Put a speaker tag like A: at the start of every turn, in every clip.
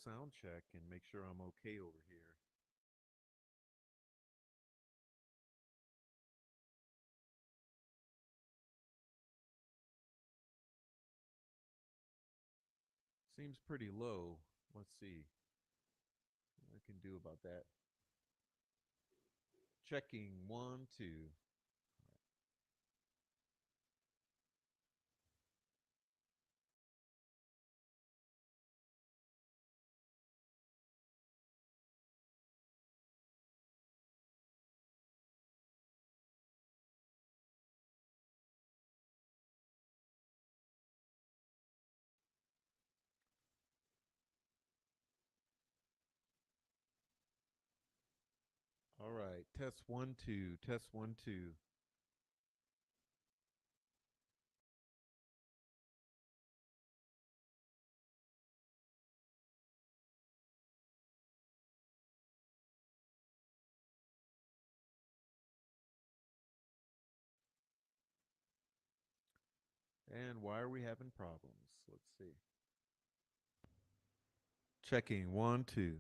A: sound check and make sure I'm okay over here. Seems pretty low. Let's see what I can do about that. Checking one, two. All right. Test one, two. Test one, two. And why are we having problems? Let's see. Checking one, two.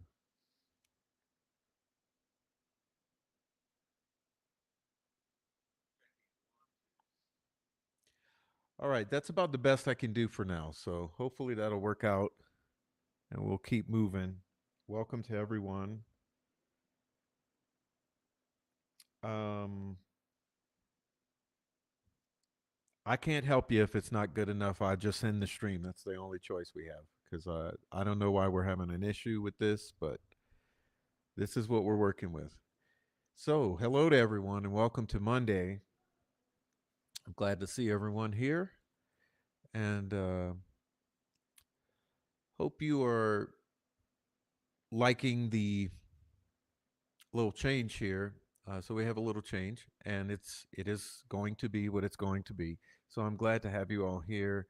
A: All right. That's about the best I can do for now. So hopefully that'll work out and we'll keep moving. Welcome to everyone. Um, I can't help you if it's not good enough. I just end the stream. That's the only choice we have because I don't know why we're having an issue with this, but this is what we're working with. So, hello to everyone and welcome to Monday. I'm glad to see everyone here and hope you are liking the little change here. So we have a little change, and it is going to be what it's going to be. So I'm glad to have you all here,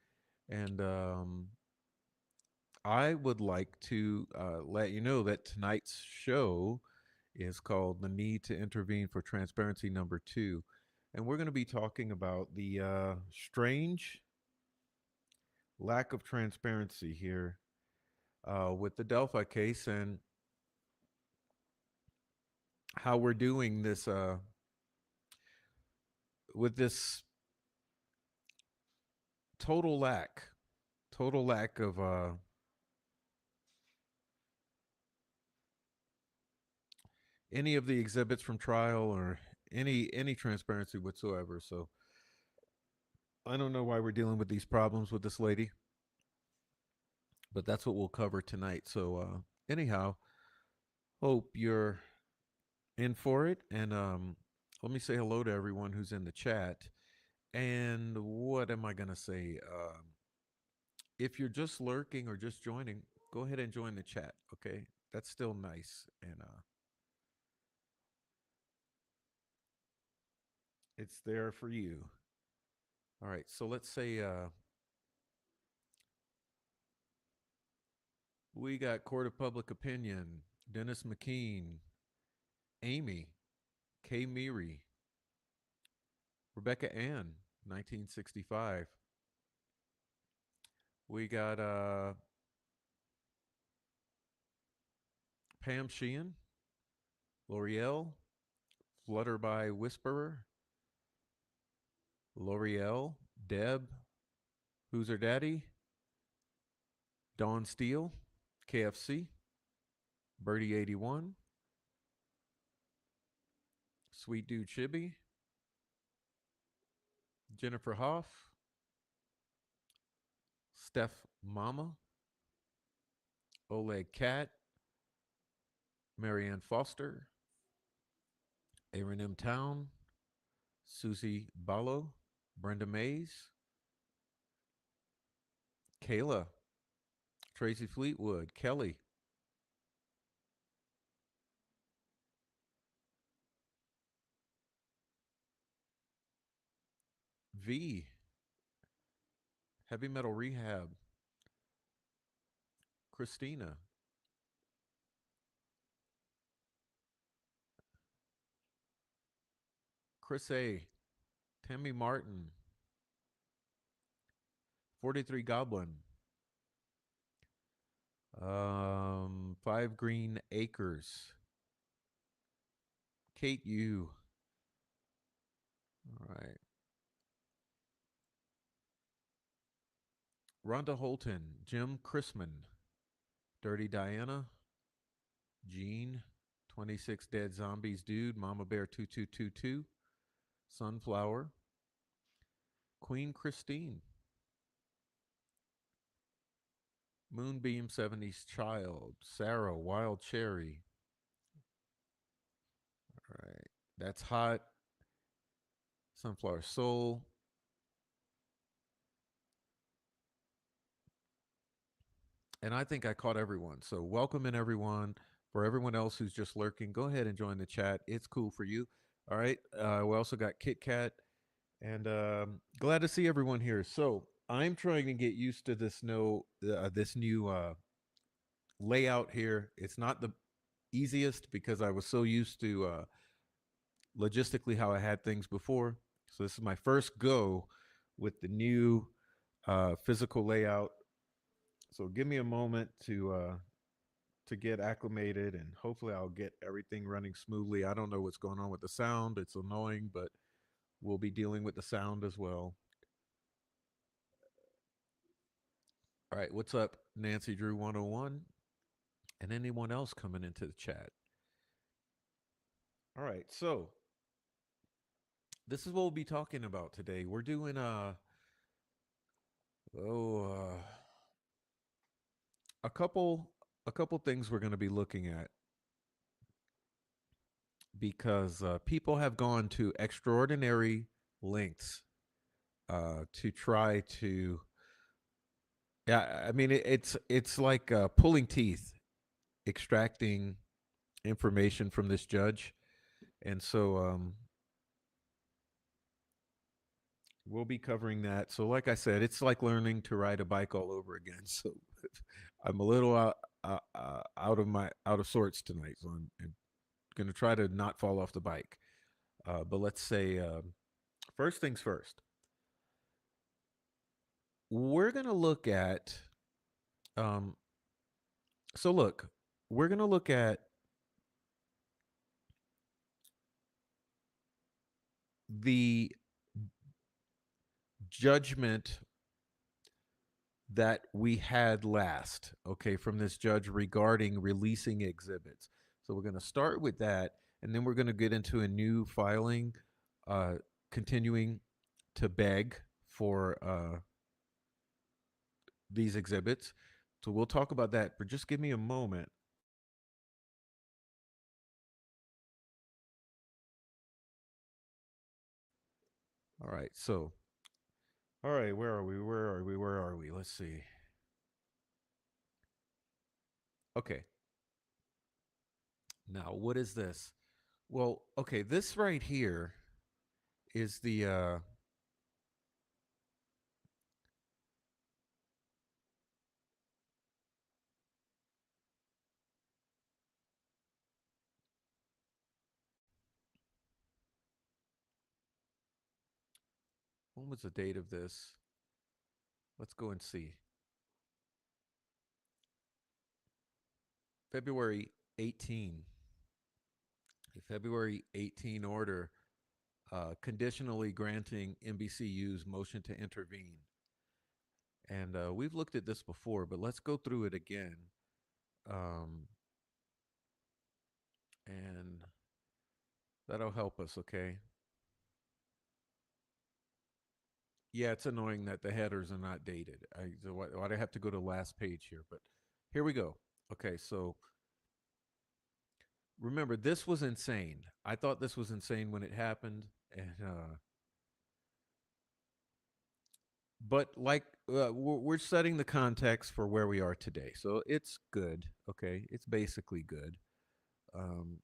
A: and I would like to let you know that tonight's show is called The Need to Intervene for Transparency Number Two. And we're going to be talking about the strange lack of transparency here with the Delphi case and how we're doing this with this total lack, total lack of any of the exhibits from trial or any transparency whatsoever. So I don't know why we're dealing with these problems with this lady, but that's what we'll cover tonight. So anyhow, hope you're in for it, and let me say hello to everyone who's in the chat. And what am I gonna say? If you're just lurking or just joining, go ahead and join the chat. Okay, that's still nice, and it's there for you. All right, so let's say we got Court of Public Opinion, Dennis McKean, Amy, Kay Meary, Rebecca Ann, 1965. We got Pam Sheehan, L'Oreal, Flutterby Whisperer, L'Oreal, Deb, Who's Her Daddy, Dawn Steele, KFC, Birdie81, Sweet Dude Chibi, Jennifer Hoff, Steph Mama, Oleg Cat, Marianne Foster, Aaron M. Town, Susie Ballo, Brenda Mays, Kayla, Tracy Fleetwood, Kelly, V, Heavy Metal Rehab, Christina, Chris A, Tammy Martin, 43 Goblin, Five Green Acres. Kate, you. All right. Rhonda Holton. Jim Chrisman. Dirty Diana. Gene. 26 Dead Zombies Dude. Mama Bear 2222. Sunflower. Queen Christine. Moonbeam 70s Child. Sarah. Wild Cherry. All right. That's Hot. Sunflower Soul. And I think I caught everyone. So welcome in everyone. For everyone else who's just lurking, go ahead and join the chat. It's cool for you. All right. We also got Kit Kat, and glad to see everyone here. So I'm trying to get used to this new layout here. It's not the easiest because I was so used to logistically how I had things before. So this is my first go with the new physical layout. So give me a moment to get acclimated, and hopefully I'll get everything running smoothly. I don't know what's going on with the sound. It's annoying, but we'll be dealing with the sound as well. All right, what's up, Nancy Drew 101, and anyone else coming into the chat? All right, so this is what we'll be talking about today. We're doing oh a couple things we're going to be looking at because people have gone to extraordinary lengths to try to. Yeah, I mean it's like pulling teeth, extracting information from this judge, and so we'll be covering that. So, like I said, it's like learning to ride a bike all over again. So, I'm a little out of sorts tonight. So I'm going to try to not fall off the bike. But let's say first things first. We're going to look at. Um, so look, we're going to look at the judgment that we had last, okay, from this judge regarding releasing exhibits. So we're going to start with that, and then we're going to get into a new filing, uh, continuing to beg for these exhibits. So we'll talk about that, but just give me a moment. All right, so, all right, where are we? Where are we? Where are we? Let's see. Okay, now what is this? Well, okay, this right here is the when was the date of this? Let's go and see. February 18, a February 18 order conditionally granting NBCU's motion to intervene. And we've looked at this before, but let's go through it again. Um, and that'll help us, okay? Yeah, it's annoying that the headers are not dated. So why do I have to go to the last page here? But here we go. Okay, so remember, this was insane. I thought this was insane when it happened. And but like we're setting the context for where we are today, so it's good. Okay, it's basically good. um,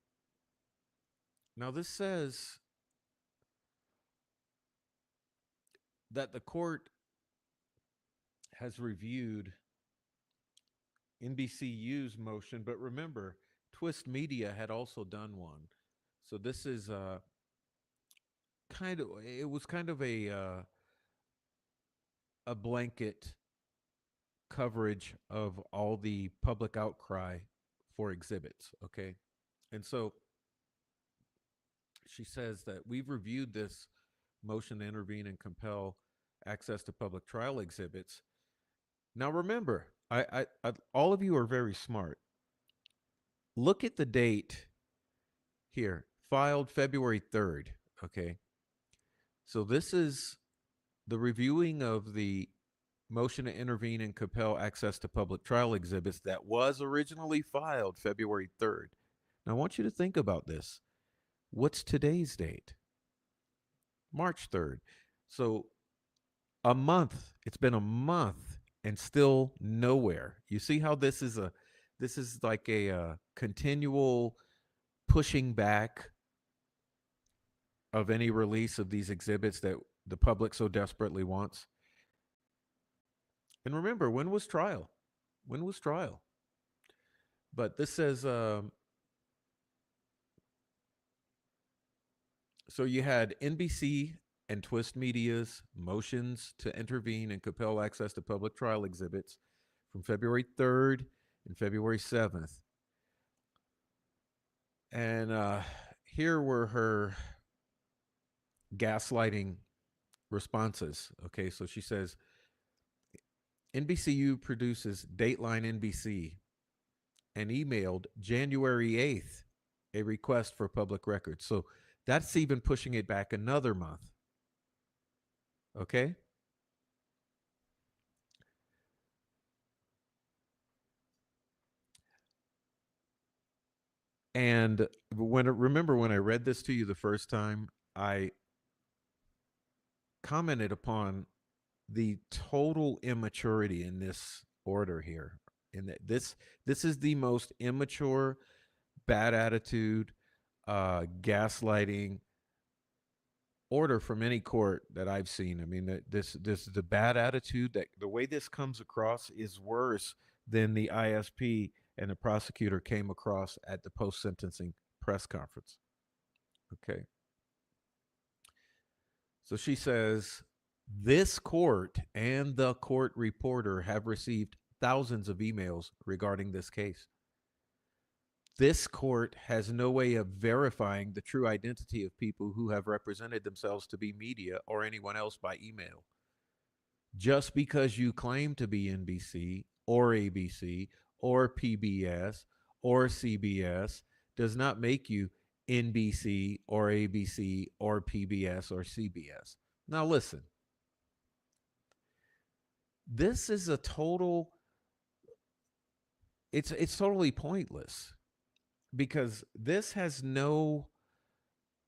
A: Now this says that the court has reviewed NBCU's motion, but remember, Twist Media had also done one. So this is kind of, it was kind of a blanket coverage of all the public outcry for exhibits. Okay. And so she says that we've reviewed this motion to intervene and compel access to public trial exhibits. Now, remember, all of you are very smart. Look at the date here, filed February 3rd. Okay. So this is the reviewing of the motion to intervene and compel access to public trial exhibits that was originally filed February 3rd. Now, I want you to think about this. What's today's date? March 3rd. So a month. It's been a month and still nowhere. You see how this is like a continual pushing back of any release of these exhibits that the public so desperately wants. And remember, when was trial? When was trial? But this says so you had NBC and Twist Media's motions to intervene and compel access to public trial exhibits from February 3rd and February 7th. And here were her gaslighting responses. Okay, so she says NBCU produces Dateline NBC and emailed January 8th a request for public records. So that's even pushing it back another month. Okay? And remember when I read this to you the first time, I commented upon the total immaturity in this order here. In that this is the most immature, bad attitude, gaslighting order from any court that I've seen. I mean, this the bad attitude that the way this comes across is worse than the ISP and the prosecutor came across at the post sentencing press conference. Okay. So she says, this court and the court reporter have received thousands of emails regarding this case. This court has no way of verifying the true identity of people who have represented themselves to be media or anyone else by email. Just because you claim to be NBC or ABC or PBS or CBS does not make you NBC or ABC or PBS or CBS. Now, listen, this is a total, it's totally pointless because this has no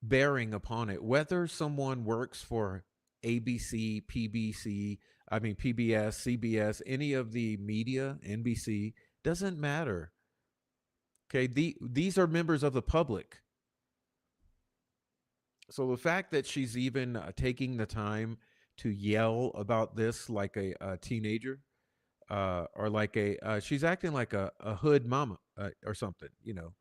A: bearing upon it. Whether someone works for ABC, PBC, I mean, PBS, CBS, any of the media, NBC, doesn't matter. Okay, these are members of the public. So the fact that she's even taking the time to yell about this like a teenager, or like she's acting like a hood mama or something, you know.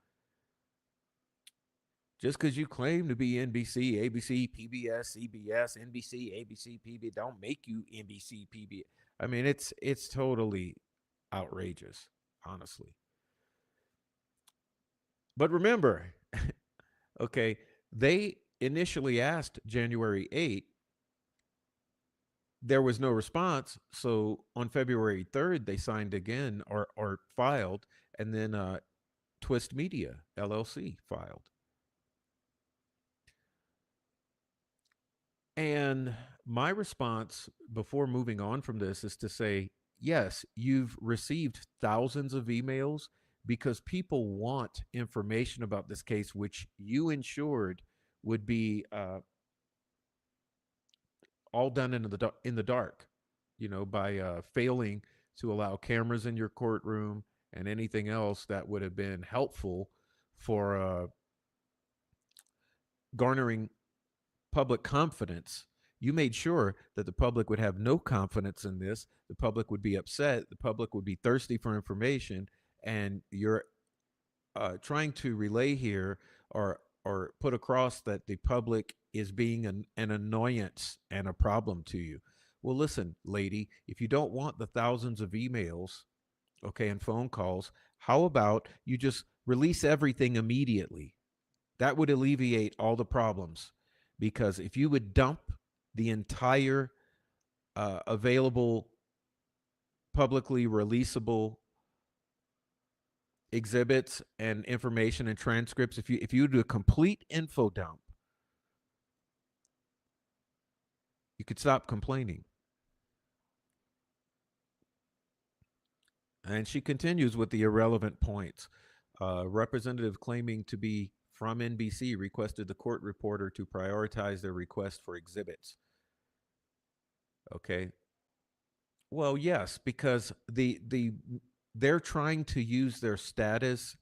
A: Just because you claim to be NBC, ABC, PBS, CBS, NBC, ABC, PBS, don't make you NBC, PBS. I mean, it's totally outrageous, honestly. But remember, okay, they initially asked January 8th. There was no response. So on February 3rd, they signed again or filed, and then Twist Media, LLC, filed. And my response before moving on from this is to say, yes, you've received thousands of emails because people want information about this case, which you ensured would be all done in the dark, you know, by failing to allow cameras in your courtroom and anything else that would have been helpful for garnering public confidence. You made sure that the public would have no confidence in this. The public would be upset. The public would be thirsty for information. And you're trying to relay here or put across that the public is being an annoyance and a problem to you. Well, listen, lady, if you don't want the thousands of emails, okay, and phone calls, how about you just release everything immediately? That would alleviate all the problems. Because if you would dump the entire available, publicly releasable exhibits and information and transcripts, if you do a complete info dump, you could stop complaining. And she continues with the irrelevant points. Representative claiming to be from NBC requested the court reporter to prioritize their request for exhibits. Okay. Well, yes, because they're trying to use their status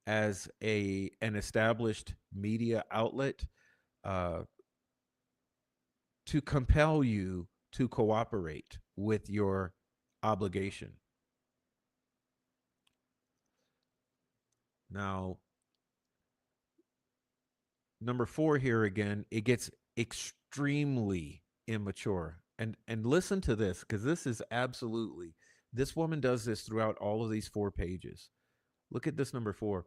A: as a an established media outlet uh, to compel you to cooperate with your obligation. Now, number four here again, it gets extremely immature. And listen to this, because this is absolutely, this woman does this throughout all of these 4 pages. Look at this number four.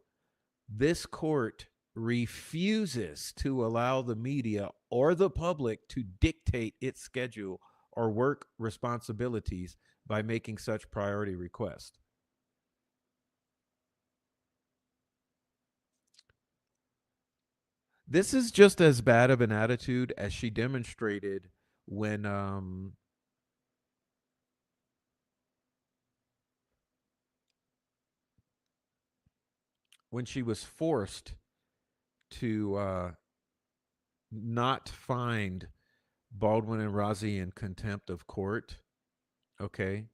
A: This court refuses to allow the media or the public to dictate its schedule or work responsibilities by making such priority requests. This is just as bad of an attitude as she demonstrated when when she was forced to not find Baldwin and Rozzi in contempt of court, okay,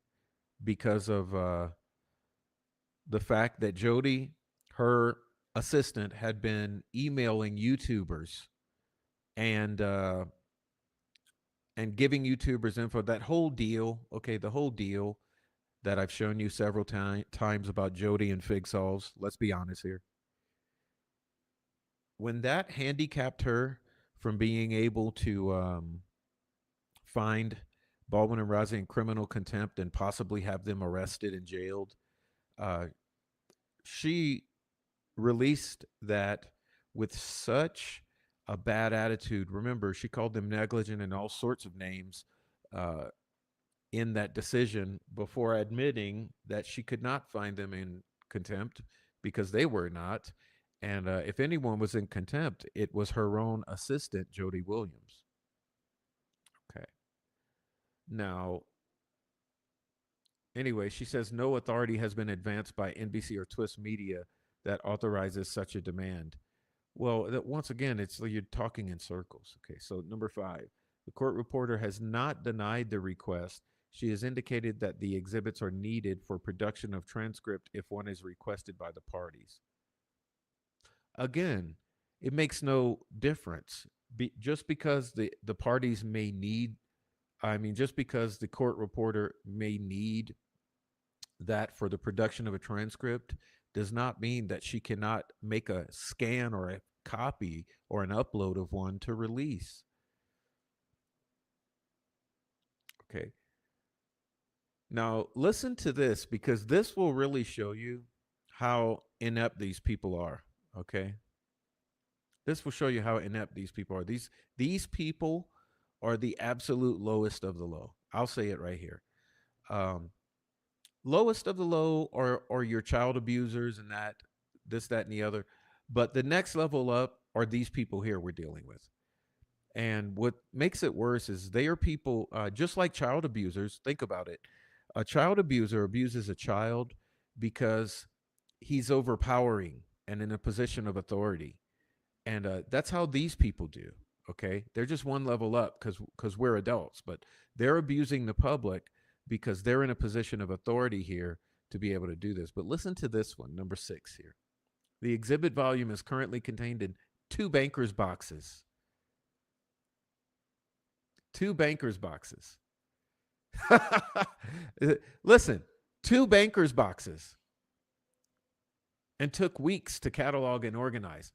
A: because of the fact that Jody, her assistant, had been emailing YouTubers and uh, and giving YouTubers info. That whole deal, okay, the whole deal that I've shown you several times about Jody and Fig Sauls. Let's be honest here. When that handicapped her from being able to find Baldwin and Rozzi in criminal contempt and possibly have them arrested and jailed, uh, she released that with such a bad attitude. Remember, she called them negligent and all sorts of names uh, in that decision before admitting that she could not find them in contempt because they were not. And if anyone was in contempt, it was her own assistant, Jody Williams. Okay. Now, anyway, she says no authority has been advanced by NBC or Twist Media that authorizes such a demand. Well, once again, it's like you're talking in circles. Okay, so number five, the court reporter has not denied the request. She has indicated that the exhibits are needed for production of transcript if one is requested by the parties. Again, it makes no difference. Just because the parties may need, I mean, just because the court reporter may need that for the production of a transcript does not mean that she cannot make a scan or a copy or an upload of one to release. Okay. Now, listen to this because this will really show you how inept these people are. Okay. This will show you how inept these people are. These people are the absolute lowest of the low. I'll say it right here. Um, Lowest of the low are your child abusers and that, this, that, and the other. But the next level up are these people here we're dealing with. And what makes it worse is they are people just like child abusers. Think about it. A child abuser abuses a child because he's overpowering and in a position of authority. And that's how these people do. Okay, they're just one level up because we're adults, but they're abusing the public because they're in a position of authority here to be able to do this. But listen to this one, number six here. The exhibit volume is currently contained in two bankers boxes. Two bankers boxes. Listen, two bankers boxes, and took weeks to catalog and organize.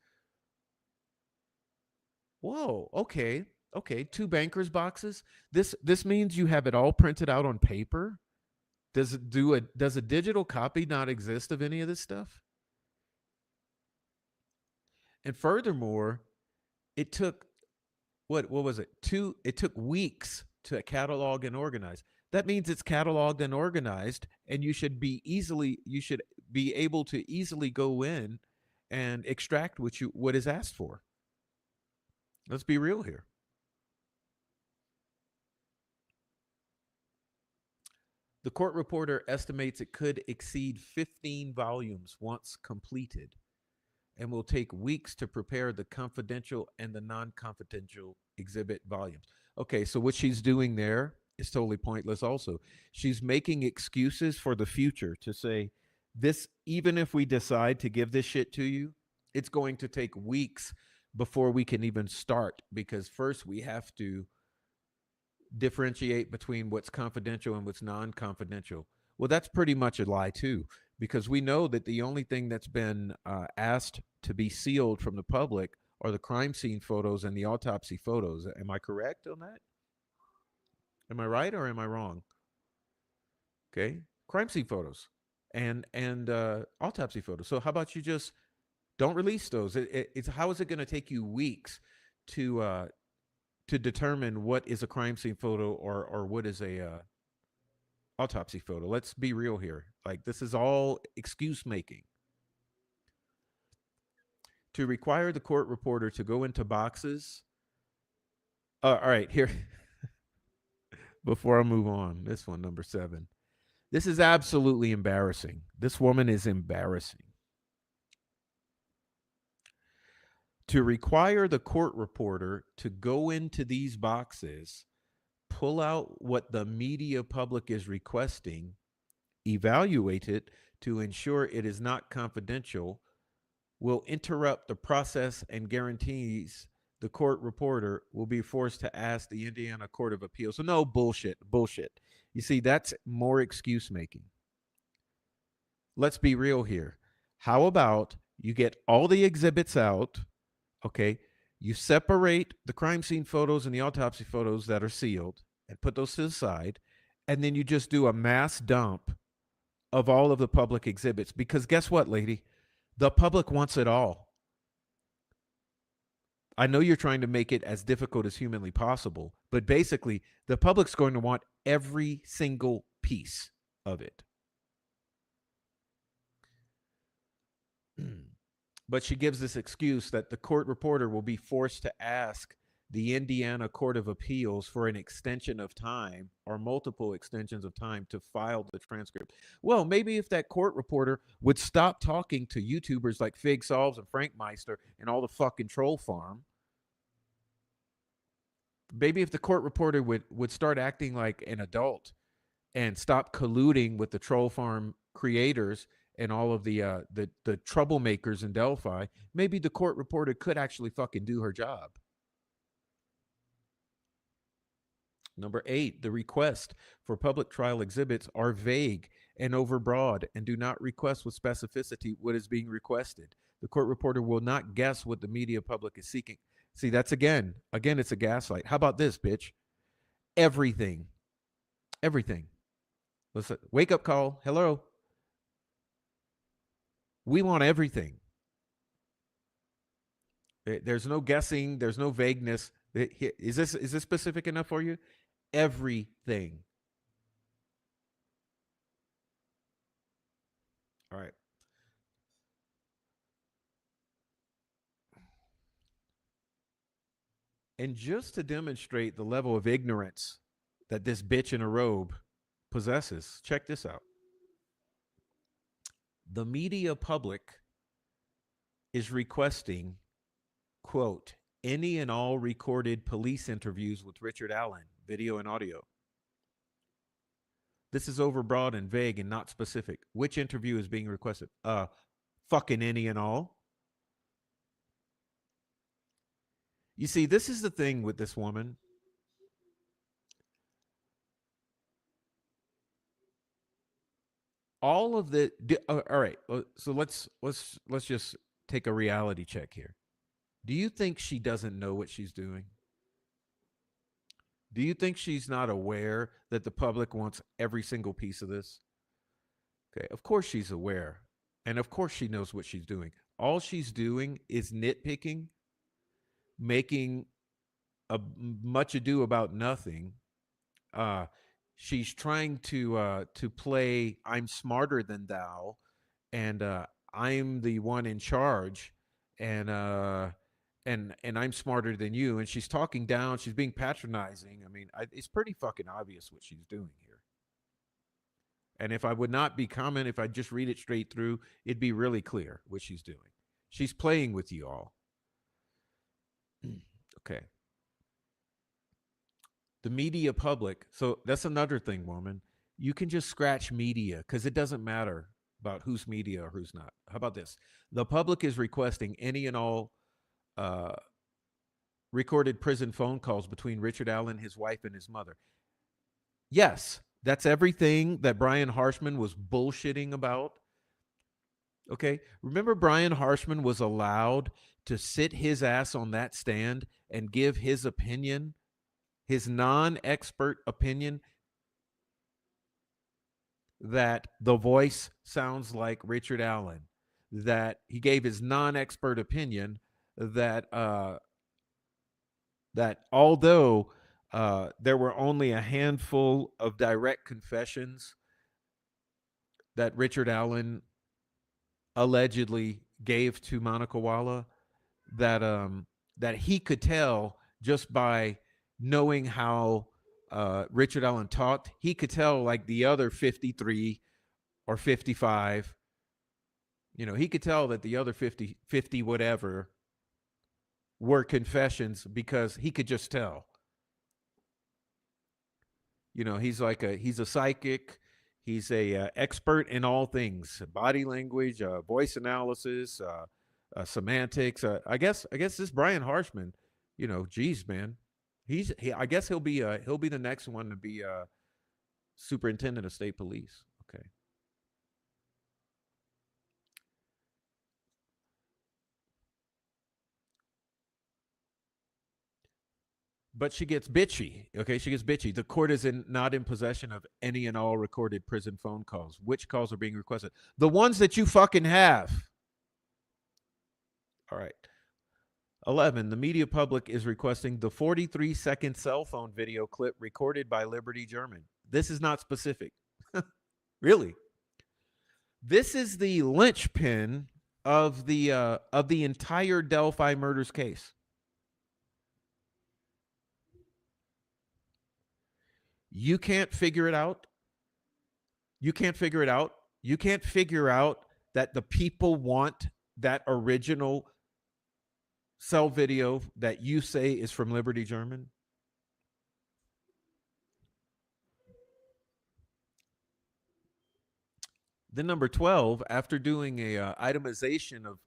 A: Whoa, okay. Okay, two bankers boxes. This means you have it all printed out on paper. Does a digital copy not exist of any of this stuff? And furthermore, it took what was it? It took weeks to catalog and organize. That means it's cataloged and organized, and you should be able to easily go in and extract what is asked for. Let's be real here. The court reporter estimates it could exceed 15 volumes once completed and will take weeks to prepare the confidential and the non confidential exhibit volumes. Okay, so what she's doing there is totally pointless, also. She's making excuses for the future to say, this, even if we decide to give this shit to you, it's going to take weeks before we can even start because first we have to differentiate between what's confidential and what's non-confidential. Well, that's pretty much a lie too, because we know that the only thing that's been asked to be sealed from the public are the crime scene photos and the autopsy photos. Am I correct on that? Am I right or am I wrong? Okay, crime scene photos and autopsy photos. So how about you just don't release those? It's how is it going to take you weeks to uh, to determine what is a crime scene photo or what is a autopsy photo. Let's be real here. Like this is all excuse making. To require the court reporter to go into boxes. All right, here before I move on, this one number 7. This is absolutely embarrassing. This woman is embarrassing. To require the court reporter to go into these boxes, pull out what the media public is requesting, evaluate it to ensure it is not confidential, will interrupt the process and guarantees the court reporter will be forced to ask the Indiana Court of Appeals. So, no, bullshit, bullshit. You see, that's more excuse making. Let's be real here. How about you get all the exhibits out, okay? You separate the crime scene photos and the autopsy photos that are sealed and put those to the side, and then you just do a mass dump of all of the public exhibits. Because guess what, lady? The public wants it all. I know you're trying to make it as difficult as humanly possible, but basically, the public's going to want every single piece of it. But she gives this excuse that the court reporter will be forced to ask the Indiana Court of Appeals for an extension of time or multiple extensions of time to file the transcript. Well, maybe if that court reporter would stop talking to YouTubers like Fig Solves and Frank Meister and all the fucking troll farm, maybe if the court reporter would start acting like an adult and stop colluding with the troll farm creators and all of the troublemakers in Delphi, maybe the court reporter could actually fucking do her job. Number 8, the request for public trial exhibits are vague and overbroad and do not request with specificity what is being requested. The court reporter will not guess what the media public is seeking. See, that's again, it's a gaslight. How about this, bitch? Everything, everything. Listen, wake up call. Hello. We want everything. There's no guessing. There's no vagueness. Is this specific enough for you? Everything. All right. And just to demonstrate the level of ignorance that this bitch in a robe possesses, check this out. The media public is requesting, quote, any and all recorded police interviews with Richard Allen, video and audio. This is overbroad and vague and not specific. Which interview is being requested? Fucking any and all. You see, this is the thing with this woman. All of the all right. So let's just take a reality check here. Do you think she doesn't know what she's doing? Do you think she's not aware that the public wants every single piece of this? Okay, of course she's aware. And of course she knows what she's doing. All she's doing is nitpicking, making a much ado about nothing. Uh, she's trying to play I'm smarter than thou, and I'm the one in charge, and and I'm smarter than you. And she's talking down. She's being patronizing. I mean, it's pretty fucking obvious what she's doing here. And if I would not be comment, if I just read it straight through, it'd be really clear what she's doing. She's playing with you all. Okay. The media public. So that's another thing, woman. You can just scratch media because it doesn't matter about who's media or who's not. How about this? The public is requesting any and all uh, recorded prison phone calls between Richard Allen, his wife, and his mother. Yes, that's everything that Brian Harshman was bullshitting about. Okay. Remember, Brian Harshman was allowed to sit his ass on that stand and give his opinion, his non expert opinion, that the voice sounds like Richard Allen, that he gave his non expert opinion that, that although there were only a handful of direct confessions that Richard Allen allegedly gave to Monica Walla, that that he could tell just by knowing how Richard Allen talked. He could tell like the other 53 or 55. You know, he could tell that the other 50 whatever were confessions because he could just tell. You know, he's a psychic. He's a expert in all things: body language, voice analysis, semantics. I guess this Brian Harshman, you know, geez, man, I guess he'll be the next one to be superintendent of state police. Okay, but she gets bitchy. Okay, she gets bitchy. The court is not in possession of any and all recorded prison phone calls. Which calls are being requested? The ones that you fucking have. All right. 11. The media public is requesting the 43-second cell phone video clip recorded by Liberty German. This is not specific. Really. This is the linchpin of the entire Delphi murders case. You can't figure it out. You can't figure it out. You can't figure out that the people want that original cell video that you say is from Liberty German. Then number 12, after doing a itemization of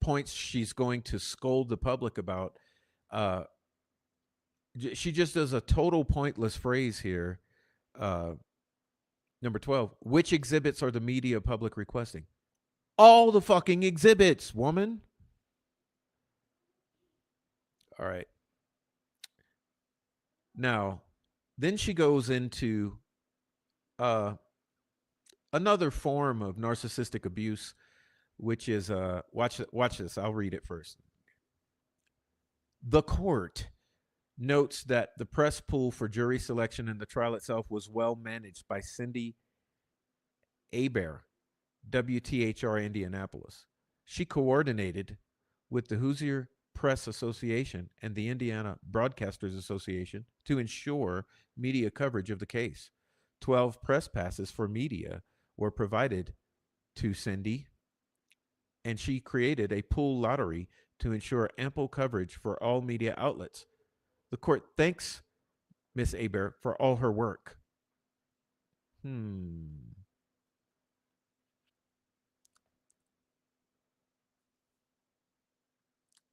A: points she's going to scold the public about, uh, she just does a total pointless phrase here. Uh, Number 12, which exhibits are the media public requesting? All the fucking exhibits, woman. All right. Now, then she goes into uh, another form of narcissistic abuse, which is watch this. I'll read it first. The court notes that the press pool for jury selection in the trial itself was well managed by Cindy Aber, WTHR Indianapolis. She coordinated with the Hoosier Press Association and the Indiana Broadcasters Association to ensure media coverage of the case. 12 press passes for media were provided to Cindy, and she created a pool lottery to ensure ample coverage for all media outlets. The court thanks Miss Aber for all her work. Hmm.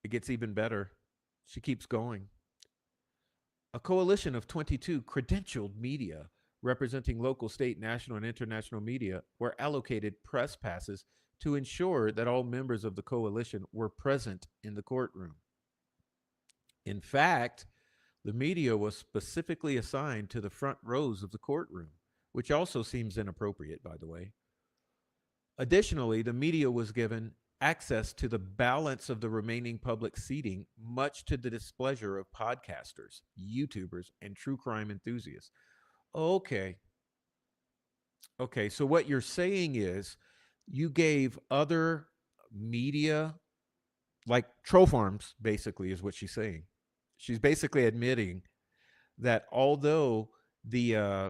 A: It gets even better. She keeps going. A coalition of 22 credentialed media representing local, state, national, and international media were allocated press passes to ensure that all members of the coalition were present in the courtroom. In fact, The media was specifically assigned to the front rows of the courtroom, which also seems inappropriate, by the way. Additionally, the media was given access to the balance of the remaining public seating, much to the displeasure of podcasters, YouTubers, and true crime enthusiasts. Okay, okay, so what you're saying is you gave other media, like troll farms, basically, is what she's saying. She's basically admitting that although the uh,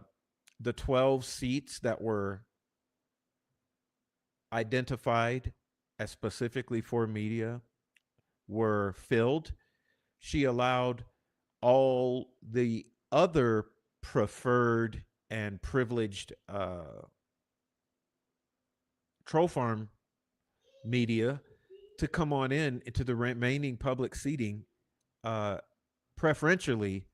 A: the 12 seats that were identified as specifically for media were filled, she allowed all the other preferred and privileged troll farm media to come on in into the remaining public seating, uh, preferentially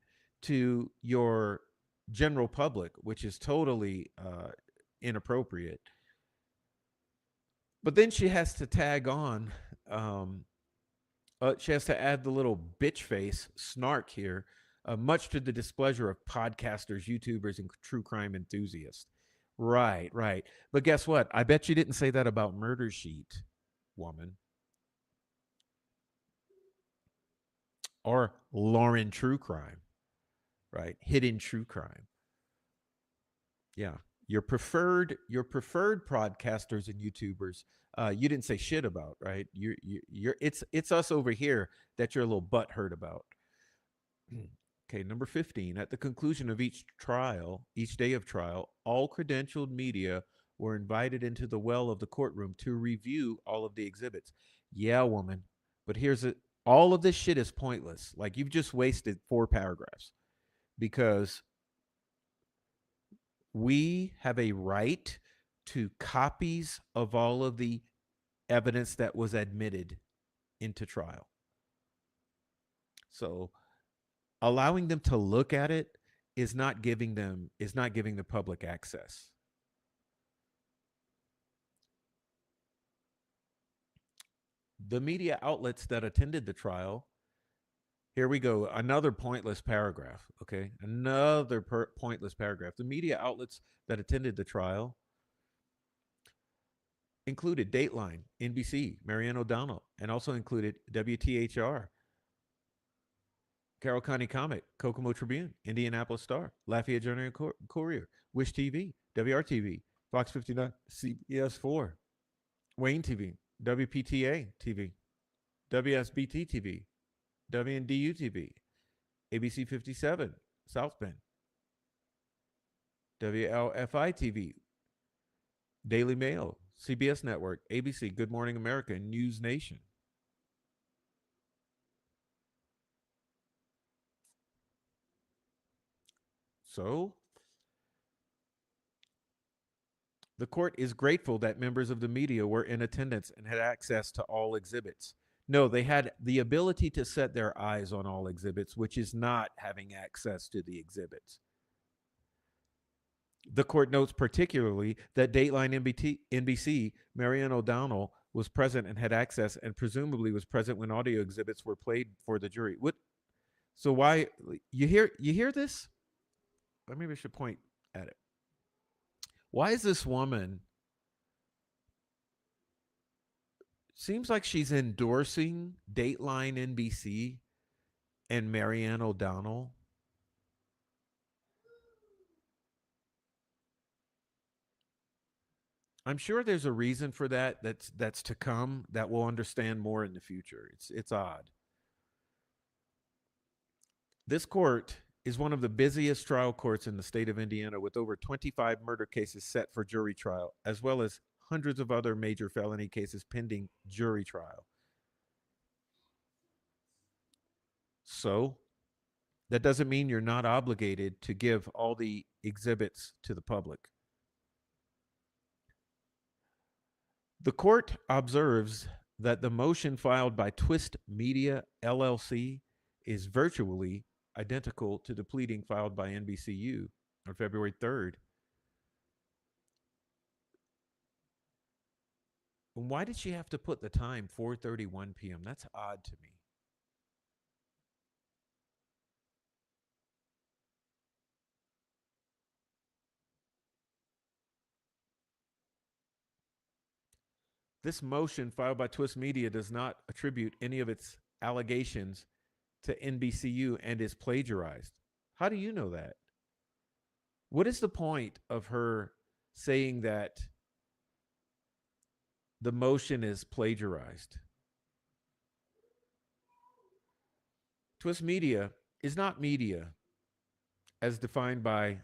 A: to your general public, which is totally inappropriate. But then she has to tag on, um, she has to add the little bitch face snark here, much to the displeasure of podcasters, YouTubers, and true crime enthusiasts. Right, right. But guess what? I bet you didn't say that about Murder Sheet, woman, or Lauren True Crime, right? Hidden True Crime. Yeah. Your preferred podcasters and YouTubers, you didn't say shit about, right? You're it's us over here that you're a little butthurt about. Okay, number 15. At the conclusion of each day of trial, all credentialed media were invited into the well of the courtroom to review all of the exhibits. Yeah, woman. But here's it. All of this shit is pointless. Like you've just wasted 4 paragraphs because we have a right to copies of all of the evidence that was admitted into trial. So allowing them to look at it is not giving the public access. The media outlets that attended the trial, here we go, another pointless paragraph, okay? Another pointless paragraph. The media outlets that attended the trial included Dateline, NBC, Marianne O'Donnell, and also included WTHR, Carroll County Comet, Kokomo Tribune, Indianapolis Star, Lafayette Journal Courier, Wish TV, WRTV, Fox 59, CBS 4, Wayne TV, WPTA TV, WSBT TV, WNDU TV, ABC 57, South Bend, WLFI TV, Daily Mail, CBS Network, ABC, Good Morning America, and News Nation. So, the court is grateful that members of the media were in attendance and had access to all exhibits. No, they had the ability to set their eyes on all exhibits, which is not having access to the exhibits. The court notes particularly that Dateline NBC, Marianne O'Donnell, was present and had access and presumably was present when audio exhibits were played for the jury. What? So why you hear this? Or maybe I should point at it. Why is this woman seems like she's endorsing Dateline NBC and Marianne O'Donnell? I'm sure there's a reason for that that's to come that we'll understand more in the future. It's odd. This court is one of the busiest trial courts in the state of Indiana with over 25 murder cases set for jury trial, as well as hundreds of other major felony cases pending jury trial. So, that doesn't mean you're not obligated to give all the exhibits to the public. The court observes that the motion filed by Twist Media LLC is virtually identical to the pleading filed by NBCU on February 3rd. Why did she have to put the time 4:31 p.m.? That's odd to me. This motion filed by Twist Media does not attribute any of its allegations to NBCU and is plagiarized. How do you know that? What is the point of her saying that the motion is plagiarized? Twist Media is not media as defined by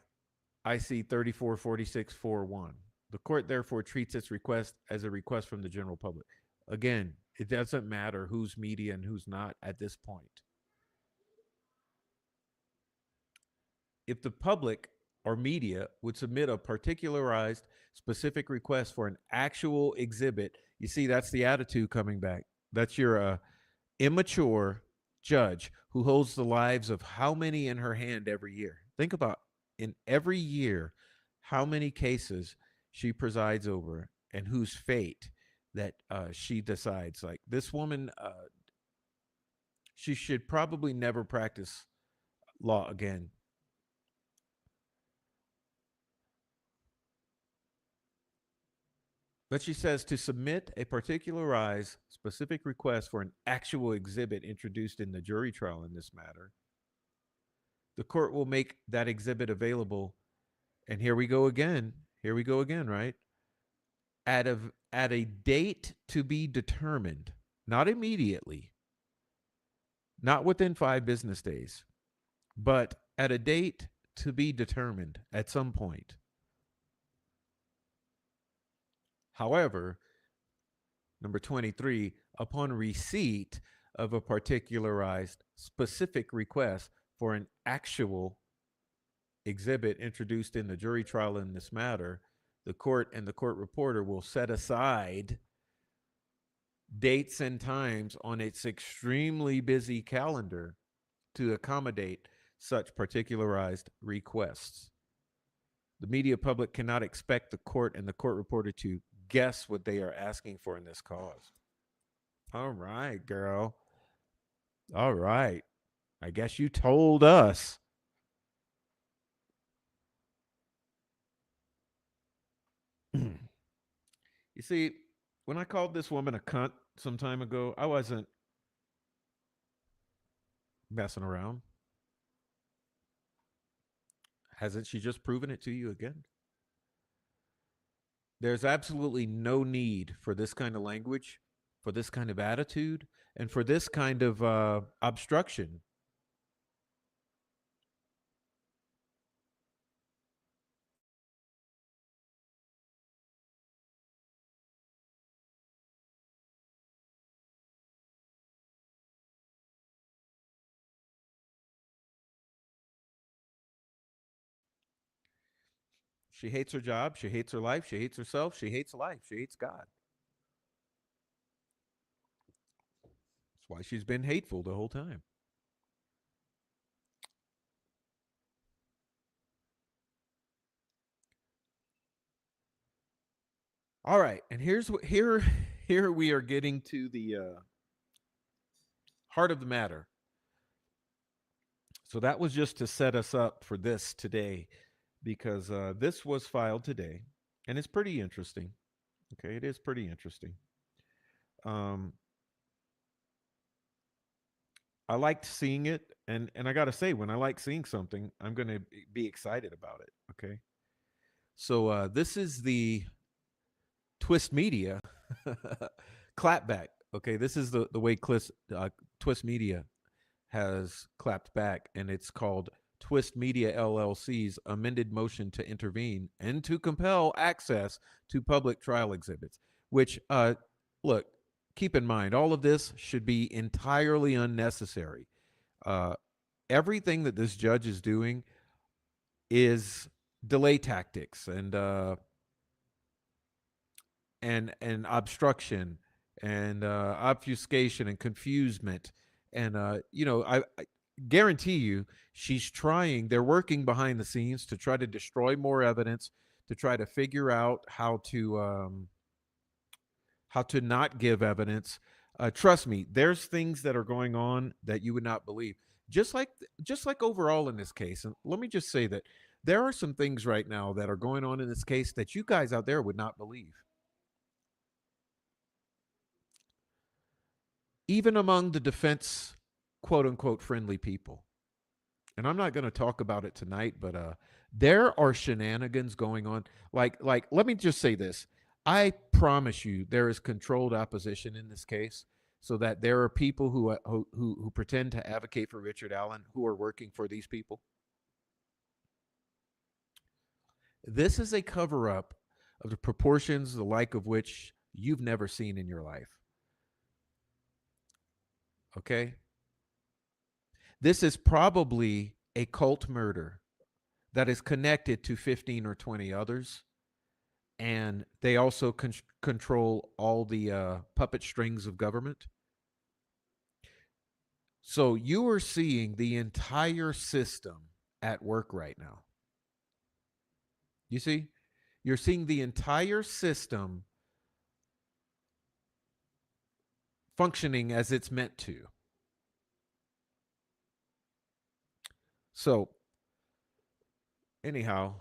A: IC 344641. The court therefore treats its request as a request from the general public. Again, it doesn't matter who's media and who's not at this point. If the public or media would submit a particularized, specific request for an actual exhibit, you see, that's the attitude coming back. That's your immature judge who holds the lives of how many in her hand every year. Think about in every year how many cases she presides over and whose fate that she decides. Like this woman, she should probably never practice law again. But she says to submit a particularized, specific request for an actual exhibit introduced in the jury trial in this matter. The court will make that exhibit available. And here we go again. Here we go again, right? At a date to be determined, not immediately, not within 5 business days, but at a date to be determined at some point. However, number 23, upon receipt of a particularized, specific request for an actual exhibit introduced in the jury trial in this matter, the court and the court reporter will set aside dates and times on its extremely busy calendar to accommodate such particularized requests. The media public cannot expect the court and the court reporter to guess what they are asking for in this cause. All right, girl. All right. I guess you told us. You see, when I called this woman a cunt some time ago, I wasn't messing around. Hasn't she just proven it to you again? There's absolutely no need for this kind of language, for this kind of attitude, and for this kind of obstruction. She hates her job. She hates her life. She hates herself. She hates life. She hates God. That's why she's been hateful the whole time. All right, and here's what here we are getting to the heart of the matter. So that was just to set us up for this today, because this was filed today, and it's pretty interesting. Okay, it is pretty interesting. Um, I liked seeing it, and I got to say, when I like seeing something, I'm going to be excited about it. Okay, so this is the Twist Media clapback. Okay, this is the way Twist Media has clapped back, and it's called Twist Media LLC's amended motion to intervene and to compel access to public trial exhibits. Which, look, keep in mind, all of this should be entirely unnecessary. Uh, Everything that this judge is doing is delay tactics and obstruction and obfuscation and confusement and I guarantee you she's trying, they're working behind the scenes to try to destroy more evidence, to try to figure out how to not give evidence. Trust me, there's things that are going on that you would not believe, just like overall in this case. And let me just say that there are some things right now that are going on in this case that you guys out there would not believe. even among the defense, quote unquote, friendly people. And I'm not going to talk about it tonight, but there are shenanigans going on. Let me just say this. I promise you, there is controlled opposition in this case, so that there are people who pretend to advocate for Richard Allen who are working for these people. This is a cover up of the proportions, the like of which you've never seen in your life. Okay? This is probably a cult murder that is connected to 15 or 20 others. And they also control all the puppet strings of government. So you are seeing the entire system at work right now. You see? You're seeing the entire system functioning as it's meant to. So, anyhow,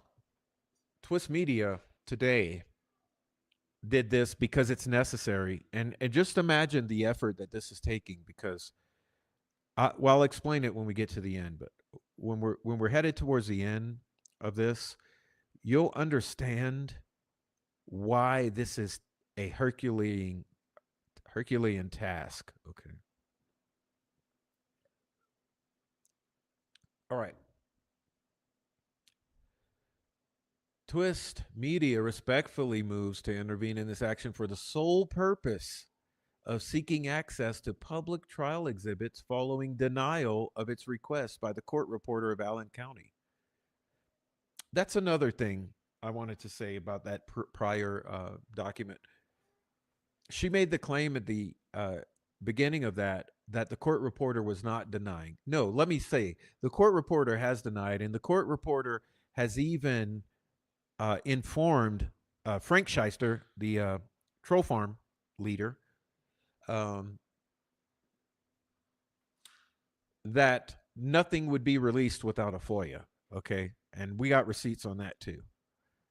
A: Twist Media today did this because it's necessary. And just imagine the effort that this is taking because well, I'll explain it when we get to the end, but when we're headed towards the end of this, you'll understand why this is a Herculean task. Okay. All right. Twist Media respectfully moves to intervene in this action for the sole purpose of seeking access to public trial exhibits following denial of its request by the court reporter of Allen County. That's another thing I wanted to say about that prior document. She made the claim at the beginning of that the court reporter was not denying. No, let me say the court reporter has denied, and the court reporter has even informed Frank Shyster, the troll farm leader, um, that nothing would be released without a FOIA. Okay, and we got receipts on that too,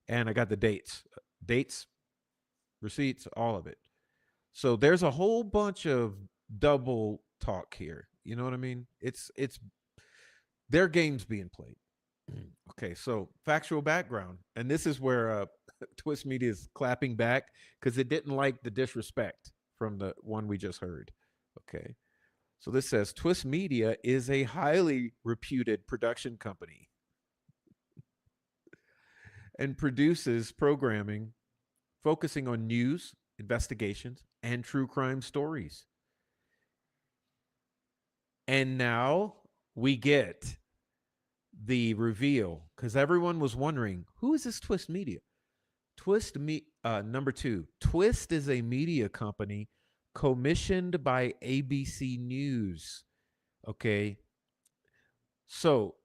A: and I got the dates, receipts, all of it. So there's a whole bunch of double talk here. You know what I mean? It's their games being played. Okay, so factual background, and this is where Twist Media is clapping back because it didn't like the disrespect from the one we just heard. Okay, so this says Twist Media is a highly reputed production company and produces programming focusing on news, investigations, and true crime stories. And now we get the reveal because everyone was wondering who is this Twist Media? Number two. Twist is a media company commissioned by ABC News. Okay, so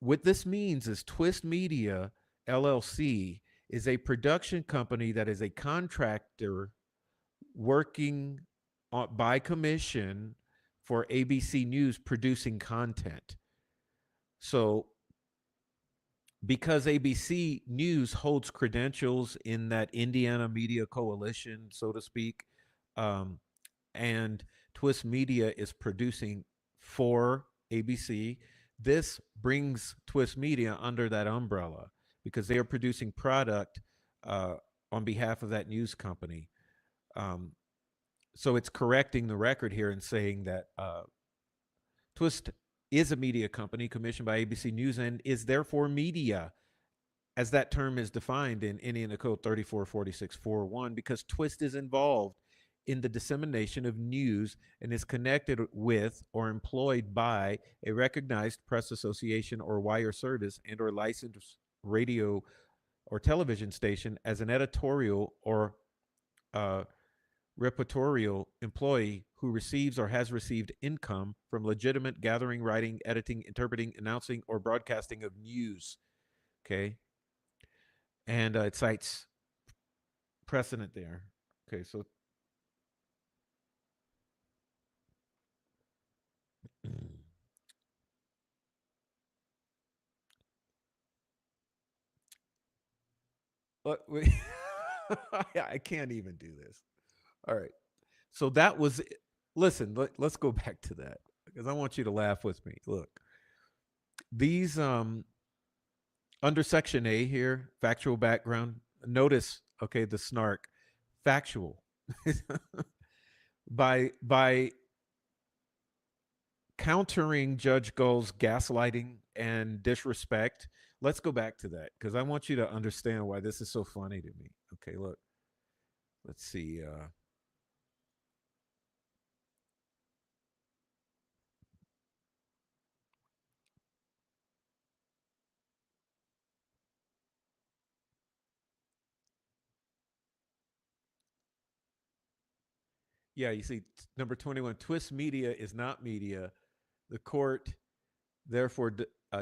A: what this means is Twist Media LLC is a production company that is a contractor working by commission for ABC News producing content. So because ABC News holds credentials in that Indiana Media Coalition, so to speak, um, and Twist Media is producing for ABC, this brings Twist Media under that umbrella because they are producing product uh, on behalf of that news company. Um, so it's correcting the record here and saying that Twist is a media company commissioned by ABC News and is therefore media, as that term is defined in Indiana Code 344641, because Twist is involved in the dissemination of news and is connected with or employed by a recognized press association or wire service and or licensed radio or television station as an editorial or uh, repertorial employee who receives or has received income from legitimate gathering, writing, editing, interpreting, announcing, or broadcasting of news. Okay. And it cites precedent there. Okay. So, wait, I can't even do this. All right. So that was it. Listen, let's go back to that because I want you to laugh with me. Look, these under section A here, factual background. Notice, okay, the snark, factual. By countering Judge Gull's gaslighting and disrespect, let's go back to that because I want you to understand why this is so funny to me. Okay, look, let's see. Yeah, you see, number 21, twist media is not media. The court therefore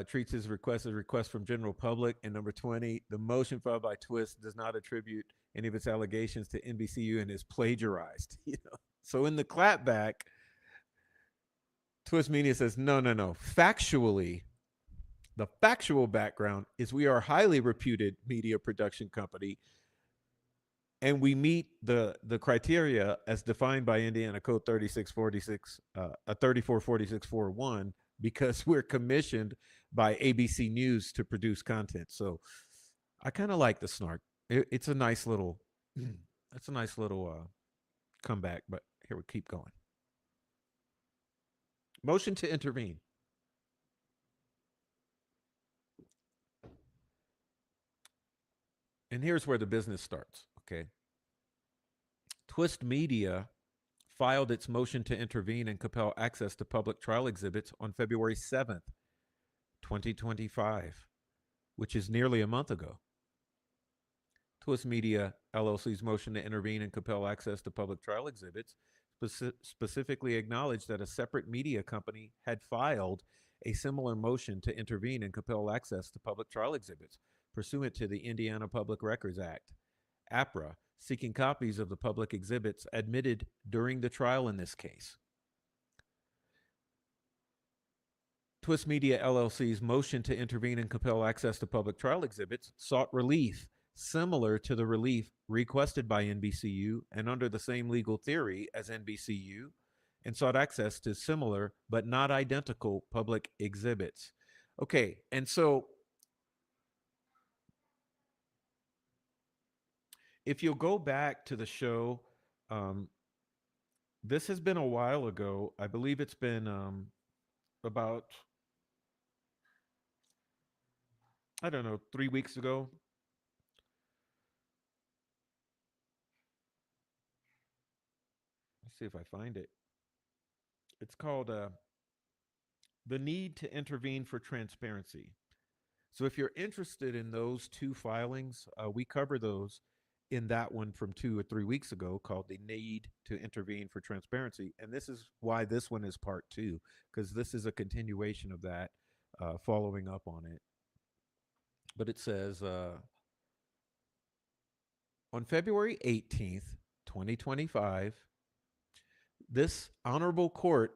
A: treats his request as a request from general public. And number 20, the motion filed by Twist does not attribute any of its allegations to NBCU and is plagiarized. So in the clapback, Twist Media says, no, no, no. Factually, the factual background is we are a highly reputed media production company and we meet the criteria as defined by Indiana Code 3646 344641 because we're commissioned by ABC News to produce content. So I kind of like the snark. It's a nice little it's a nice little comeback, but here we keep going. Motion to intervene. And here's where the business starts, okay? Twist Media filed its motion to intervene and compel access to public trial exhibits on February 7th, 2025, which is nearly a month ago. Twist Media LLC's motion to intervene and compel access to public trial exhibits specifically acknowledged that a separate media company had filed a similar motion to intervene and compel access to public trial exhibits pursuant to the Indiana Public Records Act, APRA, seeking copies of the public exhibits admitted during the trial in this case. Twist Media LLC's motion to intervene and compel access to public trial exhibits sought relief similar to the relief requested by NBCU and under the same legal theory as NBCU, and sought access to similar but not identical public exhibits. Okay, and so if you'll go back to the show, um, this has been a while ago. I believe it's been about, I don't know, 3 weeks ago. Let's see if I find it. It's called The Need to Intervene for Transparency. So if you're interested in those two filings, we cover those in that one from 2 or 3 weeks ago called The Need to Intervene for Transparency. And this is why this one is part two, because this is a continuation of that, following up on it. But it says on February 18th, 2025, this honorable court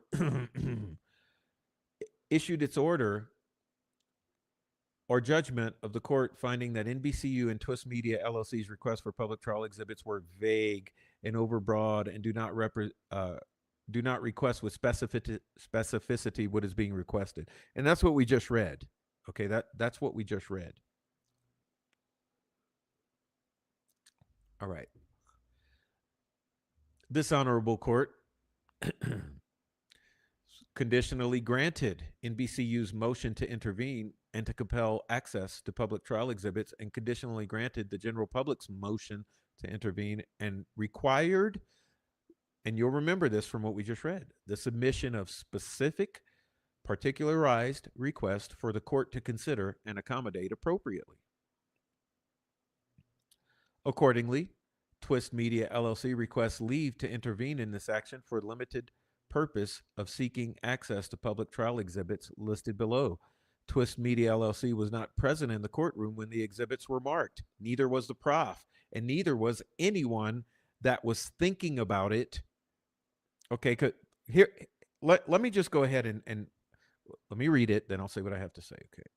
A: issued its order or judgment of the court finding that NBCU and Twist Media LLC's requests for public trial exhibits were vague and overbroad and do not request with specificity what is being requested. And that's what we just read. Okay, that's what we just read. All right. This honorable court conditionally granted NBCU's motion to intervene and to compel access to public trial exhibits and conditionally granted the general public's motion to intervene and required, and you'll remember this from what we just read, the submission of specific, particularized request for the court to consider and accommodate appropriately. Accordingly, Twist Media LLC requests leave to intervene in this action for limited purpose of seeking access to public trial exhibits listed below. Twist Media LLC was not present in the courtroom when the exhibits were marked. Neither was the prof, and neither was anyone that was thinking about it. Okay, here, let me just go ahead and let me read it, then I'll say what I have to say. Okay.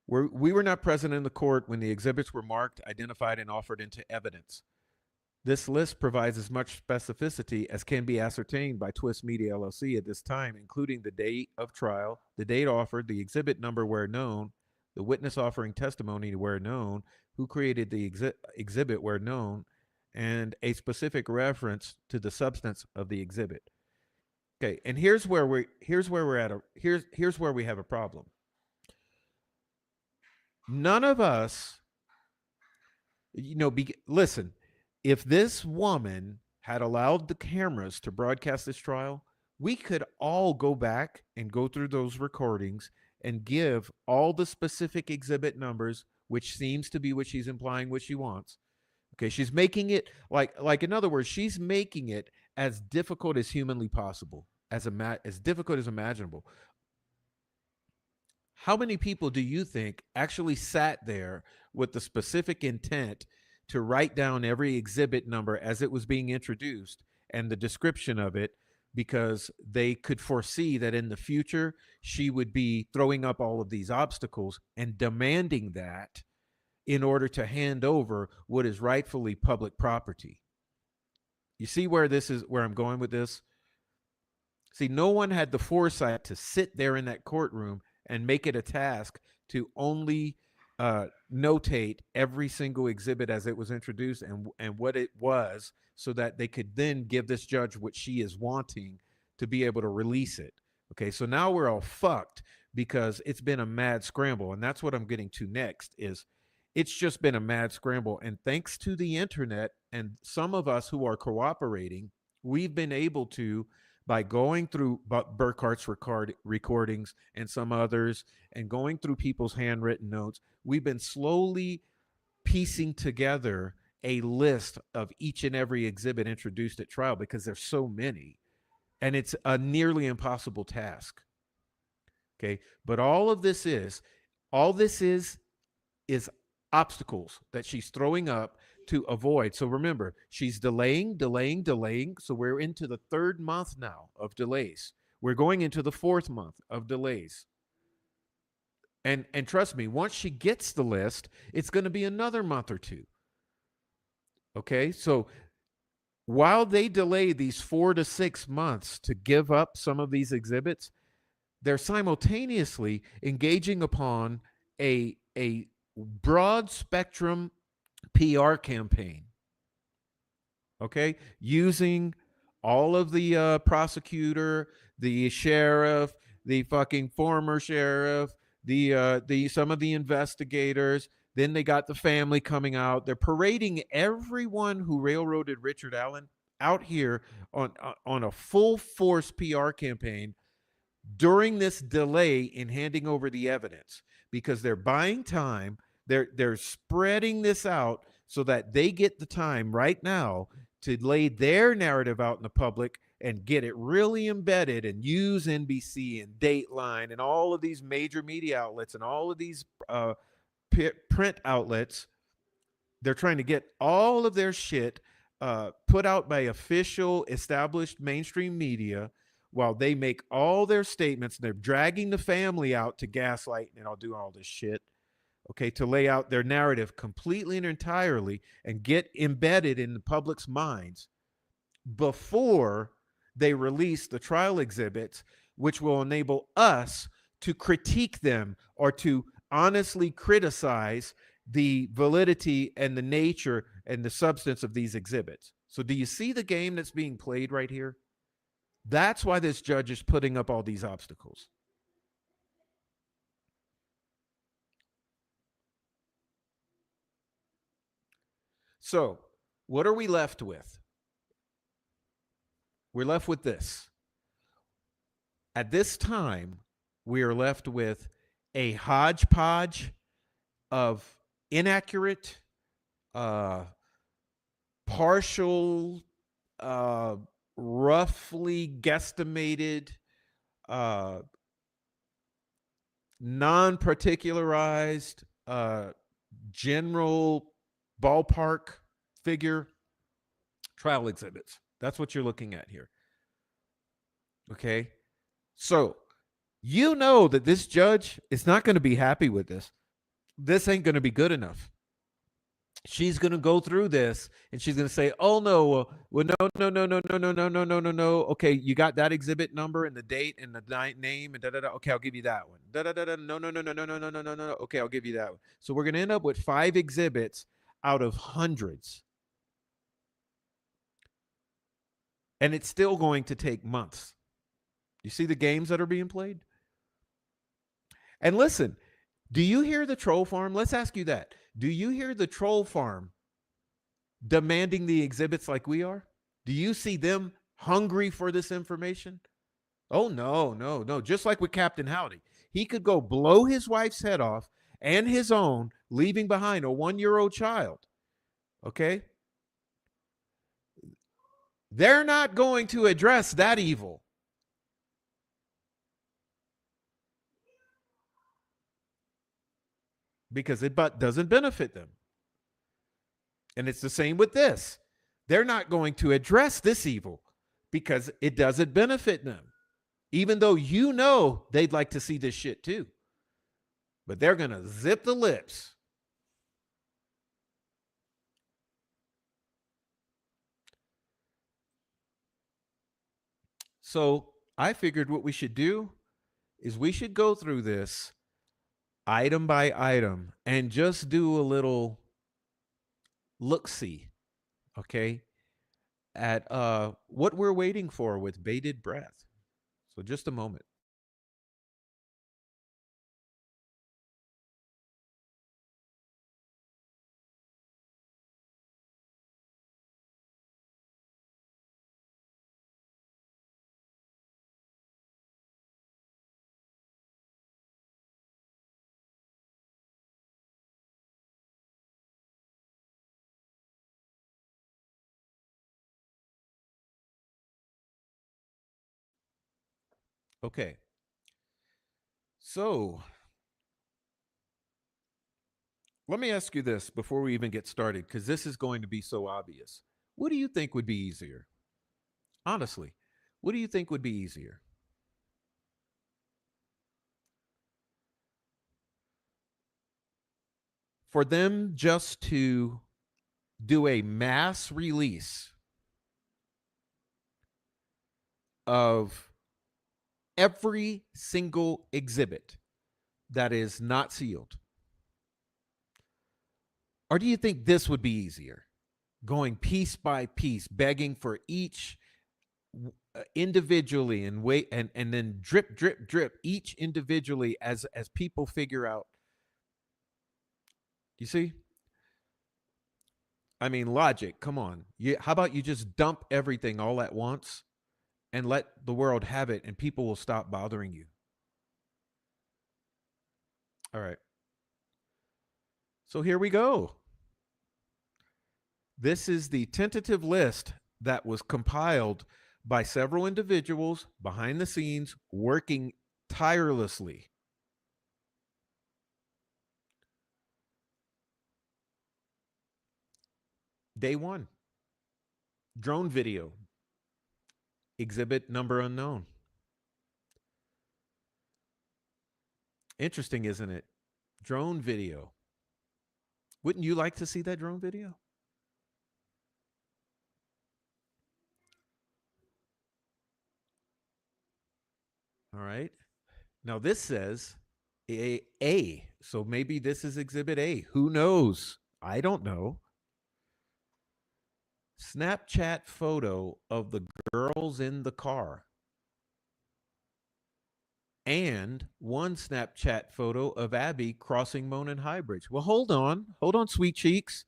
A: We were not present in the court when the exhibits were marked, identified, and offered into evidence. This list provides as much specificity as can be ascertained by Twist Media LLC at this time, including the date of trial, the date offered, the exhibit number where known, the witness offering testimony where known, who created the exhibit where known, and a specific reference to the substance of the exhibit. Okay, and here's where we have a problem. None of us, listen, if this woman had allowed the cameras to broadcast this trial, we could all go back and go through those recordings and give all the specific exhibit numbers, which seems to be what she's implying what she wants. Okay, she's making it like in other words, she's making it as difficult as humanly possible, as difficult as imaginable. How many people do you think actually sat there with the specific intent to write down every exhibit number as it was being introduced and the description of it, because they could foresee that in the future she would be throwing up all of these obstacles and demanding that in order to hand over what is rightfully public property? You see where I'm going with this? See, no one had the foresight to sit there in that courtroom and make it a task to only notate every single exhibit as it was introduced and what it was, so that they could then give this judge what she is wanting to be able to release it. Okay, so now we're all fucked because it's been a mad scramble. And that's what I'm getting to next is it's just been a mad scramble. And thanks to the internet and some of us who are cooperating, we've been able to, by going through Burkhart's recordings and some others and going through people's handwritten notes, we've been slowly piecing together a list of each and every exhibit introduced at trial, because there's so many and it's a nearly impossible task. Okay. But all this is obstacles that she's throwing up to avoid. So remember, she's delaying. So we're into the third month now of delays. We're going into the fourth month of delays. And trust me, once she gets the list, it's going to be another month or two. Okay? So while they delay these 4 to 6 months to give up some of these exhibits, they're simultaneously engaging upon a broad spectrum PR campaign. Okay, using all of the prosecutor, the sheriff, the fucking former sheriff, the some of the investigators. Then they got the family coming out. They're parading everyone who railroaded Richard Allen out here on a full force PR campaign during this delay in handing over the evidence, because they're buying time. They're spreading this out so that they get the time right now to lay their narrative out in the public and get it really embedded and use NBC and Dateline and all of these major media outlets and all of these print outlets. They're trying to get all of their shit put out by official established mainstream media while they make all their statements. They're dragging the family out to gaslight and I'll do all this shit. Okay, to lay out their narrative completely and entirely and get embedded in the public's minds before they release the trial exhibits, which will enable us to critique them or to honestly criticize the validity and the nature and the substance of these exhibits. So do you see the game that's being played right here? That's why this judge is putting up all these obstacles. So, what are we left with? We're left with this. At this time, we are left with a hodgepodge of inaccurate, partial, roughly guesstimated, non-particularized, general ballpark figure trial exhibits. That's what you're looking at here. Okay. So you know that this judge is not going to be happy with this. This ain't going to be good enough. She's going to go through this and she's going to say, "Oh no, well no, no, no, no, no, no, no, no, no, no, no. Okay, you got that exhibit number and the date and the name and da da da. Okay, I'll give you that one. Da da da da. No, no, no, no, no, no, no, no, no, no. Okay, I'll give you that one." So we're going to end up with 5 exhibits out of hundreds, and it's still going to take months. You see the games that are being played? And listen, do you hear the troll farm? Let's ask you that. Do you hear the troll farm demanding the exhibits like we are? Do you see them hungry for this information? Oh, no, no, no. Just like with Captain Howdy, he could go blow his wife's head off and his own, leaving behind a 1 year old child. Okay? They're not going to address that evil because it doesn't benefit them. And it's the same with this. They're not going to address this evil because it doesn't benefit them. Even though you know they'd like to see this shit too. But they're going to zip the lips. So I figured what we should do is we should go through this item by item and just do a little look see, okay, at what we're waiting for with bated breath. So just a moment. Okay. So let me ask you this before we even get started, because this is going to be so obvious. What do you think would be easier? Honestly, what do you think would be easier? For them just to do a mass release of every single exhibit that is not sealed? Or do you think this would be easier? Going piece by piece, begging for each individually and wait and then drip drip drip each individually as people figure out. You see? I mean, logic, come on. How about you just dump everything all at once and let the world have it and people will stop bothering you? All right. So here we go. This is the tentative list that was compiled by several individuals behind the scenes working tirelessly. Day one, drone video, exhibit number unknown. Interesting, isn't it? Drone video. Wouldn't you like to see that drone video? All right. Now this says A. So maybe this is exhibit A. Who knows? I don't know. Snapchat photo of the girls in the car. And one Snapchat photo of Abby crossing Monon High Bridge. Well, hold on. Hold on, sweet cheeks.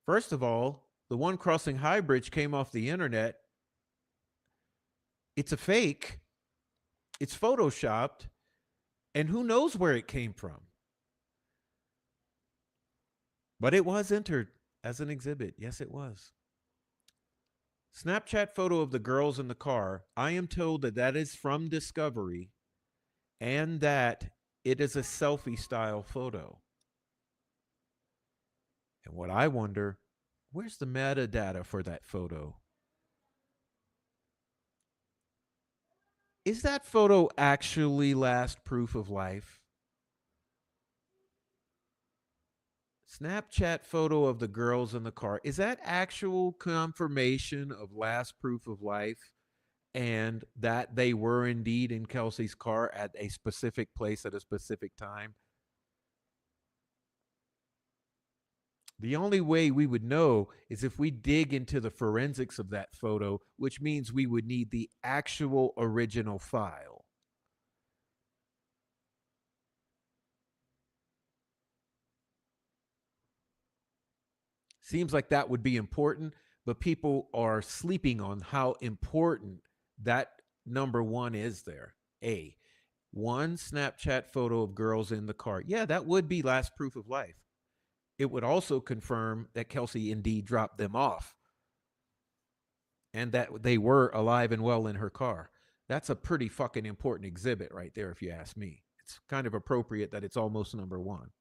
A: First of all, the one crossing High Bridge came off the internet. It's a fake. It's photoshopped. And who knows where it came from? But it was entered as an exhibit. Yes, it was. Snapchat photo of the girls in the car. I am told that that is from Discovery and that it is a selfie style photo. And what I wonder, where's the metadata for that photo? Is that photo actually last proof of life? Snapchat photo of the girls in the car. Is that actual confirmation of last proof of life and that they were indeed in Kelsey's car at a specific place at a specific time? The only way we would know is if we dig into the forensics of that photo, which means we would need the actual original file. Seems like that would be important, but people are sleeping on how important that number one is there. A one Snapchat photo of girls in the car. Yeah, that would be last proof of life. It would also confirm that Kelsey indeed dropped them off and that they were alive and well in her car. That's a pretty fucking important exhibit right there, if you ask me. It's kind of appropriate that it's almost number one.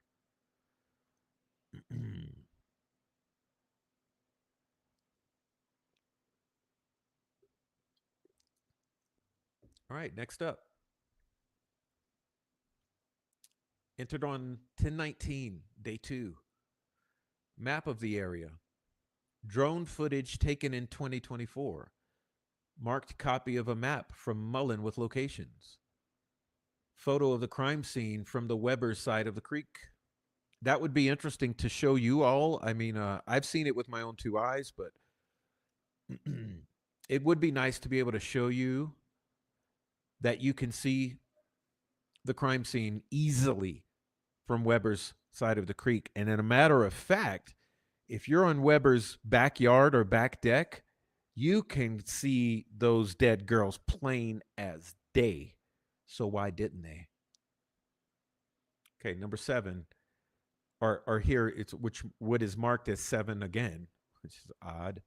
A: All right, next up. Entered on 10/19, day 2. Map of the area. Drone footage taken in 2024. Marked copy of a map from Mullen with locations. Photo of the crime scene from the Weber's side of the creek. That would be interesting to show you all. I mean, I've seen it with my own two eyes, but it would be nice to be able to show you that you can see the crime scene easily from Weber's side of the creek. And in a matter of fact, if you're on Weber's backyard or back deck, you can see those dead girls plain as day. So why didn't they? Okay, number 7, or here it's which what is marked as 7 again, which is odd.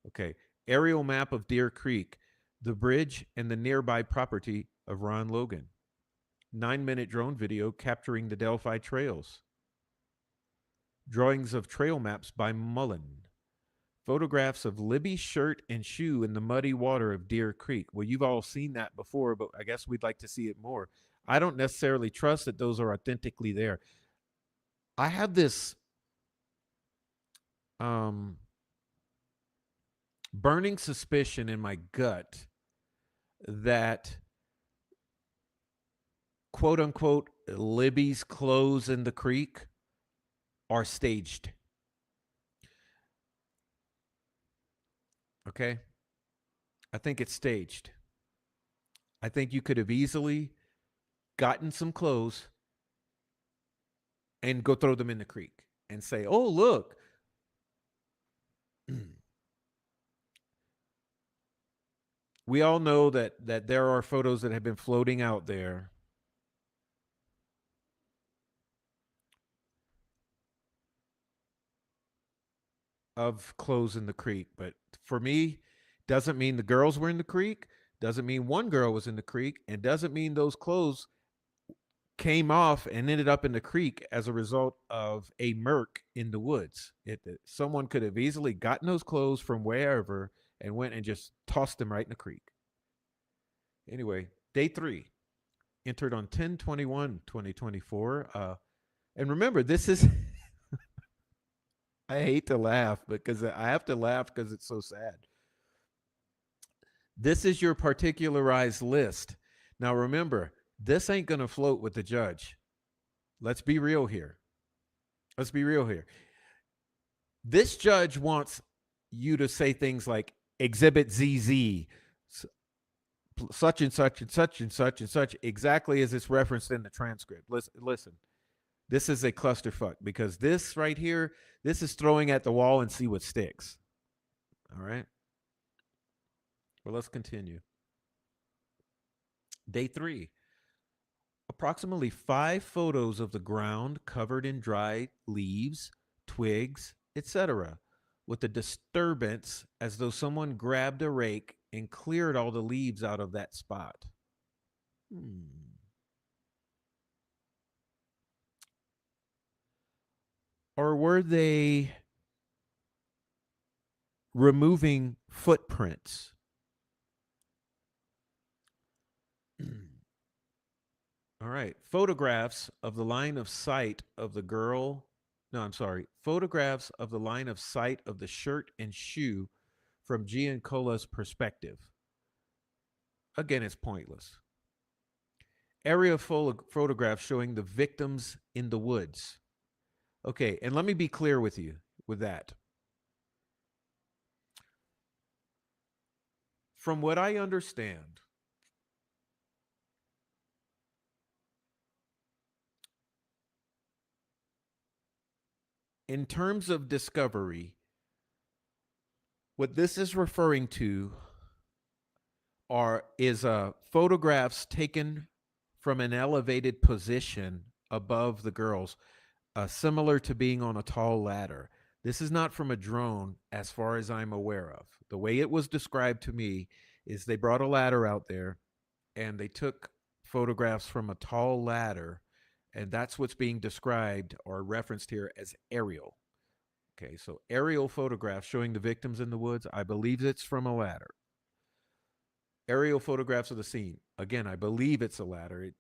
A: Okay, aerial map of Deer Creek, the bridge, and the nearby property of Ron Logan. 9-minute drone video capturing the Delphi trails. Drawings of trail maps by Mullen. Photographs of Libby's shirt and shoe in the muddy water of Deer Creek. Well, you've all seen that before, but I guess we'd like to see it more. I don't necessarily trust that those are authentically there. I have this um, burning suspicion in my gut that quote unquote Libby's clothes in the creek are staged. Okay? I think it's staged. I think you could have easily gotten some clothes and go throw them in the creek and say, "Oh, look." We all know that there are photos that have been floating out there of clothes in the creek, but for me, doesn't mean the girls were in the creek, doesn't mean one girl was in the creek, and doesn't mean those clothes came off and ended up in the creek as a result of a murk in the woods. Someone could have easily gotten those clothes from wherever and went and just tossed them right in the creek. Anyway, day 3 entered on 10/21/2024. And remember, this is I hate to laugh because I have to laugh because it's so sad. This is your particularized list. Now remember, this ain't going to float with the judge. Let's be real here. Let's be real here. This judge wants you to say things like Exhibit ZZ, such and such and such and such and such, exactly as it's referenced in the transcript. Listen, this is a clusterfuck because this right here, this is throwing at the wall and see what sticks. All right. Well, let's continue. Day 3. Approximately 5 photos of the ground covered in dry leaves, twigs, etc., with a disturbance as though someone grabbed a rake and cleared all the leaves out of that spot. Or were they removing footprints? All right. Photographs of the line of sight of the girl No, I'm sorry. Photographs of the line of sight of the shirt and shoe from Giancola's perspective. Again, it's pointless. Area photographs showing the victims in the woods. Okay, and let me be clear with you with that. From what I understand, in terms of discovery, what this is referring to is photographs taken from an elevated position above the girls, similar to being on a tall ladder. This is not from a drone, as far as I'm aware of. The way it was described to me is they brought a ladder out there and they took photographs from a tall ladder, and that's what's being described or referenced here as aerial. Okay, so aerial photographs showing the victims in the woods, I believe it's from a ladder. Aerial photographs of the scene, again, I believe it's a ladder.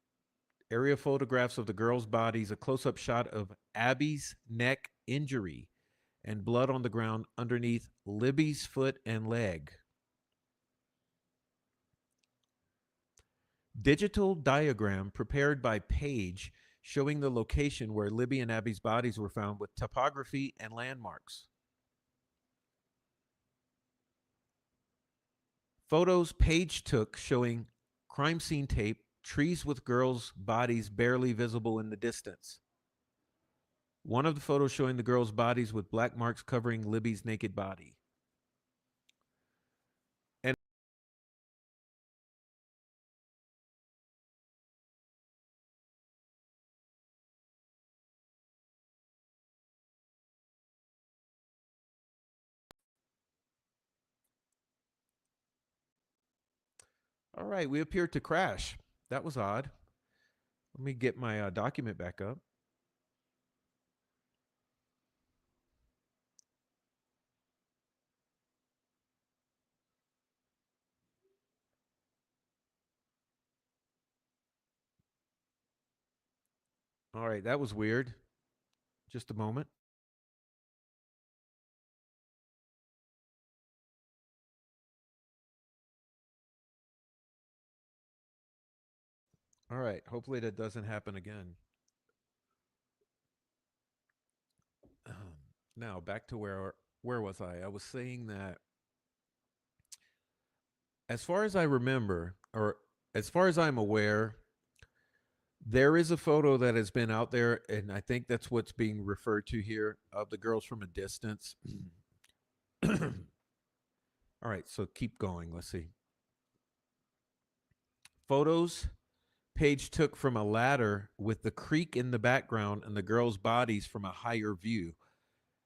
A: Aerial photographs of the girls' bodies, a close up shot of Abby's neck injury and blood on the ground underneath Libby's foot and leg. Digital diagram prepared by Page showing the location where Libby and Abby's bodies were found with topography and landmarks. Photos Page took showing crime scene tape, trees with girls' bodies barely visible in the distance. One of the photos showing the girls' bodies with black marks covering Libby's naked body. And all right, we appeared to crash. That was odd. Let me get my document back up. All right, that was weird. Just a moment. All right, hopefully that doesn't happen again. Now back to where was I? I was saying that as far as I remember, or as far as I'm aware, there is a photo that has been out there, and I think that's what's being referred to here of the girls from a distance. All right, so keep going. Let's see. Photos Page took from a ladder with the creek in the background and the girls' bodies from a higher view.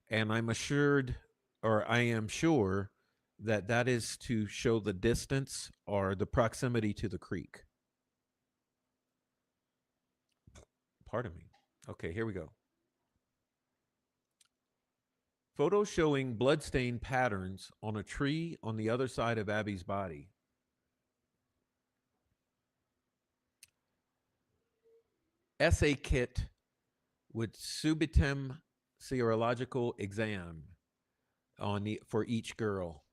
A: And I'm assured, or I am sure, that that is to show the distance or the proximity to the creek. Pardon me. Okay, here we go. Photos showing bloodstain patterns on a tree on the other side of Abby's body. Essay kit with subitem serological exam for each girl.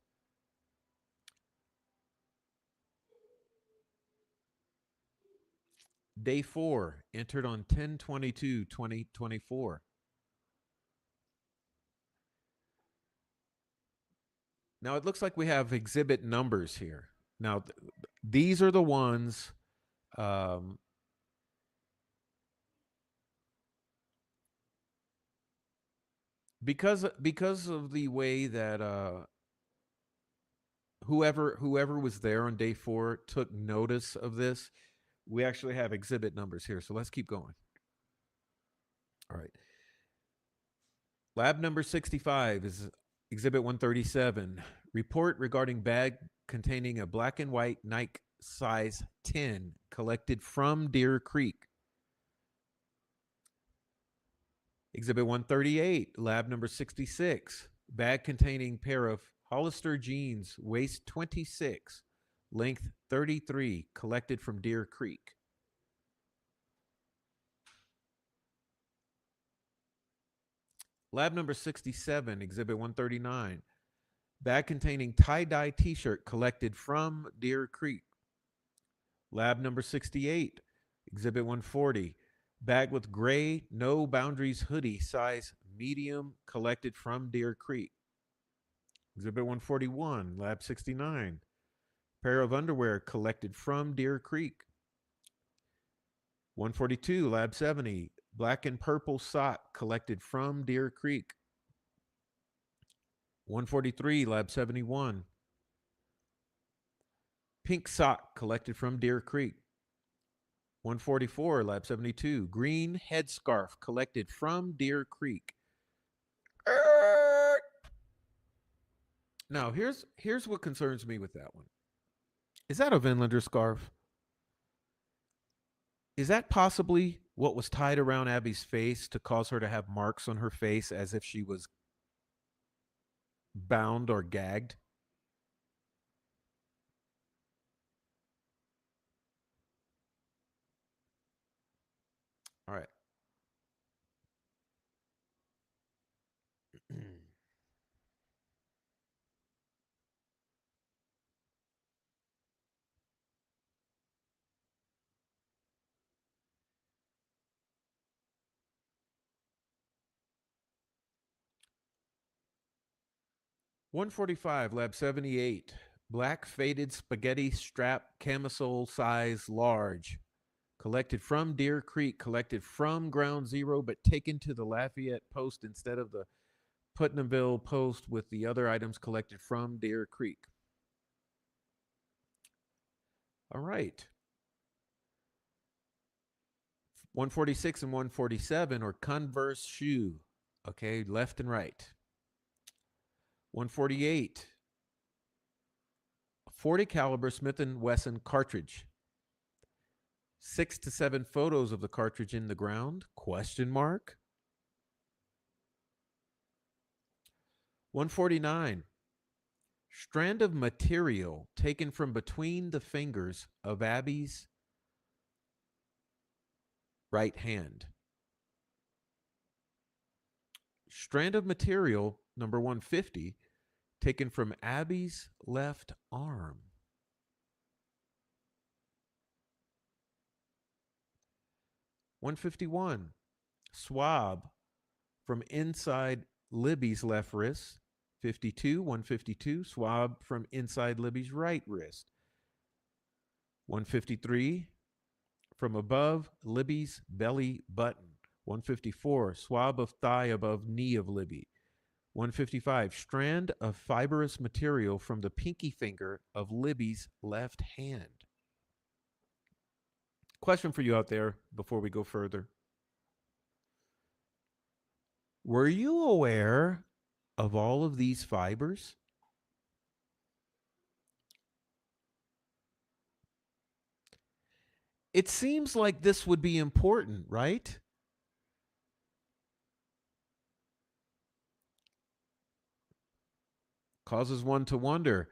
A: Day 4 entered on 10/22/2024. Now it looks like we have exhibit numbers here. Now these are the ones um, because of the way that whoever was there on day 4 took notice of this. We actually have exhibit numbers here, so let's keep going. All right. Lab number 65 is exhibit 137. Report regarding bag containing a black and white Nike size 10 collected from Deer Creek. Exhibit 138, lab number 66. Bag containing pair of Hollister jeans, waist 26, length 33, collected from Deer Creek. Lab number 67, Exhibit 139. Bag containing tie-dye t-shirt collected from Deer Creek. Lab number 68, Exhibit 140. Bag with gray, no boundaries hoodie, size medium, collected from Deer Creek. Exhibit 141, Lab 69. Pair of underwear collected from Deer Creek. 142, Lab 70. Black and purple sock collected from Deer Creek. 143, Lab 71. Pink sock collected from Deer Creek. 144, Lab 72. Green headscarf collected from Deer Creek. Now, here's what concerns me with that one. Is that a Vinlander scarf? Is that possibly what was tied around Abby's face to cause her to have marks on her face as if she was bound or gagged? All right. 145, Lab 78. Black faded spaghetti strap camisole size large. Collected from Deer Creek, collected from Ground Zero, but taken to the Lafayette Post instead of the Putnamville Post with the other items collected from Deer Creek. All right. 146 and 147 are Converse shoe. Okay, left and right. 148, 40 caliber Smith & Wesson cartridge. 6 to 7 photos of the cartridge in the ground? Question mark. 149, strand of material taken from between the fingers of Abby's right hand. Strand of material, number 150, taken from Abby's left arm. 151, swab from inside Libby's left wrist. 152, swab from inside Libby's right wrist. 153, from above Libby's belly button. 154, swab of thigh above knee of Libby. 155, strand of fibrous material from the pinky finger of Libby's left hand. Question for you out there before we go further. Were you aware of all of these fibers? It seems like this would be important, right? Causes one to wonder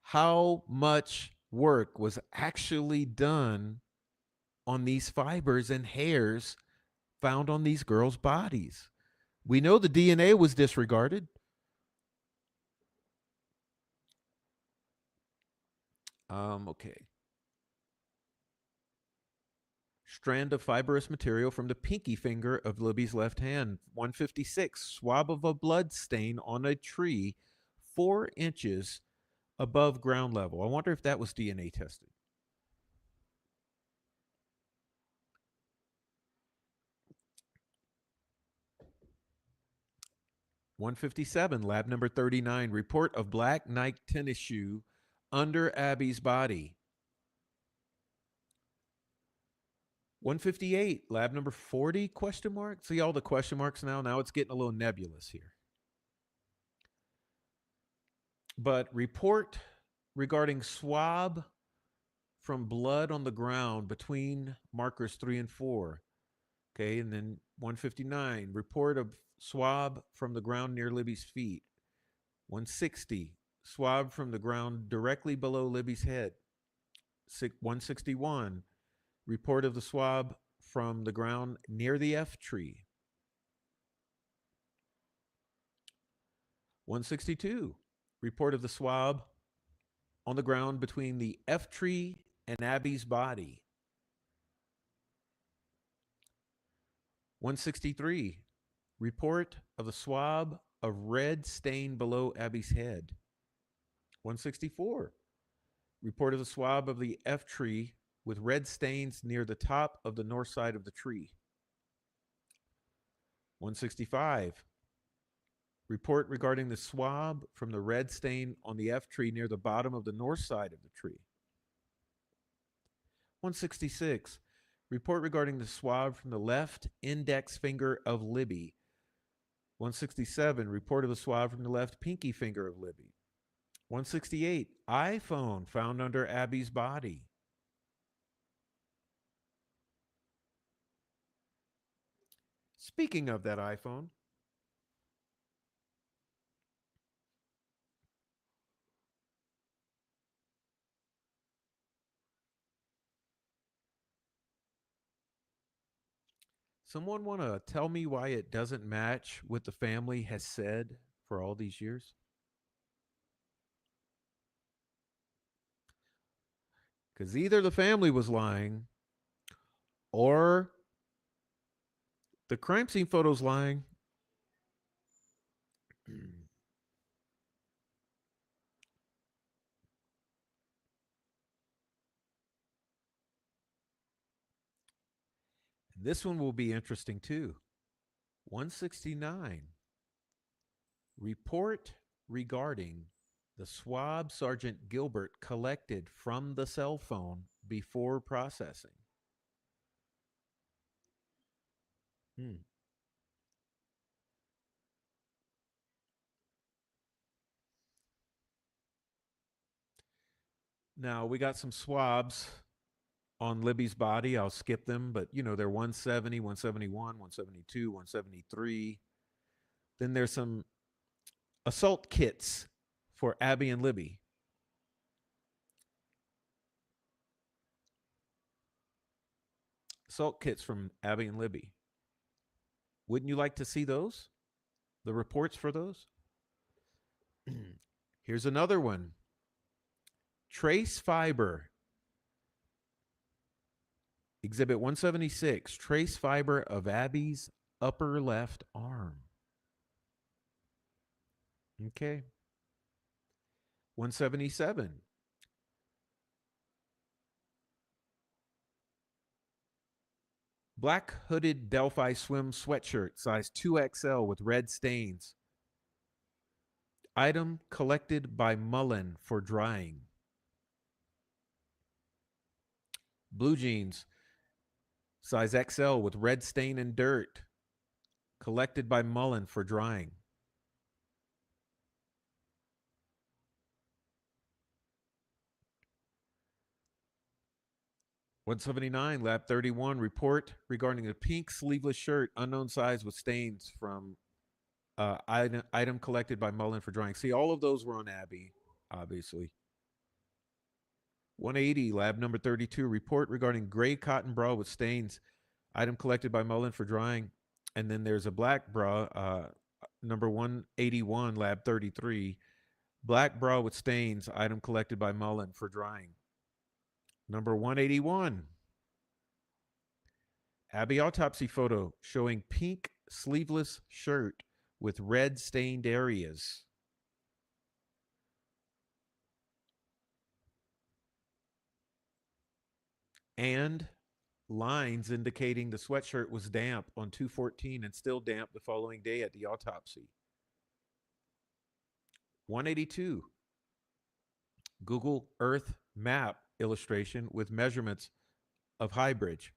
A: how much work was actually done on these fibers and hairs found on these girls' bodies. We know the DNA was disregarded. Okay. Strand of fibrous material from the pinky finger of Libby's left hand. 156, swab of a blood stain on a tree 4 inches above ground level. I wonder if that was DNA tested. 157, lab number 39, report of black Nike tennis shoe under Abby's body. 158, lab number 40, question mark. See all the question marks now? Now it's getting a little nebulous here. But report regarding swab from blood on the ground between markers 3 and 4. Okay, and then 159, report of swab from the ground near Libby's feet. 160, swab from the ground directly below Libby's head. 161, report of the swab from the ground near the F tree. 162. Report of the swab on the ground between the F tree and Abby's body. 163. Report of the swab of red stain below Abby's head. 164. Report of the swab of the F tree with red stains near the top of the north side of the tree. 165. Report regarding the swab from the red stain on the F tree near the bottom of the north side of the tree. 166. Report regarding the swab from the left index finger of Libby. 167. Report of the swab from the left pinky finger of Libby. 168. iPhone found under Abby's body. Speaking of that iPhone, someone want to tell me why it doesn't match what the family has said for all these years? Because either the family was lying or the crime scene photo's lying. This one will be interesting too. 169. Report regarding the swab Sergeant Gilbert collected from the cell phone before processing. Hmm. Now, we got some swabs on Libby's body. I'll skip them, but they're 170, 171, 172, 173. Then there's some assault kits for Abby and Libby. Assault kits from Abby and Libby. Wouldn't you like to see those? The reports for those? Here's another one. Trace fiber. Exhibit 176. Trace fiber of Abby's upper left arm. Okay. 177. Black hooded Delphi swim sweatshirt, size 2XL with red stains. Item collected by Mullen for drying. Blue jeans, size XL with red stain and dirt. Collected by Mullen for drying. $179, Lab 31, report regarding a pink sleeveless shirt, unknown size with stains from item collected by Mullen for drying. See, all of those were on Abby, obviously. 180, Lab number 32, report regarding gray cotton bra with stains, item collected by Mullen for drying. And then there's a black bra, number 181, Lab 33, black bra with stains, item collected by Mullen for drying. Number 181, Abby autopsy photo showing pink sleeveless shirt with red stained areas. And lines indicating the sweatshirt was damp on 2/14 and still damp the following day at the autopsy. 182, Google Earth map illustration with measurements of High Bridge.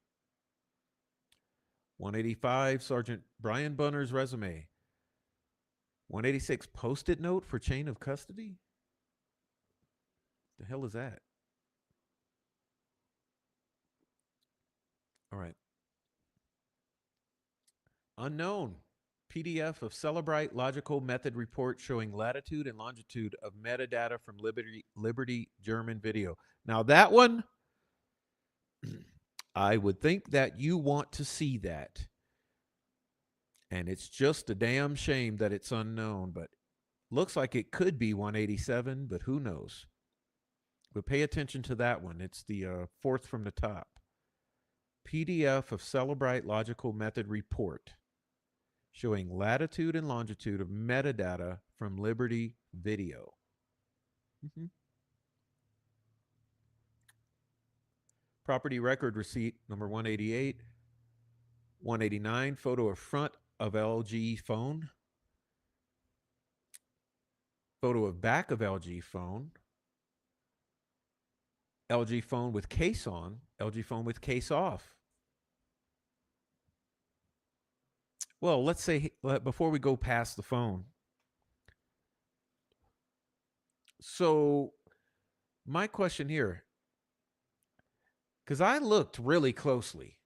A: 185, Sergeant Brian Bunner's resume. 186, post-it note for chain of custody? The hell is that? All right. Unknown. PDF of Celebrite logical method report showing latitude and longitude of metadata from Liberty German video. Now that one, I would think that you want to see that. And it's just a damn shame that it's unknown, but Looks like it could be 187, but who knows? But pay attention to that one. It's the fourth from the top. PDF of Celebrite Logical Method report showing latitude and longitude of metadata from Liberty Video. Mm-hmm. Property record receipt number 188, 189, photo of front of LG phone, photo of back of LG phone, LG phone with case on, LG phone with case off. Well, let's say before we go past the phone. So, my question here, because I looked really closely,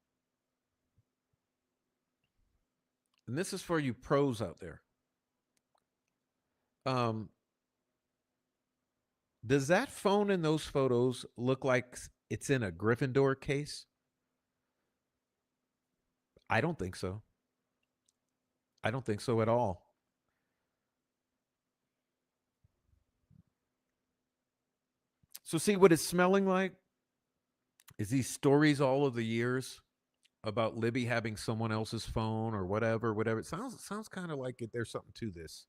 A: and this is for you pros out there. Um, does that phone in those photos look like it's in a Gryffindor case? I don't think so. I don't think so at all. So, see what it's smelling like is these stories all of the years about Libby having someone else's phone or whatever, whatever. It sounds kind of like there's something to this.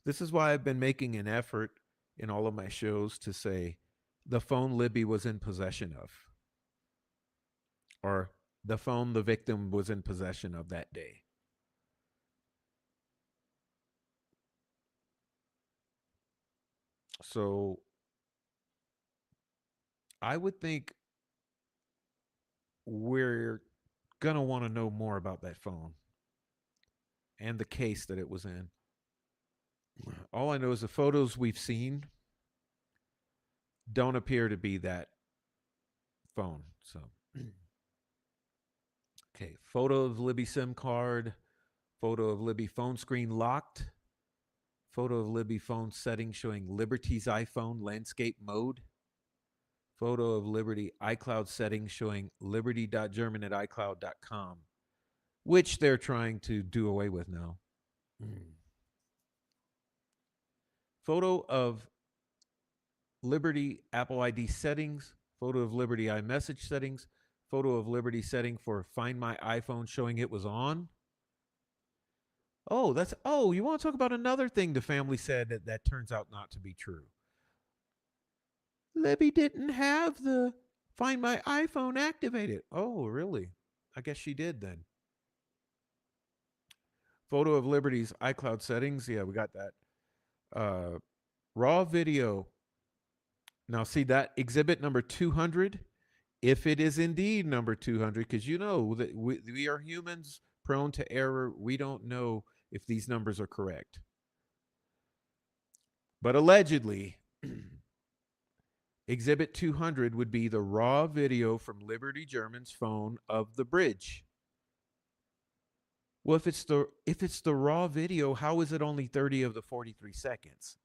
A: This is why I've been making an effort in all of my shows to say the phone Libby was in possession of, or the phone the victim was in possession of that day. So I would think we're going to want to know more about that phone and the case that it was in. All I know is the photos we've seen don't appear to be that phone. So, okay, photo of Libby SIM card, photo of Libby phone screen locked, photo of Libby phone settings showing Liberty's iPhone landscape mode, photo of Liberty iCloud settings showing liberty.german at icloud.com, which they're trying to do away with now. Mm. Photo of Liberty Apple ID settings, photo of Liberty iMessage settings, photo of Liberty setting for Find My iPhone showing it was on. Oh, you want to talk about another thing the family said that turns out not to be true. Libby didn't have the Find My iPhone activated. Oh, really? I guess she did then. Photo of Liberty's iCloud settings. Yeah, we got that. Raw video. Now, see that exhibit number 200? If it is indeed number 200, because you know that we are humans prone to error. We don't know if these numbers are correct. But allegedly, exhibit 200 would be the raw video from Liberty German's phone of the bridge. Well, if it's the raw video, how is it only 30 of the 43 seconds?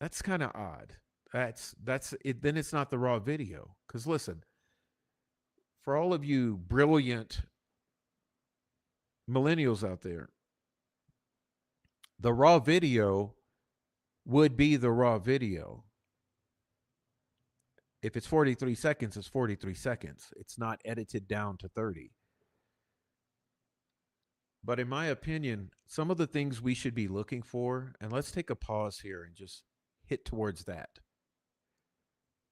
A: That's kind of odd. That's it. Then it's not the raw video. Because listen, for all of you brilliant millennials out there, the raw video would be the raw video. If it's 43 seconds, it's 43 seconds. It's not edited down to 30. But in my opinion, some of the things we should be looking for, and let's take a pause here and just hit towards that.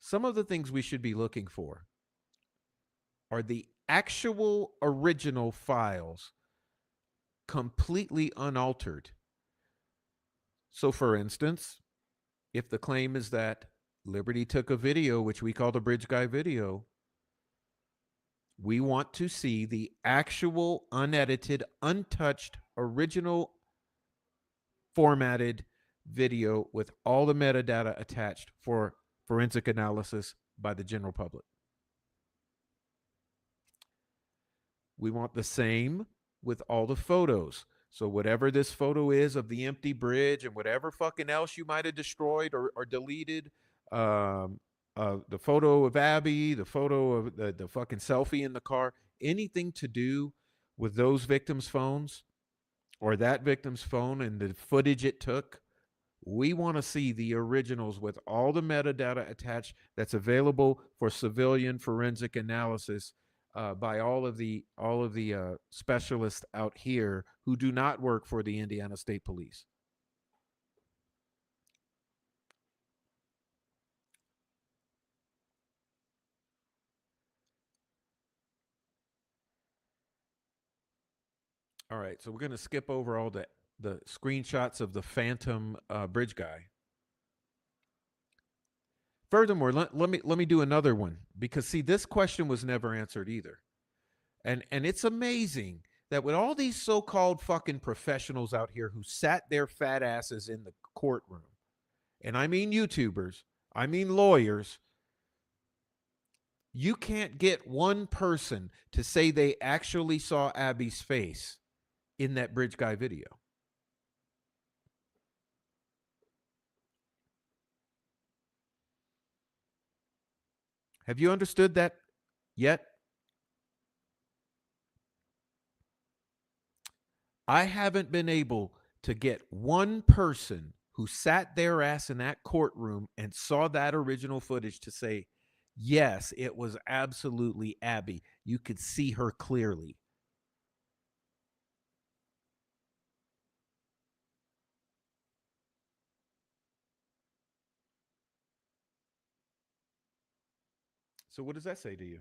A: Some of the things we should be looking for are the actual original files completely unaltered. So, for instance, if the claim is that Liberty took a video, which we call the Bridge Guy video, we want to see the actual unedited, untouched, original formatted video with all the metadata attached for forensic analysis by the general public. We want the same with all the photos. So whatever this photo is of the empty bridge and whatever fucking else you might have destroyed or deleted, the photo of Abby, the photo of the fucking selfie in the car, anything to do with those victims' phones, or that victim's phone and the footage it took. We want to see the originals with all the metadata attached that's available for civilian forensic analysis by all of the specialists out here who do not work for the Indiana State Police. All right, so we're going to skip over all the screenshots of the phantom bridge guy. Furthermore, let me do another one because see, this question was never answered either. And it's amazing that with all these so-called fucking professionals out here who sat their fat asses in the courtroom, and I mean YouTubers, I mean lawyers, you can't get one person to say they actually saw Abby's face in that bridge guy video. Have you understood that yet? I haven't been able to get one person who sat their ass in that courtroom and saw that original footage to say, yes, it was absolutely Abby. You could see her clearly. So, what does that say to you?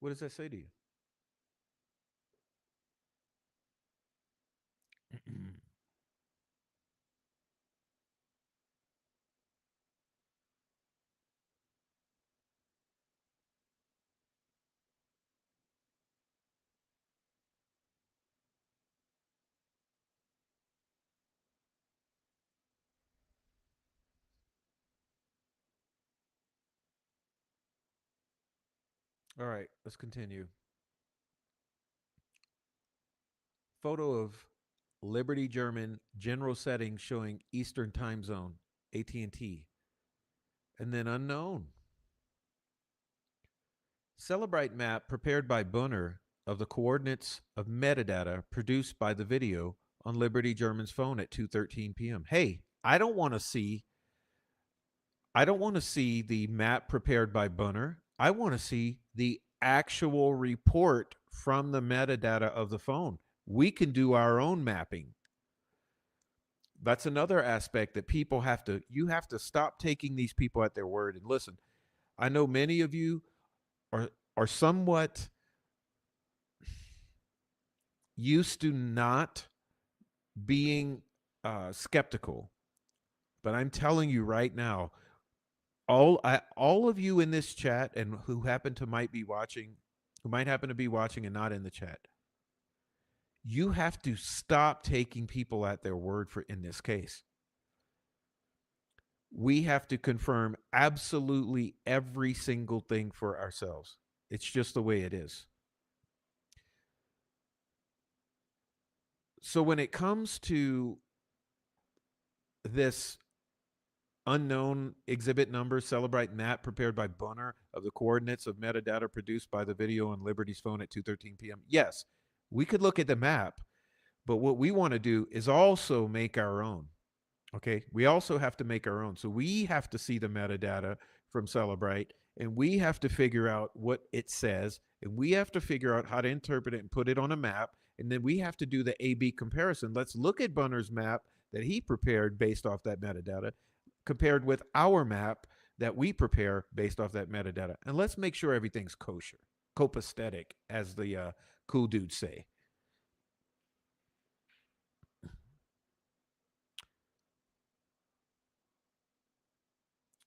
A: What does that say to you? All right, let's continue. Photo of Liberty German general setting showing Eastern time zone, AT&T, and then unknown. Celebrite map prepared by Bunner of the coordinates of metadata produced by the video on Liberty German's phone at 2:13 p.m. Hey, I don't want to see the map prepared by Bunner. I want to see the actual report from the metadata of the phone. We can do our own mapping. That's another aspect that you have to stop taking these people at their word and listen. I know many of you are are somewhat used to not being skeptical, but I'm telling you right now, all of you in this chat and who might happen to be watching and not in the chat, you have to stop taking people at their word for in this case. We have to confirm absolutely every single thing for ourselves. It's just the way it is. So when it comes to this unknown exhibit number, celebrate map prepared by Bunner of the coordinates of metadata produced by the video on Liberty's phone at 2:13 p.m. Yes, we could look at the map, but what we want to do is also make our own. Okay, we also have to make our own. So we have to see the metadata from Celebrate, and we have to figure out what it says, and we have to figure out how to interpret it and put it on a map, and then we have to do the A/B comparison. Let's look at Bunner's map that he prepared based off that metadata, compared with our map that we prepare based off that metadata, and let's make sure everything's kosher, copacetic, as the cool dudes say.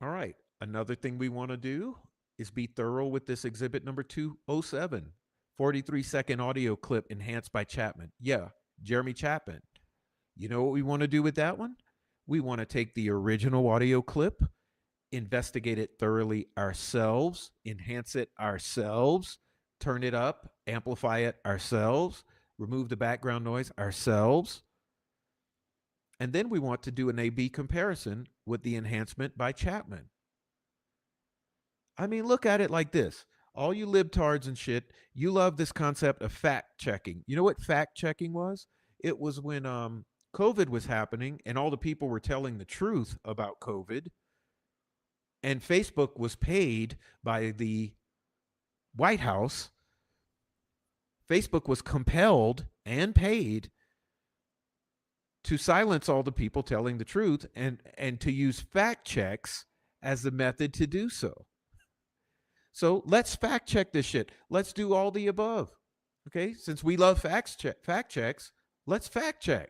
A: All right. Another thing we want to do is be thorough with this exhibit number 207, 43-second audio clip enhanced by Chapman. Yeah, Jeremy Chapman. You know what we want to do with that one? We want to take the original audio clip, investigate it thoroughly ourselves, enhance it ourselves, turn it up, amplify it ourselves, remove the background noise ourselves. And then we want to do an A B comparison with the enhancement by Chapman. I mean, look at it like this. All you libtards and shit, you love this concept of fact checking. You know what fact checking was? It was when COVID was happening and all the people were telling the truth about COVID, and Facebook was paid by the White House. Facebook was compelled and paid to silence all the people telling the truth and to use fact checks as the method to do so. So let's fact check this shit. Let's do all the above. Okay? Since we love fact checks, let's fact check.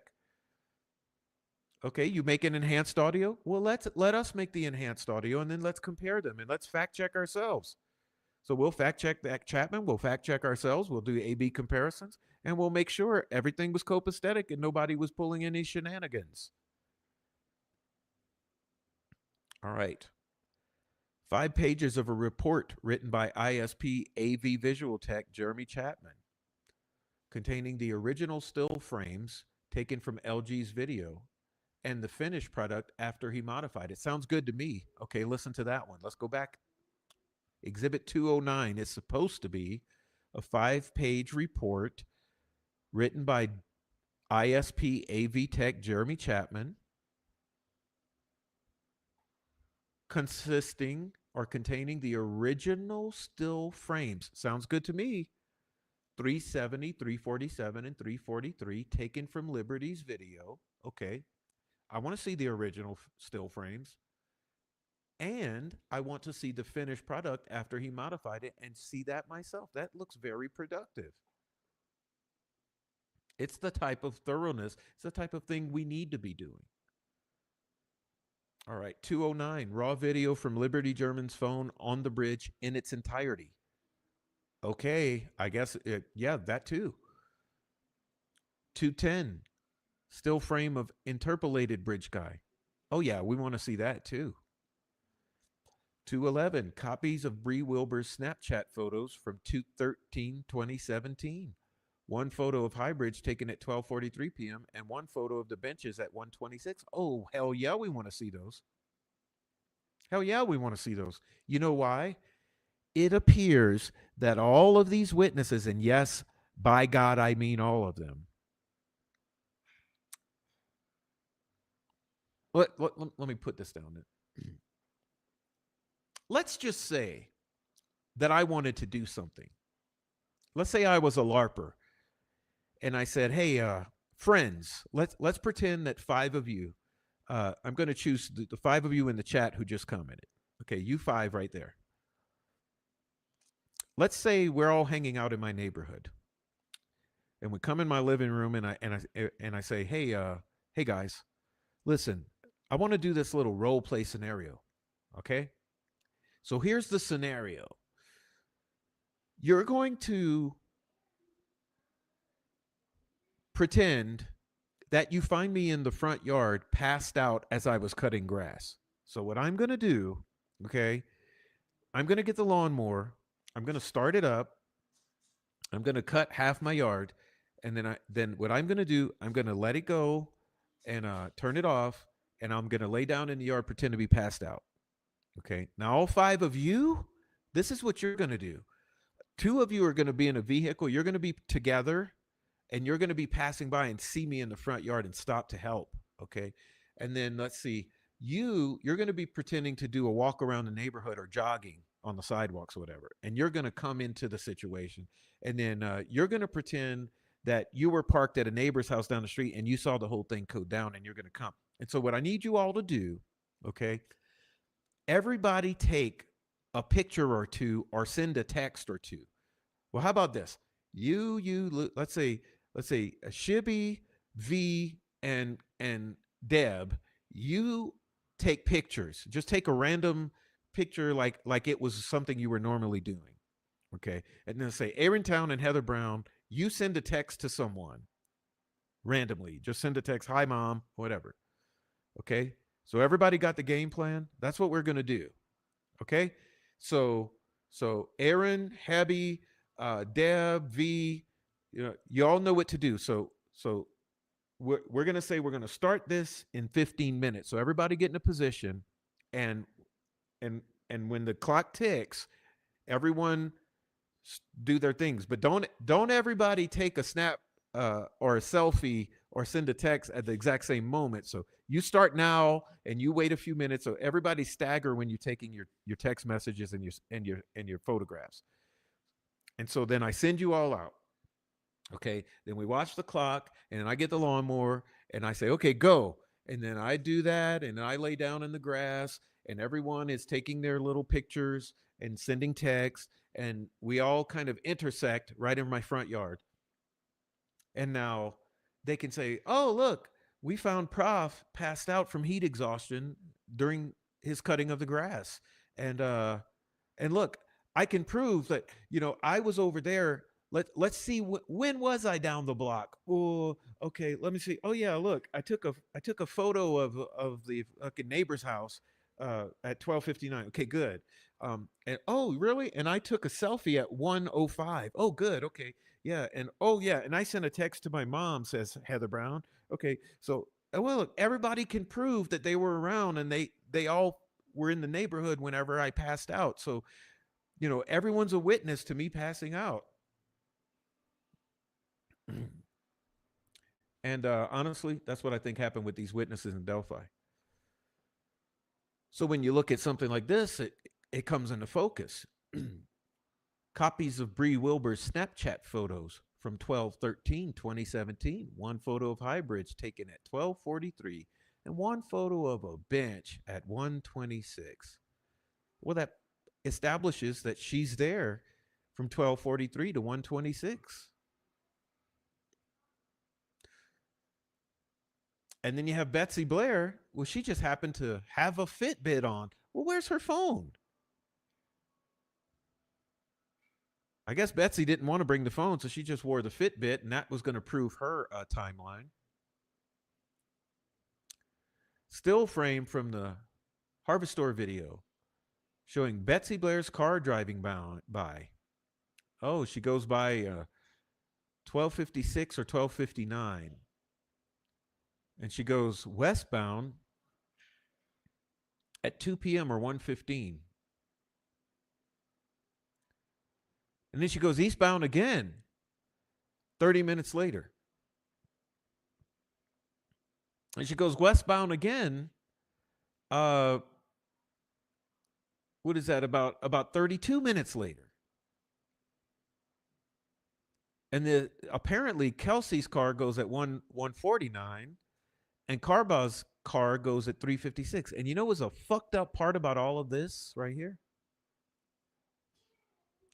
A: Okay, you make an enhanced audio? Well, let us make the enhanced audio and then let's compare them and let's fact check ourselves. So we'll fact check that Chapman, we'll fact check ourselves, we'll do A/B comparisons, and we'll make sure everything was copacetic and nobody was pulling any shenanigans. All right. 5 pages of a report written by ISP AV Visual Tech Jeremy Chapman, containing the original still frames taken from LG's video and the finished product after he modified it. Sounds good to me. Okay, listen to that one. Let's go back. Exhibit 209 is supposed to be a 5 page report written by ISP AV Tech Jeremy Chapman, consisting or containing the original still frames. Sounds good to me. 370, 347, and 343 taken from Liberty's video. Okay. I want to see the original still frames. And I want to see the finished product after he modified it and see that myself. That looks very productive. It's the type of thoroughness, it's the type of thing we need to be doing. All right, 209, raw video from Liberty German's phone on the bridge in its entirety. Okay, I guess, yeah, that too. 210, still frame of interpolated bridge guy. Oh, yeah, we want to see that too. 211, copies of Bree Wilbur's Snapchat photos from 2/13/2017. One photo of Highbridge taken at 12:43 p.m. and one photo of the benches at 1:26. Oh, hell yeah, we want to see those. Hell yeah, we want to see those. You know why? It appears that all of these witnesses, and yes, by God, I mean all of them. Let me put this down. Let's just say that I wanted to do something. Let's say I was a LARPer and I said, "Hey, friends, let's pretend that 5 of you. I'm going to choose the 5 of you in the chat who just commented. Okay, you 5 right there. Let's say we're all hanging out in my neighborhood, and we come in my living room, and I say, hey guys, listen, I want to do this little role play scenario. Okay, so here's the scenario. You're going to pretend that you find me in the front yard passed out as I was cutting grass. So what I'm going to do, okay, I'm going to get the lawnmower. I'm going to start it up. I'm going to cut half my yard. And then what I'm going to do, I'm going to let it go and turn it off. And I'm going to lay down in the yard, pretend to be passed out. Okay. Now, all 5 of you, this is what you're going to do. 2 of you are going to be in a vehicle. You're going to be together and you're going to be passing by and see me in the front yard and stop to help. Okay. And then let's see, you're going to be pretending to do a walk around the neighborhood or jogging on the sidewalks or whatever. And you're going to come into the situation. And then you're going to pretend that you were parked at a neighbor's house down the street and you saw the whole thing go down and you're going to come. And so what I need you all to do, okay, everybody take a picture or 2 or send a text or 2. Well, how about this? Let's say Shibby, V, and Deb, you take pictures. Just take a random picture like it was something you were normally doing. Okay. And then say Aaron Town and Heather Brown, you send a text to someone randomly. Just send a text, hi mom, whatever. Okay. So everybody got the game plan. That's what we're going to do. Okay. So Aaron, Hebby, Deb, V, you all know what to do. So we're going to say we're going to start this in 15 minutes. So everybody get in a position and and when the clock ticks, everyone do their things, but don't everybody take a snap or a selfie or send a text at the exact same moment. So you start now and you wait a few minutes. So everybody stagger when you're taking your text messages and your photographs. And so then I send you all out. Okay. Then we watch the clock and then I get the lawnmower and I say, okay, go. And then I do that and I lay down in the grass and everyone is taking their little pictures and sending texts. And we all kind of intersect right in my front yard. And now they can say, oh, look, we found Prof passed out from heat exhaustion during his cutting of the grass. And and look, I can prove that, I was over there. Let's see, when was I down the block? Oh, okay, let me see. Oh yeah, look, I took a photo of the fucking neighbor's house at 12:59. Okay, good. And oh really? And I took a selfie at 1:05. Oh good. Okay. Yeah, and oh yeah, and I sent a text to my mom, says Heather Brown. Okay, so well, look, everybody can prove that they were around and they all were in the neighborhood whenever I passed out. So, everyone's a witness to me passing out. And honestly, that's what I think happened with these witnesses in Delphi. So when you look at something like this, it comes into focus. Copies of Bree Wilbur's Snapchat photos from 12/13/2017. One photo of Highbridge taken at 12:43, and one photo of a bench at 1:26. Well, that establishes that she's there from 12:43 to 1:26. And then you have Betsy Blair. Well, she just happened to have a Fitbit on. Well, where's her phone? I guess Betsy didn't want to bring the phone, so she just wore the Fitbit, and that was going to prove her timeline. Still frame from the Harvest Store video showing Betsy Blair's car driving by. Oh, she goes by 12:56 or 12:59. And she goes westbound at 2 p.m. or 1:15. And then she goes eastbound again 30 minutes later. And she goes westbound again. Uh, what is that, about 32 minutes later? And apparently Kelsey's car goes at 1:49, and Carbaugh's car goes at 3:56. And you know what's a fucked up part about all of this right here?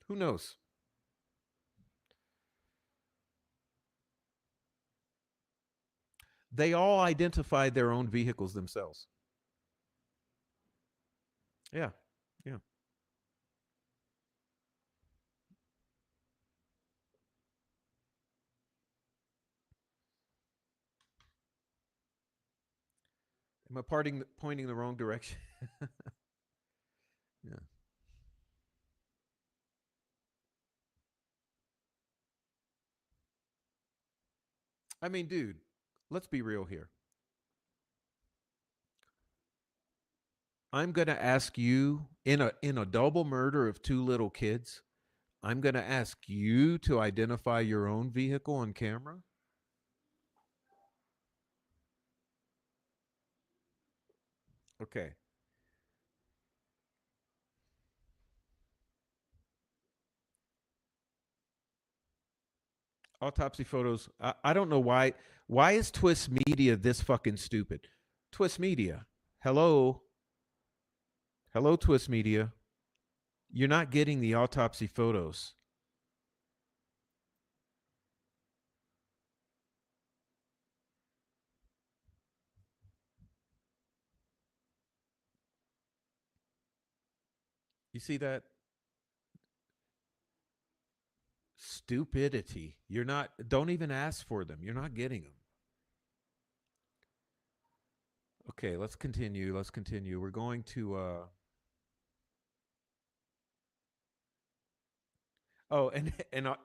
A: Who knows? They all identified their own vehicles themselves. Yeah, yeah. Am I pointing the wrong direction? Yeah. I mean, dude, let's be real here. I'm gonna ask you in a double murder of two little kids. I'm gonna ask you to identify your own vehicle on camera. Okay. Autopsy photos. I don't know why. Why is Twist Media this fucking stupid? Twist Media. Hello. Hello, Twist Media. You're not getting the autopsy photos. You see that? Stupidity. You're not, don't even ask for them. You're not getting them. Okay, let's continue. Let's continue. We're going to oh, and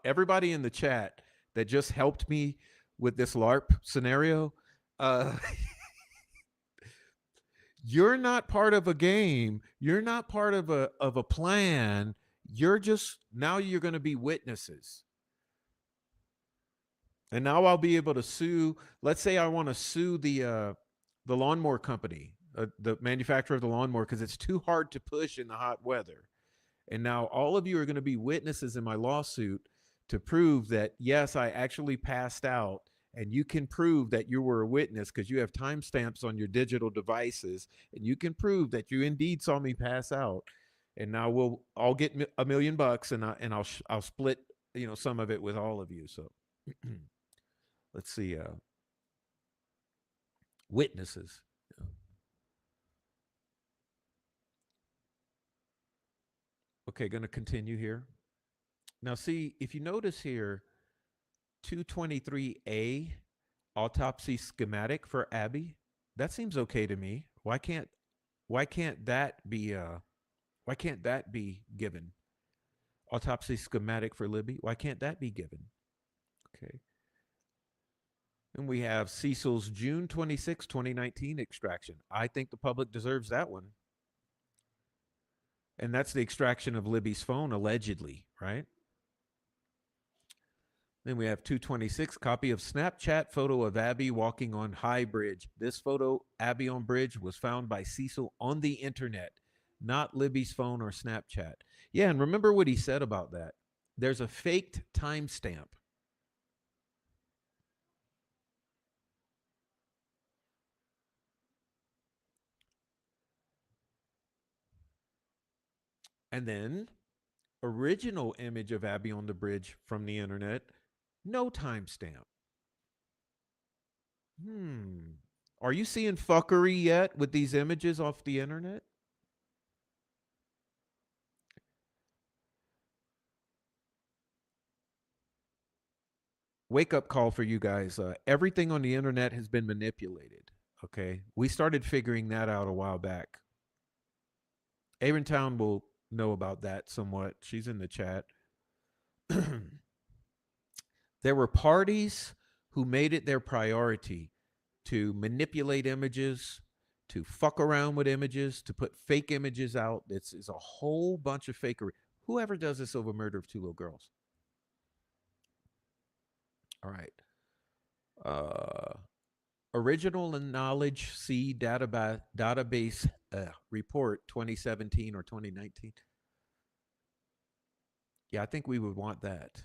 A: everybody in the chat that just helped me with this LARP scenario, uh You're not part of a game. You're not part of a plan. You're just now you're going to be witnesses. And now I'll be able to sue. Let's say I want to sue the lawnmower company, the manufacturer of the lawnmower, because it's too hard to push in the hot weather. And now all of you are going to be witnesses in my lawsuit to prove that, yes, I actually passed out. And you can prove that you were a witness because you have timestamps on your digital devices. And you can prove that you indeed saw me pass out. And now I'll get $1 million, and I'll split some of it with all of you. So let's see, witnesses. Okay, going to continue here. Now, see, if you notice here, 223A, autopsy schematic for Abby, that seems okay to me. Why can't that be given? Autopsy schematic for Libby, why can't that be given? Okay. And we have Cecil's June 26, 2019 extraction. I think the public deserves that one. And that's the extraction of Libby's phone, allegedly, right? Then we have 226, copy of Snapchat photo of Abby walking on High Bridge. This photo, Abby on bridge, was found by Cecil on the internet, not Libby's phone or Snapchat. Yeah, and remember what he said about that. There's a faked timestamp. And then original image of Abby on the bridge from the internet, no timestamp. Are you seeing fuckery yet with these images off the internet? Wake up call for you guys. Everything on the internet has been manipulated. Okay. We started figuring that out a while back. Town will know about that somewhat. She's in the chat. There were parties who made it their priority to manipulate images, to fuck around with images, to put fake images out. It's a whole bunch of fakery. Whoever does this over murder of two little girls? All right. Uh, original and knowledge C database report 2017 or 2019. Yeah, I think we would want that.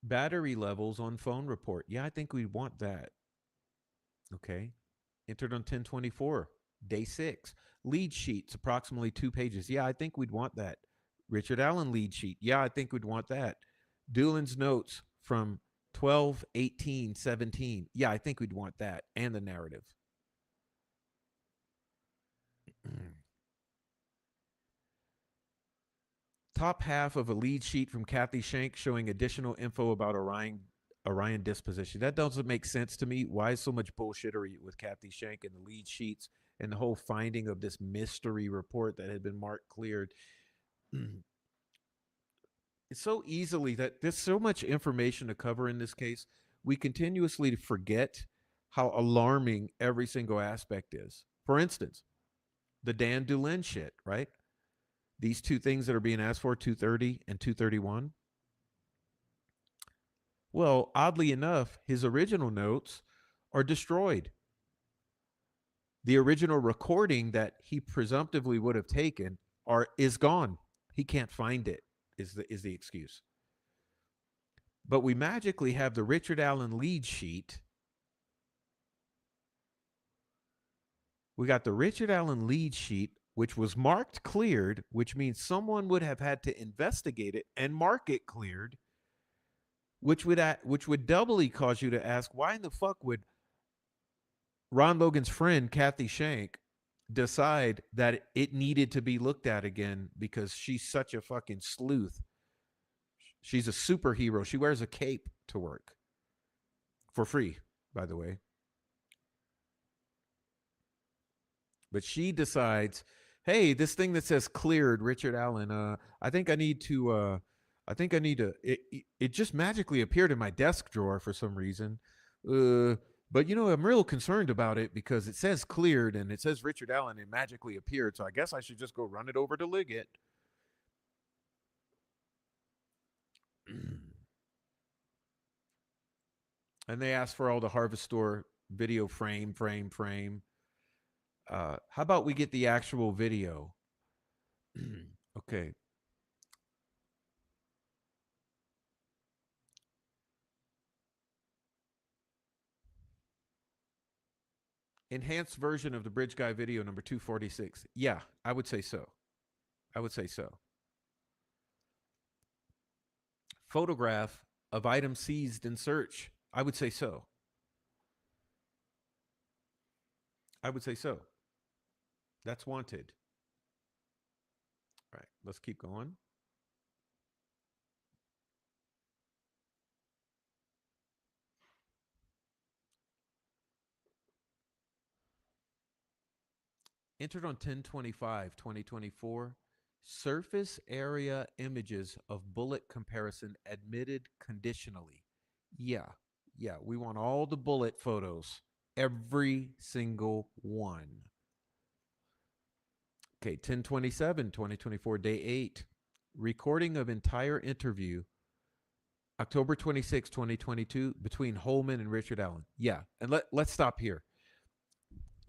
A: Battery levels on phone report. Yeah, I think we'd want that. Okay. Entered on 10/24, day 6. Lead sheets, approximately 2 pages. Yeah, I think we'd want that. Richard Allen lead sheet. Yeah, I think we'd want that. Doolin's notes from 12/18/17. Yeah, I think we'd want that and the narrative. Top half of a lead sheet from Kathy Shank showing additional info about Orion disposition. That doesn't make sense to me. Why is so much bullshittery with Kathy Shank and the lead sheets and the whole finding of this mystery report that had been marked cleared? It's so easily that there's so much information to cover in this case. We continuously forget how alarming every single aspect is. For instance, the Dan Doolin shit, right? These two things that are being asked for, 230 and 231. Well, oddly enough, his original notes are destroyed. The original recording that he presumptively would have taken is gone. He can't find it, is the excuse. But we magically have the Richard Allen lead sheet. We got the Richard Allen lead sheet, which was marked cleared, which means someone would have had to investigate it and mark it cleared, which would doubly cause you to ask, why in the fuck would Ron Logan's friend Kathy Shank decide that it needed to be looked at again because she's such a fucking sleuth? She's a superhero. She wears a cape to work for free, by the way. But she decides, hey, this thing that says cleared Richard Allen, I think I need to it just magically appeared in my desk drawer for some reason. But I'm real concerned about it because it says cleared and it says Richard Allen and magically appeared. So I guess I should just go run it over to Liggett. And they asked for all the Harvest Store video frame. How about we get the actual video? Okay. Enhanced version of the Bridge Guy video number 246. Yeah, I would say so. I would say so. Photograph of item seized in search. I would say so. I would say so. That's wanted. All right, let's keep going. Entered on 10/25/2024. Surface area images of bullet comparison admitted conditionally. Yeah, yeah, we want all the bullet photos, every single one. Okay, 10/27/2024, day 8. Recording of entire interview, October 26, 2022, between Holman and Richard Allen. Yeah, and let's stop here.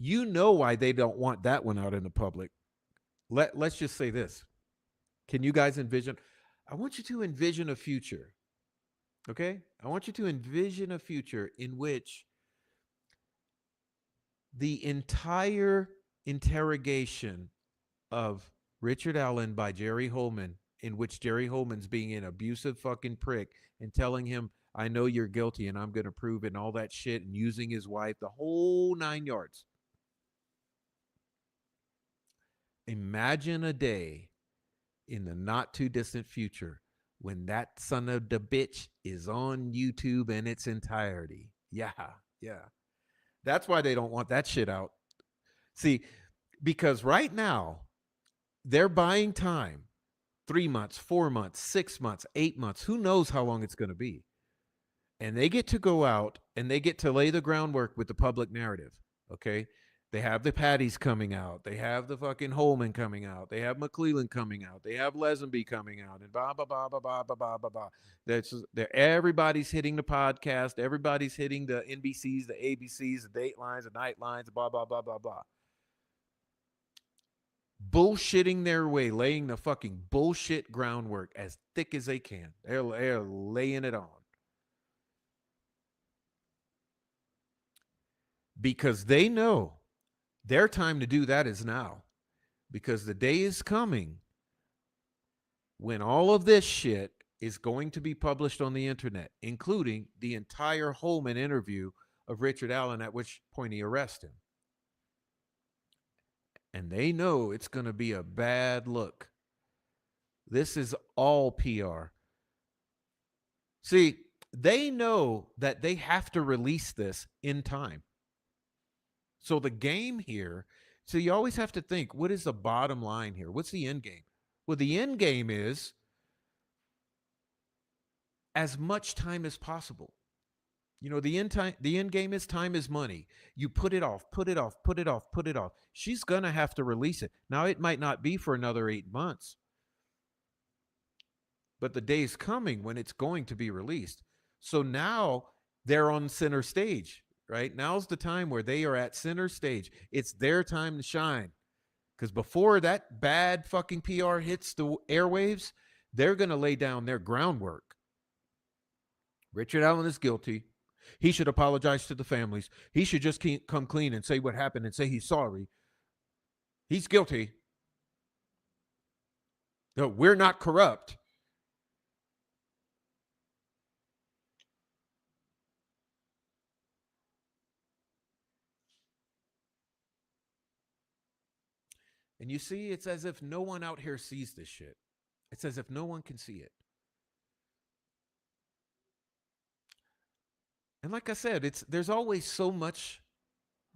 A: You know why they don't want that one out in the public. Let's just say this. Can you guys envision? I want you to envision a future. Okay? I want you to envision a future in which the entire interrogation of Richard Allen by Jerry Holman, in which Jerry Holman's being an abusive fucking prick and telling him, I know you're guilty and I'm going to prove it and all that shit, and using his wife, the whole 9 yards. Imagine a day in the not too distant future when that son of the bitch is on YouTube in its entirety. Yeah, yeah. That's why they don't want that shit out. See, because right now they're buying time 3 months, 4 months, 6 months, 8 months. Who knows how long it's going to be? And they get to go out and they get to lay the groundwork with the public narrative. Okay. They have the Patties coming out. They have the fucking Holman coming out. They have McClellan coming out. They have Lesenby coming out, and blah blah blah blah blah blah blah blah blah. Everybody's hitting the podcast. Everybody's hitting the NBCs, the ABCs, the Datelines, the Nightlines, blah blah blah blah blah. Bullshitting their way, laying the fucking bullshit groundwork as thick as they can. They're laying it on. Because they know their time to do that is now. Because the day is coming when all of this shit is going to be published on the internet, including the entire Holman interview of Richard Allen, at which point he arrests him. And they know it's going to be a bad look. This is all PR. See, they know that they have to release this in time. So the game here, so you always have to think, what is the bottom line here? What's the end game? Well, the end game is as much time as possible. The end game is time is money. You put it off, put it off, put it off, put it off. She's going to have to release it. Now, it might not be for another 8 months, but the day's coming when it's going to be released. So now they're on center stage, right? Now's the time where they are at center stage. It's their time to shine. Because before that bad fucking PR hits the airwaves, they're going to lay down their groundwork. Richard Allen is guilty. He should apologize to the families. He should just come clean and say what happened and say he's sorry. He's guilty. No, we're not corrupt. And you see, it's as if no one out here sees this shit. It's as if no one can see it. And like I said, there's always so much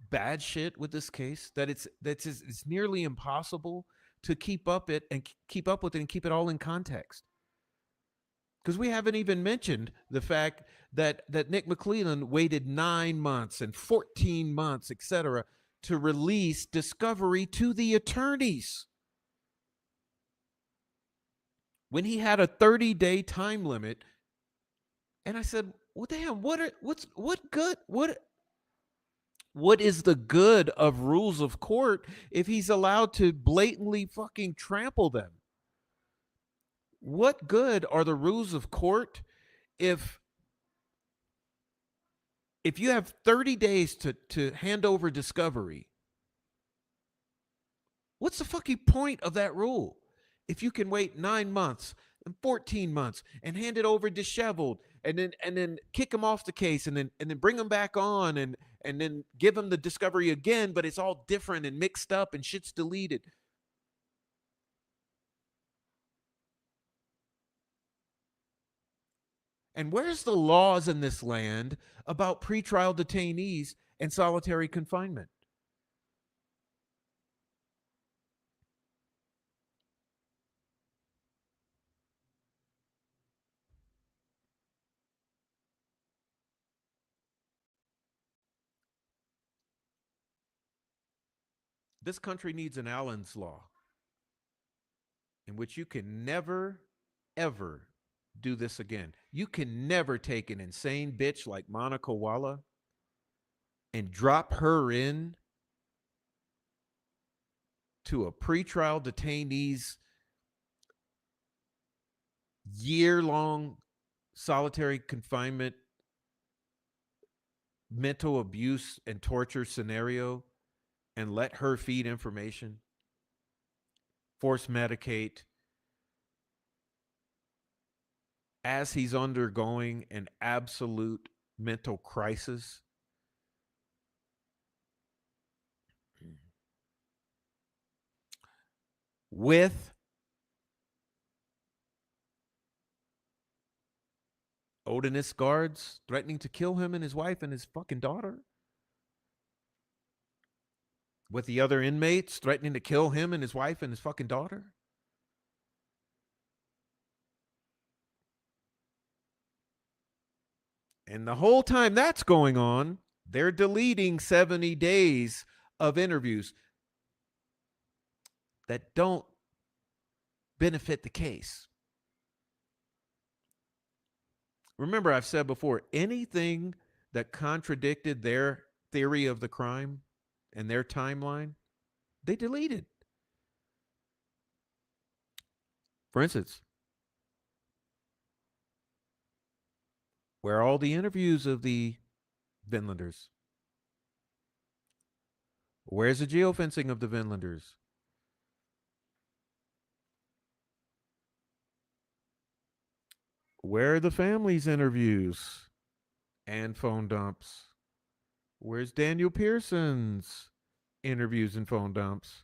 A: bad shit with this case that it's nearly impossible to keep up with it and keep it all in context. Because we haven't even mentioned the fact that Nick McClellan waited 9 months and 14 months, etc., to release discovery to the attorneys when he had a 30-day time limit. And I said, well, damn, what is the good of rules of court if he's allowed to blatantly fucking trample them? What good are the rules of court if you have 30 days to hand over discovery? What's the fucking point of that rule? If you can wait 9 months and 14 months and hand it over disheveled and then kick them off the case and then bring them back on and then give them the discovery again, but it's all different and mixed up and shit's deleted. And where's the laws in this land about pretrial detainees and solitary confinement? This country needs an Allen's law in which you can never, ever do this again. You can never take an insane bitch like Monica Walla and drop her in to a pretrial detainee's year-long solitary confinement, mental abuse and torture scenario and let her feed information, force medicate as he's undergoing an absolute mental crisis. With Odinist guards threatening to kill him and his wife and his fucking daughter. With the other inmates threatening to kill him and his wife and his fucking daughter. And the whole time that's going on, they're deleting 70 days of interviews that don't benefit the case. Remember, I've said before, anything that contradicted their theory of the crime and their timeline, they deleted. For instance, where are all the interviews of the Vinlanders? Where's the geofencing of the Vinlanders? Where are the family's interviews and phone dumps? Where's Daniel Pearson's interviews and phone dumps?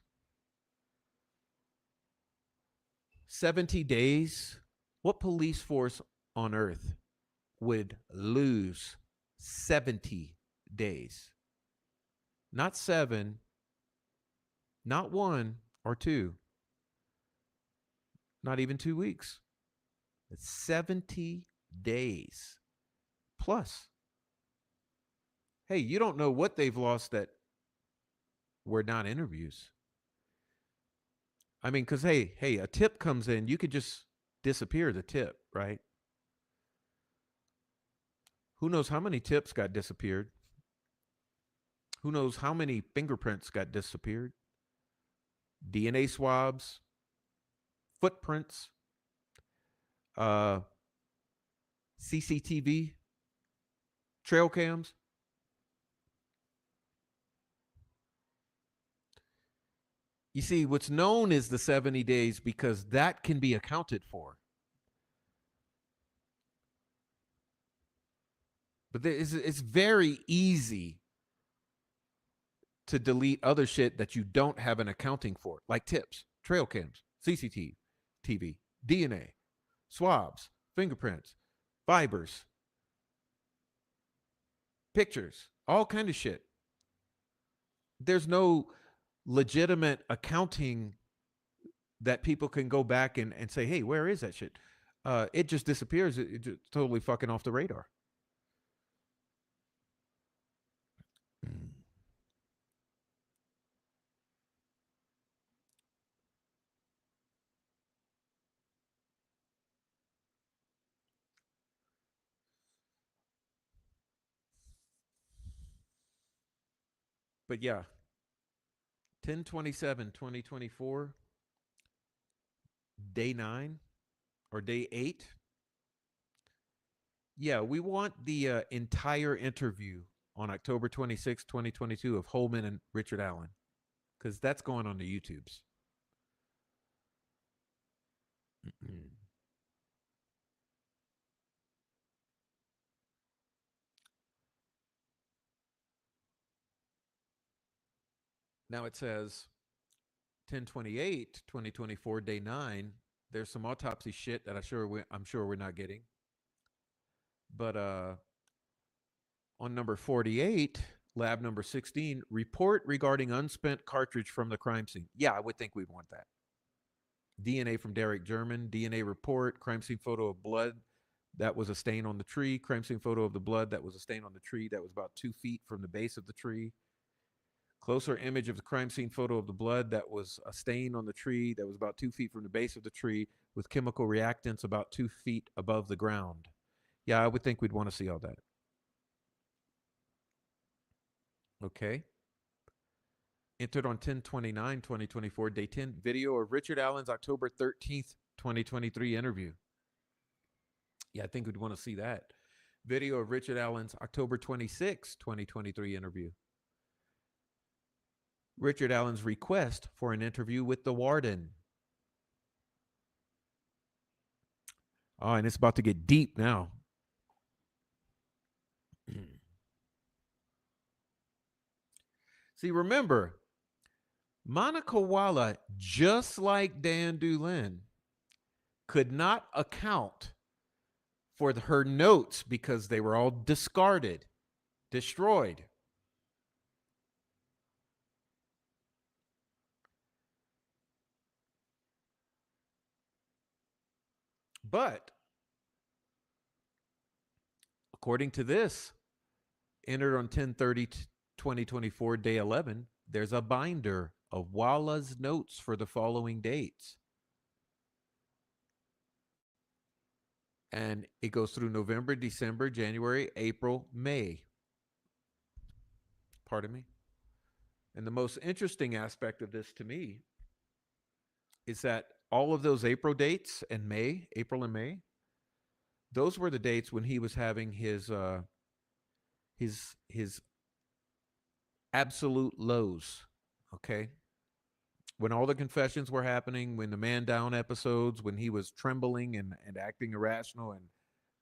A: 70 days? What police force on earth would lose 70 days? Not 7, not 1 or 2, not even 2 weeks. It's 70 days plus. Hey, you don't know what they've lost that were not interviews. I mean, because hey, a tip comes in, you could just disappear the tip, right? Who knows how many tips got disappeared? Who knows how many fingerprints got disappeared? DNA swabs, footprints, CCTV, trail cams. You see, what's known is the 70 days because that can be accounted for. But it's very easy to delete other shit that you don't have an accounting for, like tips, trail cams, CCTV, DNA, swabs, fingerprints, fibers, pictures, all kind of shit. There's no legitimate accounting that people can go back and say, hey, where is that shit? It just disappears. It's totally fucking off the radar. But yeah, 10/27/2024, day 9 or day 8. Yeah, we want the entire interview on October 26, 2022 of Holman and Richard Allen, because that's going on the YouTubes. Now it says 10/28/2024, day 9. There's some autopsy shit that I'm sure we're not getting. But on number 48, lab number 16, report regarding unspent cartridge from the crime scene. Yeah, I would think we'd want that. DNA from Derek German, DNA report, crime scene photo of blood that was a stain on the tree, crime scene photo of the blood that was a stain on the tree that was about 2 feet from the base of the tree, closer image of the crime scene photo of the blood that was a stain on the tree that was about 2 feet from the base of the tree with chemical reactants about 2 feet above the ground. Yeah, I would think we'd want to see all that. Okay. Entered on 10/29/2024, day 10, video of Richard Allen's October 13th, 2023 interview. Yeah, I think we'd want to see that. Video of Richard Allen's October 26th, 2023 interview. Richard Allen's request for an interview with the warden. Oh, and it's about to get deep now. See, remember, Monica Walla, just like Dan Doolin, could not account for her notes because they were all discarded, destroyed. But according to this, entered on 10/30/2024, day 11, there's a binder of Walla's notes for the following dates. And it goes through November, December, January, April, May. Pardon me. And the most interesting aspect of this to me is that all of those April dates and May, April and May, those were the dates when he was having his absolute lows. Okay. When all the confessions were happening, when the man down episodes, when he was trembling and acting irrational and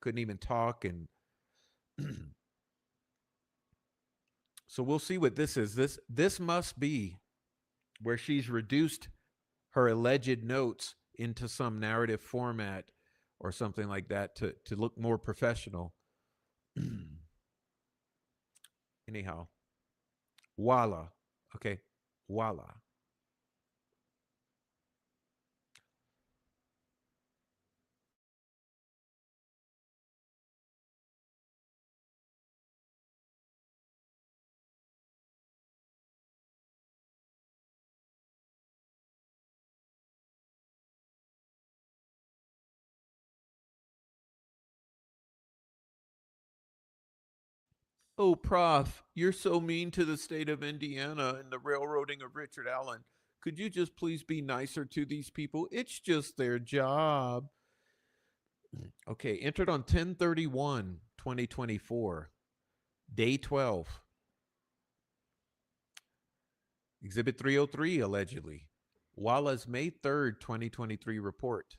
A: couldn't even talk. And so we'll see what this is. This must be where she's reduced her alleged notes into some narrative format or something like that to look more professional. Anyhow, voila. Okay, voila. Oh, Prof, you're so mean to the state of Indiana and the railroading of Richard Allen. Could you just please be nicer to these people? It's just their job. Okay, entered on 10/31/2024, day 12. Exhibit 303, allegedly. Walla's May 3rd, 2023 report.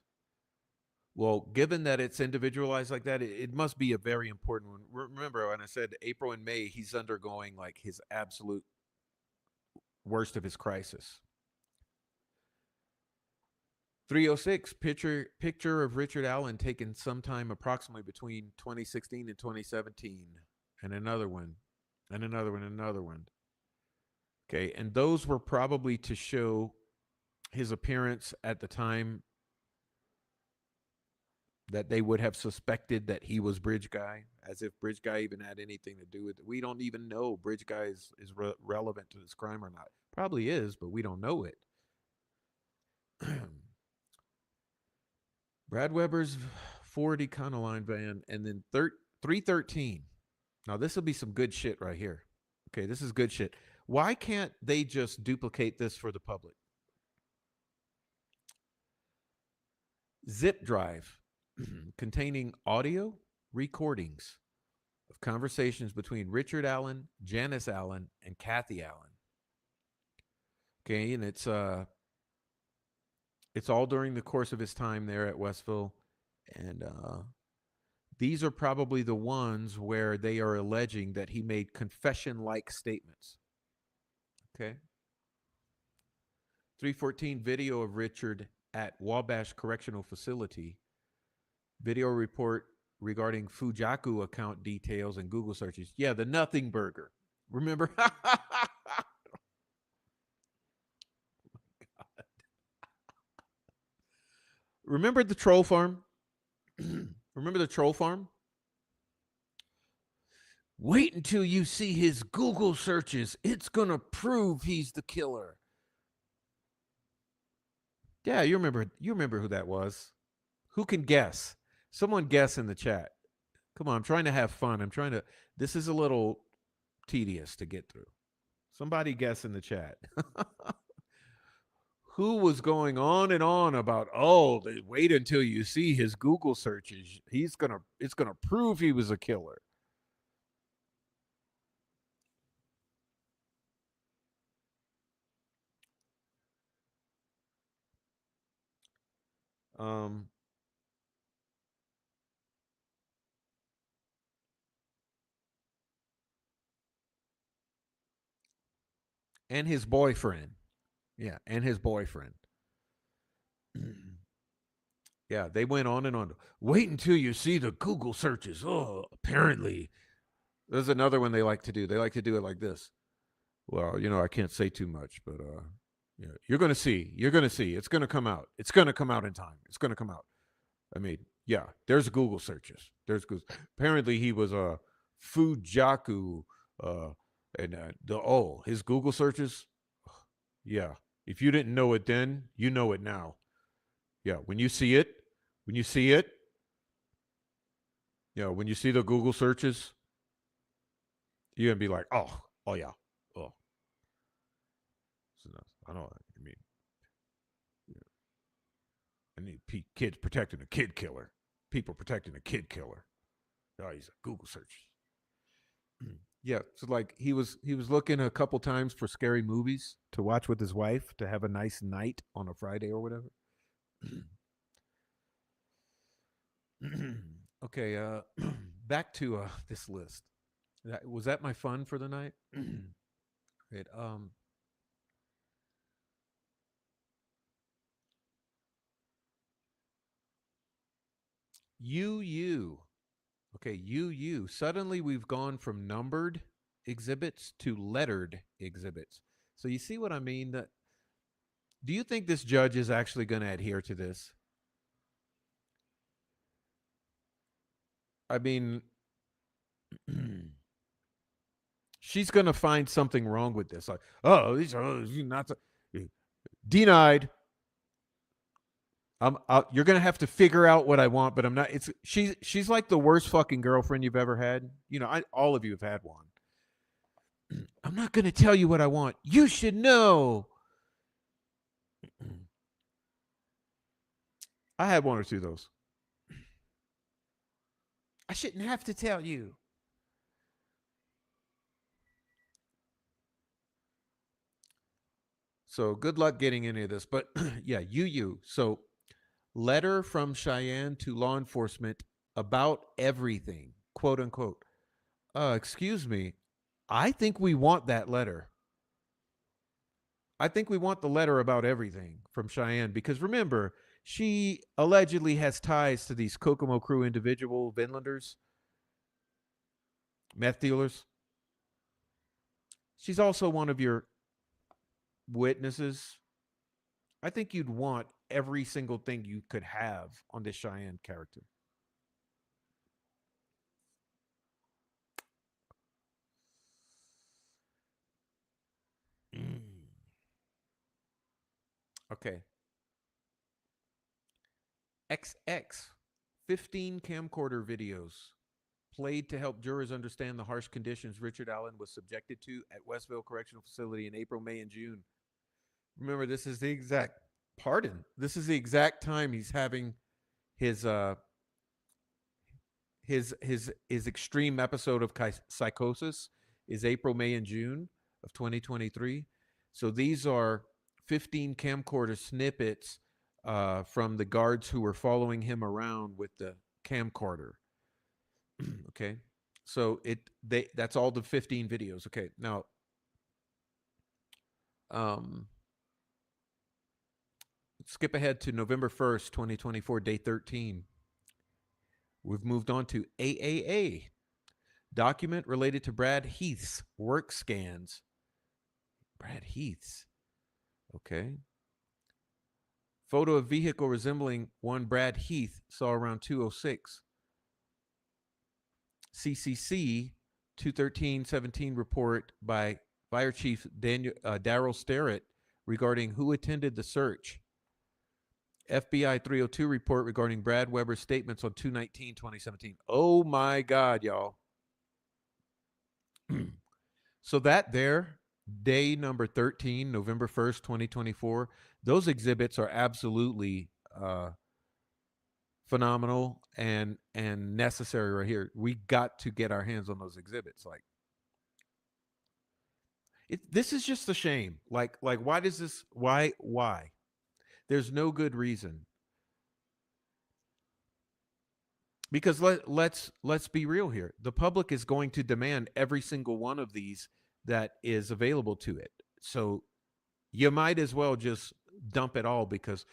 A: Well, given that it's individualized like that, it must be a very important one. Remember when I said April and May, he's undergoing like his absolute worst of his crisis. 306, picture of Richard Allen taken sometime approximately between 2016 and 2017. And another one, and another one, and another one. Okay, and those were probably to show his appearance at the time that they would have suspected that he was Bridge Guy, as if Bridge Guy even had anything to do with it. We don't even know Bridge Guy is relevant to this crime or not. Probably is, but we don't know it. Brad Weber's Ford Econoline van, and then 313. Now, this will be some good shit right here. Okay, this is good shit. Why can't they just duplicate this for the public? Zip drive containing audio recordings of conversations between Richard Allen, Janice Allen, and Kathy Allen. Okay, and it's all during the course of his time there at Westville, and these are probably the ones where they are alleging that he made confession-like statements. Okay, 314 video of Richard at Wabash Correctional Facility. Video report regarding Fujaku account details and Google searches. Yeah, the Nothing Burger. Remember? Remember the troll farm? Remember the troll farm? Wait until you see his Google searches. It's going to prove he's the killer. Yeah, you remember who that was. Who can guess? Someone guess in the chat. Come on, I'm trying to have fun. I'm trying to This is a little tedious to get through. Somebody guess in the chat. Who was going on and on about, oh, wait until you see his Google searches. It's gonna prove he was a killer. Um, and his boyfriend. Yeah, and his boyfriend. Yeah, they went on and on. Wait until you see the Google searches. Oh, apparently. There's another one they like to do. They like to do it like this. Well, I can't say too much, but yeah, you're going to see. You're going to see. It's going to come out. It's going to come out in time. It's going to come out. I mean, yeah, there's Google searches. There's Google. Apparently he was a Fujaku and his Google searches. Yeah. If you didn't know it then, you know it now. Yeah, when you see it, when you see the Google searches, you're gonna be like, oh yeah, oh. So, no, I don't. I mean, yeah, I need kids protecting a kid killer. People protecting a kid killer. Oh, he's a Google search. Yeah, so like he was looking a couple times for scary movies to watch with his wife to have a nice night on a Friday or whatever. Okay, back to this list. Was that my fun for the night? Right. You. Okay, you. Suddenly we've gone from numbered exhibits to lettered exhibits. So you see what I mean? Do you think this judge is actually going to adhere to this? I mean, she's going to find something wrong with this. Like, oh, these are not denied. You're gonna have to figure out what I want, but I'm not. She's like the worst fucking girlfriend you've ever had. All of you have had one. I'm not gonna tell you what I want. You should know. I had one or two of those. I shouldn't have to tell you. So good luck getting any of this. But yeah, you. So letter from Cheyenne to law enforcement about everything, quote unquote. Excuse me. I think we want that letter. I think we want the letter about everything from Cheyenne because remember, she allegedly has ties to these Kokomo Crew individual Vinlanders, meth dealers. She's also one of your witnesses. I think you'd want every single thing you could have on this Cheyenne character. Mm. Okay. XX 15 camcorder videos played to help jurors understand the harsh conditions Richard Allen was subjected to at Westville Correctional Facility in April, May, and June. Remember, this is the exact pardon. This is the exact time he's having his his extreme episode of psychosis is April, May, and June of 2023. So these are 15 camcorder snippets from the guards who were following him around with the camcorder. Okay, so that's all the 15 videos. Okay, now um, skip ahead to November 1st, 2024, day 13. We've moved on to AAA, document related to Brad Heath's work scans. Brad Heath's. Okay. Photo of vehicle resembling one Brad Heath saw around 206. CCC 21317 report by Fire Chief Daryl Sterrett regarding who attended the search. FBI 302 report regarding Brad Weber's statements on 2/19/2017. Oh my God, y'all. So that there, day number 13, November 1st, 2024, those exhibits are absolutely phenomenal and necessary right here. We got to get our hands on those exhibits. Like, this is just a shame. Like why does this? Why? There's no good reason. Because let's be real here. The public is going to demand every single one of these that is available to it. So you might as well just dump it all, because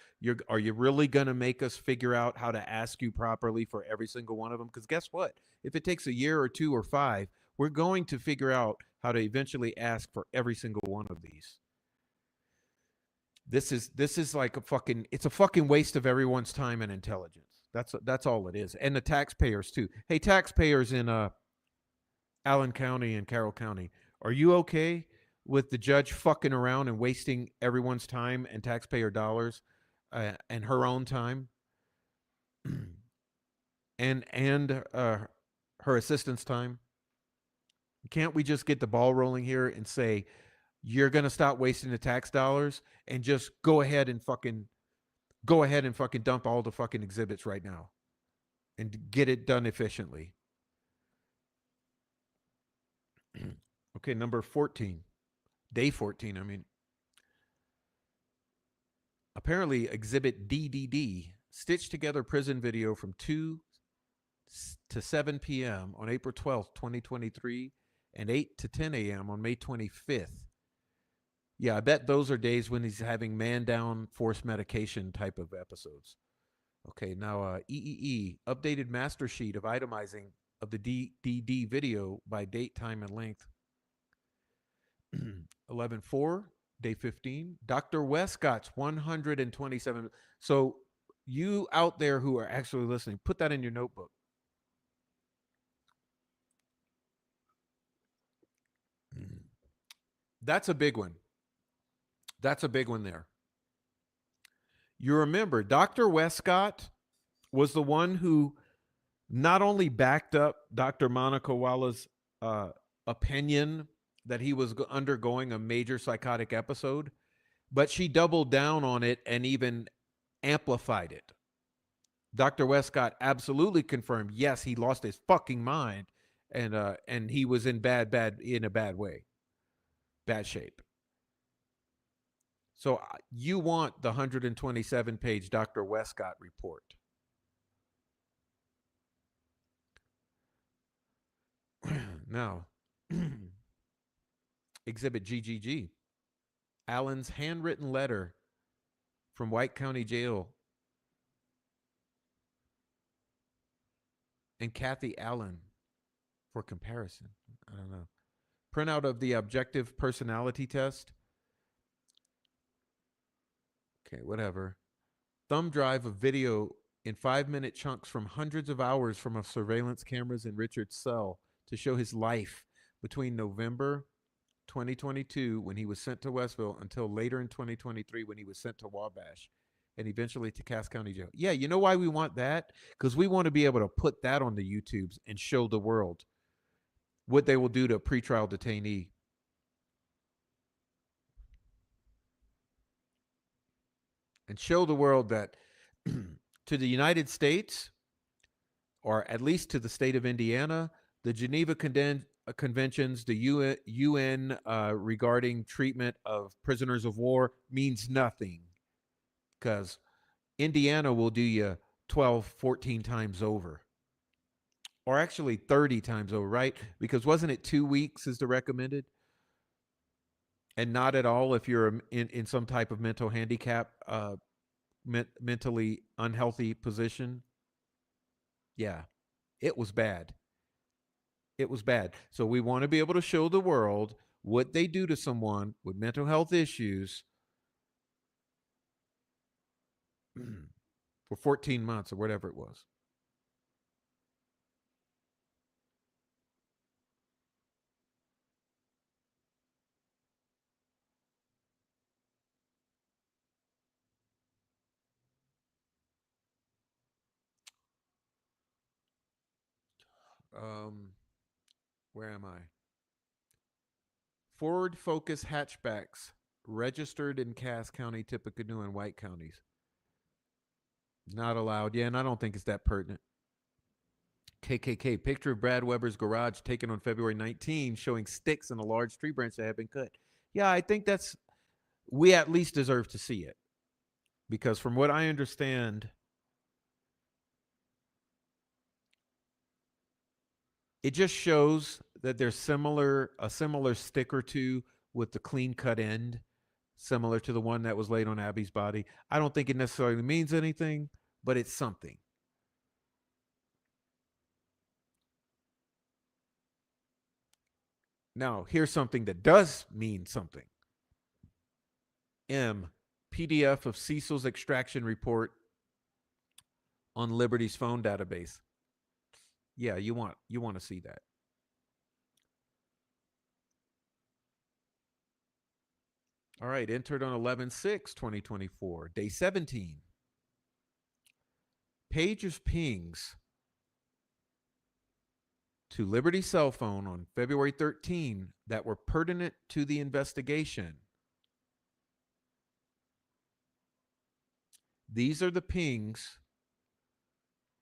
A: are you really going to make us figure out how to ask you properly for every single one of them? Because guess what? If it takes a year or 2 or 5, we're going to figure out how to eventually ask for every single one of these. This is like it's a fucking waste of everyone's time and intelligence. That's all it is. And the taxpayers too. Hey, taxpayers in Allen County and Carroll County, are you okay with the judge fucking around and wasting everyone's time and taxpayer dollars and her own time and her assistant's time? Can't we just get the ball rolling here and say, you're going to stop wasting the tax dollars and just go ahead and fucking dump all the fucking exhibits right now and get it done efficiently? Okay, number 14. Day 14, I mean. Apparently, exhibit DDD, stitched together prison video from 2 to 7 p.m. on April 12th, 2023, and 8 to 10 a.m. on May 25th. Yeah, I bet those are days when he's having man down, forced medication type of episodes. Okay, now EEE, updated master sheet of itemizing of the DDD video by date, time, and length. 11/4, day 15. Dr. Westcott's 127. So you out there who are actually listening, put that in your notebook. That's a big one. That's a big one there. You remember, Dr. Westcott was the one who not only backed up Dr. Monica Walla's opinion that he was undergoing a major psychotic episode, but she doubled down on it and even amplified it. Dr. Westcott absolutely confirmed, yes, he lost his fucking mind, and he was in a bad way, bad shape. So you want the 127-page Dr. Westcott report. Now, exhibit GGG, Allen's handwritten letter from White County Jail and Kathy Allen for comparison. I don't know. Printout of the objective personality test. Okay, whatever. Thumb drive of video in 5-minute chunks from hundreds of hours from surveillance cameras in Richard's cell to show his life between November 2022, when he was sent to Westville, until later in 2023 when he was sent to Wabash. and eventually to Cass County Jail. Yeah, you know why we want that? Because we want to be able to put that on the YouTubes and show the world what they will do to a pretrial detainee. And show the world that to the United States, or at least to the state of Indiana, the Geneva Conventions, the UN regarding treatment of prisoners of war means nothing because Indiana will do you 12, 14 times over, or actually 30 times over, right? Because wasn't it 2 weeks is the recommended? And not at all if you're in some type of mental handicap, mentally unhealthy position. Yeah, it was bad. It was bad. So we want to be able to show the world what they do to someone with mental health issues for 14 months or whatever it was. Um, where am I? Ford Focus hatchbacks registered in Cass County, Tippecanoe, and White counties. Not allowed. Yeah, and I don't think it's that pertinent. KKK picture of Brad Weber's garage taken on February 19, showing sticks and a large tree branch that had been cut. Yeah, I think that's, we at least deserve to see it because from what I understand, it just shows that there's a similar stick or two with the clean cut end, similar to the one that was laid on Abby's body. I don't think it necessarily means anything, but it's something. Now, here's something that does mean something. M, PDF of Cecil's extraction report on Liberty's phone database. Yeah, you want to see that. All right, entered on 11/6/2024, day 17. Pages pings to Liberty's cell phone on February 13 that were pertinent to the investigation. These are the pings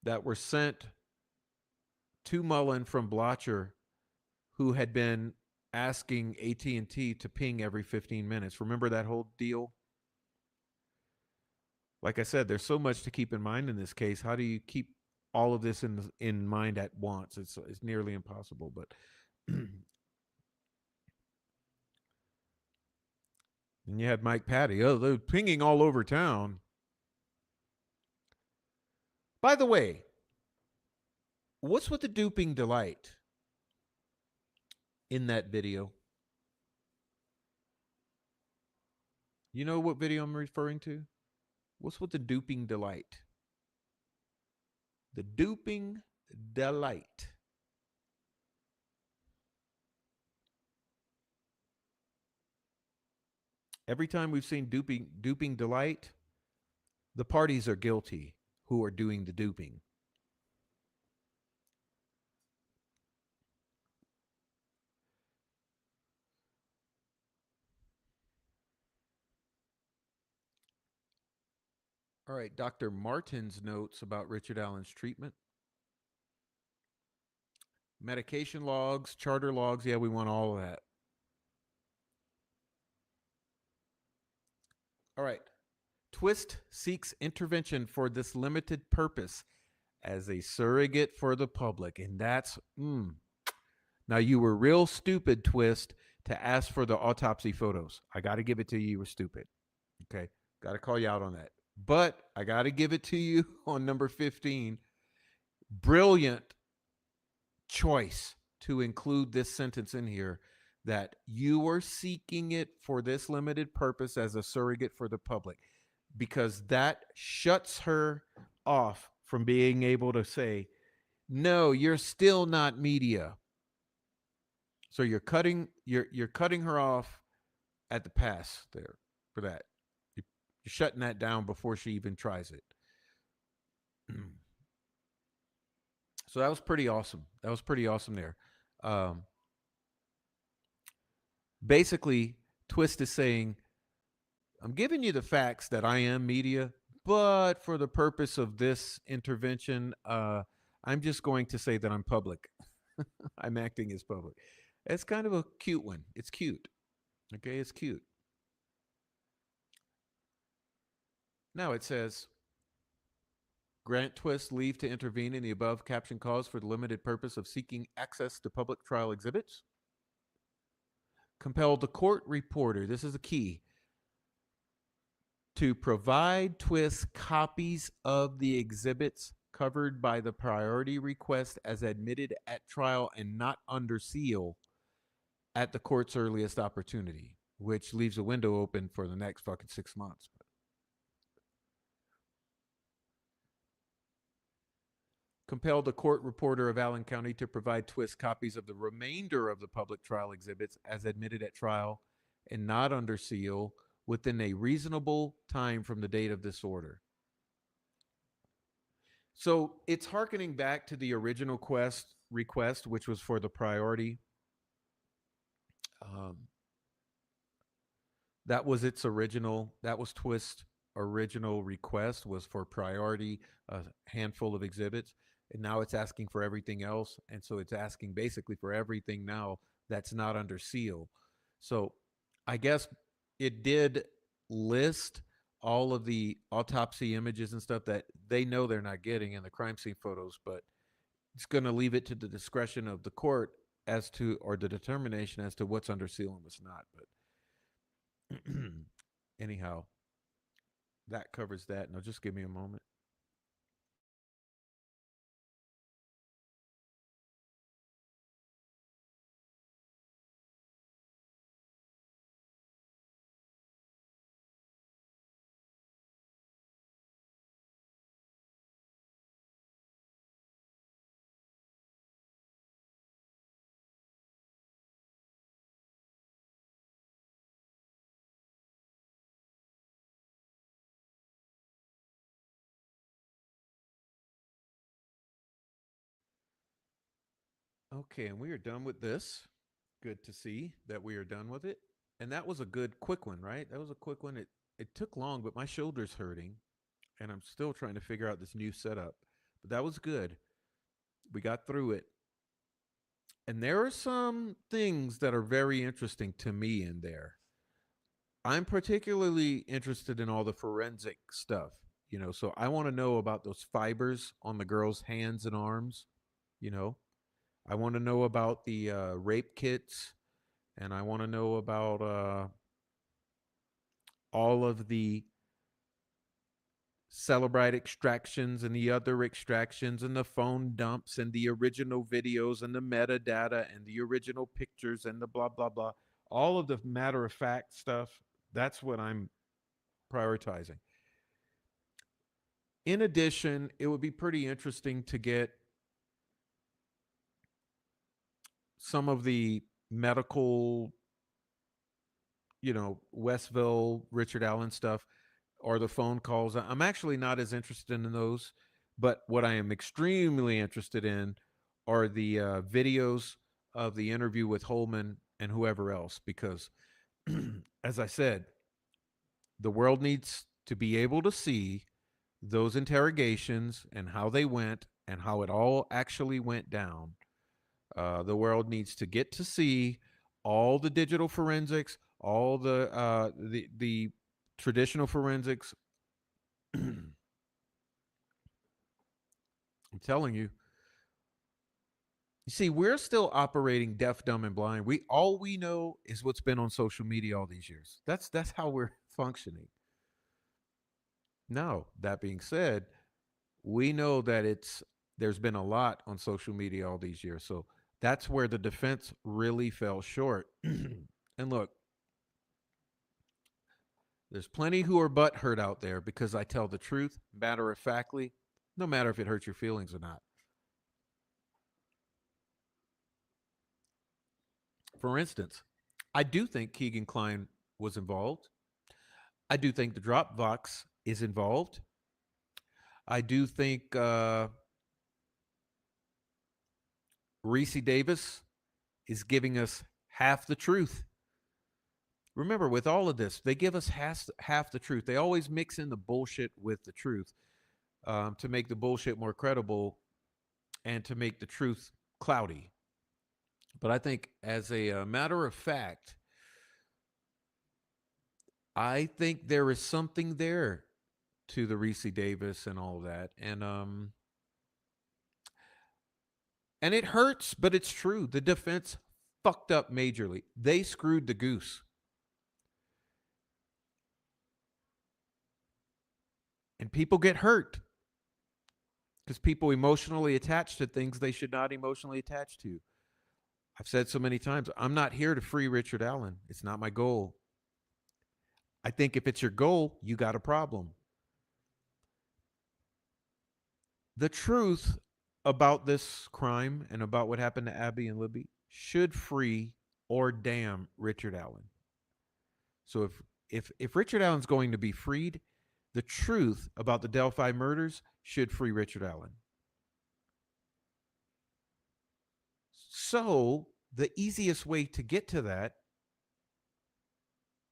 A: that were sent to Mullen from Blotcher, who had been asking AT&T to ping every 15 minutes. Remember that whole deal? Like I said, there's so much to keep in mind in this case. How do you keep all of this in mind at once? It's nearly impossible, but and you had Mike Patty. Oh, they're pinging all over town. By the way, what's with the duping delight in that video? You know what video I'm referring to? What's with the duping delight? The duping delight. Every time we've seen duping delight, the parties are guilty who are doing the duping. All right, Dr. Martin's notes about Richard Allen's treatment. Medication logs, charter logs. Yeah, we want all of that. All right. Twist seeks intervention for this limited purpose as a surrogate for the public. And that's, now you were real stupid, Twist, to ask for the autopsy photos. I got to give it to you. You were stupid. Okay. Got to call you out on that. But I got to give it to you on number 15. Brilliant choice to include this sentence in here that you were seeking it for this limited purpose as a surrogate for the public, because that shuts her off from being able to say, no, you're still not media. So you're cutting her off at the pass there for that. You're shutting that down before she even tries it. So that was pretty awesome. That was pretty awesome there. Um, Basically, Twist is saying, I'm giving you the facts that I am media, but for the purpose of this intervention, I'm just going to say that I'm public. I'm acting as public. It's kind of a cute one. It's cute. Okay, it's cute. Now it says, grant Twist leave to intervene in the above caption cause for the limited purpose of seeking access to public trial exhibits. Compel the court reporter, this is the key, to provide Twist copies of the exhibits covered by the priority request as admitted at trial and not under seal at the court's earliest opportunity, which leaves a window open for the next fucking 6 months. Compel the court reporter of Allen County to provide Twist copies of the remainder of the public trial exhibits as admitted at trial and not under seal within a reasonable time from the date of this order. So it's hearkening back to the original quest request, which was for the priority. Um, that was its original. That was Twist original request was for priority, a handful of exhibits, and now it's asking for everything else, and so it's asking basically for everything now that's not under seal. So I guess it did list all of the autopsy images and stuff that they know they're not getting in the crime scene photos, but it's going to leave it to the discretion of the court as to, or the determination as to what's under seal and what's not. But anyhow, that covers that. Now, just give me a moment. Okay, and we are done with this. Good to see that we are done with it. And that was a good quick one, right? That was a quick one. It took long, but my shoulder's hurting, and I'm still trying to figure out this new setup. But that was good. We got through it. And there are some things that are very interesting to me in there. I'm particularly interested in all the forensic stuff, so I want to know about those fibers on the girl's hands and arms, you know. I want to know about the rape kits, and I want to know about all of the Celebrite extractions and the other extractions and the phone dumps and the original videos and the metadata and the original pictures and the blah, blah, blah. All of the matter of fact stuff, that's what I'm prioritizing. In addition, it would be pretty interesting to get some of the medical, Westville, Richard Allen stuff, or the phone calls. I'm actually not as interested in those, but what I am extremely interested in are the videos of the interview with Holman and whoever else, because as I said, the world needs to be able to see those interrogations and how they went and how it all actually went down. The world needs to get to see all the digital forensics, all the traditional forensics. I'm telling you. You see, we're still operating deaf, dumb, and blind. We know is what's been on social media all these years. That's how we're functioning. Now, that being said, we know that there's been a lot on social media all these years. So that's where the defense really fell short. And look, there's plenty who are butthurt out there because I tell the truth, matter of factly, no matter if it hurts your feelings or not. For instance, I do think Keegan Klein was involved. I do think the Dropbox is involved. I do think Reese Davis is giving us half the truth. Remember, with all of this, they give us half the truth. They always mix in the bullshit with the truth to make the bullshit more credible and to make the truth cloudy. But I think, as a matter of fact, I think there is something there to the Reese Davis and all that, and it hurts, but it's true. The defense fucked up majorly. They screwed the goose, and people get hurt because people emotionally attach to things they should not emotionally attach to. I've said so many times, I'm not here to free Richard Allen. It's not my goal. I think if it's your goal, you got a problem. The truth about this crime and about what happened to Abby and Libby should free or damn Richard Allen. So if Richard Allen's going to be freed, the truth about the Delphi murders should free Richard Allen. So the easiest way to get to that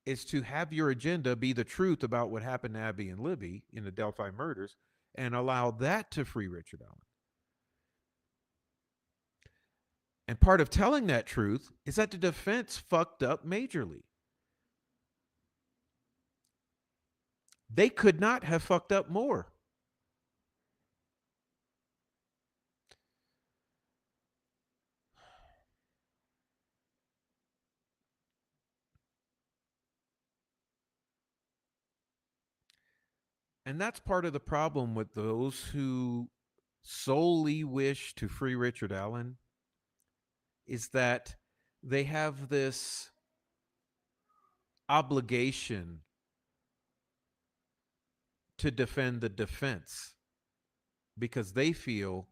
A: is to have your agenda be the truth about what happened to Abby and Libby in the Delphi murders and allow that to free Richard Allen. And part of telling that truth is that the defense fucked up majorly. They could not have fucked up more. And that's part of the problem with those who solely wish to free Richard Allen is that they have this obligation to defend the defense because they feel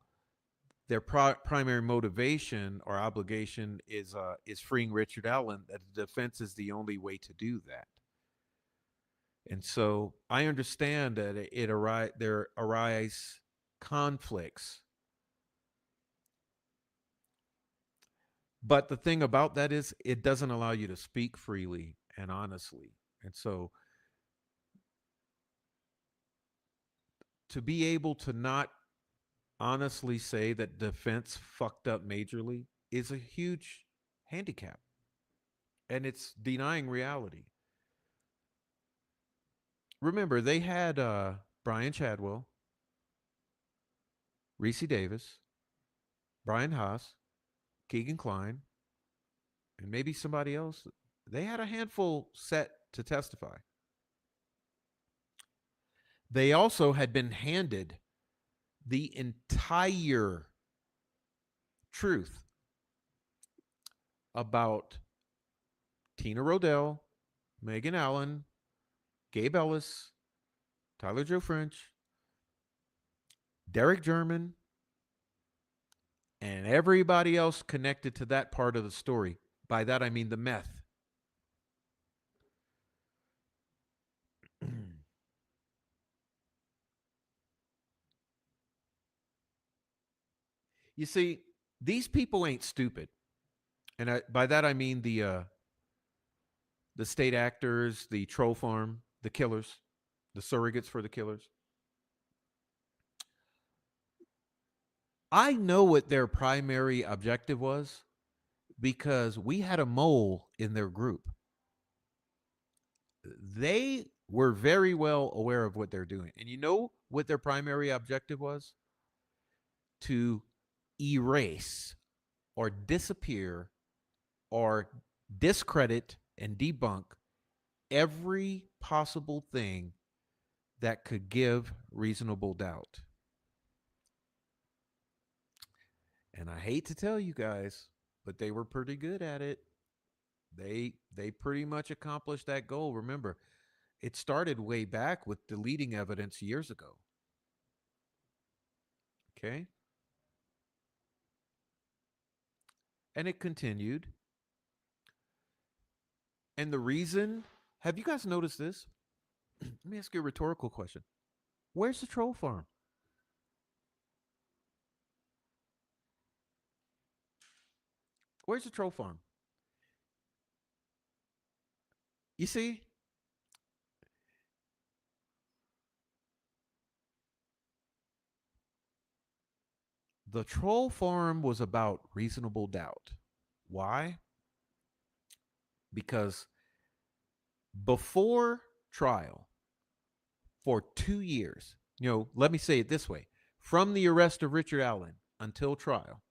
A: their primary motivation or obligation is freeing Richard Allen. That the defense is the only way to do that. And so I understand that there arise conflicts. But the thing about that is it doesn't allow you to speak freely and honestly. And so to be able to not honestly say that defense fucked up majorly is a huge handicap. And it's denying reality. Remember, they had Brian Chadwell, Reese Davis, Brian Haas, Keegan Klein, and maybe somebody else. They had a handful set to testify. They also had been handed the entire truth about Tina Rodell, Megan Allen, Gabe Ellis, Tyler Joe French, Derek German, and everybody else connected to that part of the story. By that, I mean the meth. You see, these people ain't stupid. And by that, I mean the state actors, the troll farm, the killers, the surrogates for the killers. I know what their primary objective was because we had a mole in their group. They were very well aware of what they're doing. And you know what their primary objective was? To erase or disappear or discredit and debunk every possible thing that could give reasonable doubt. And I hate to tell you guys, but they were pretty good at it. They pretty much accomplished that goal. Remember, it started way back with deleting evidence years ago. Okay? And it continued. And the reason, have you guys noticed this? Let me ask you a rhetorical question. Where's the troll farm? Where's the troll farm? You see, the troll farm was about reasonable doubt. Why? Because before trial, for 2 years, let me say it this way, from the arrest of Richard Allen until trial,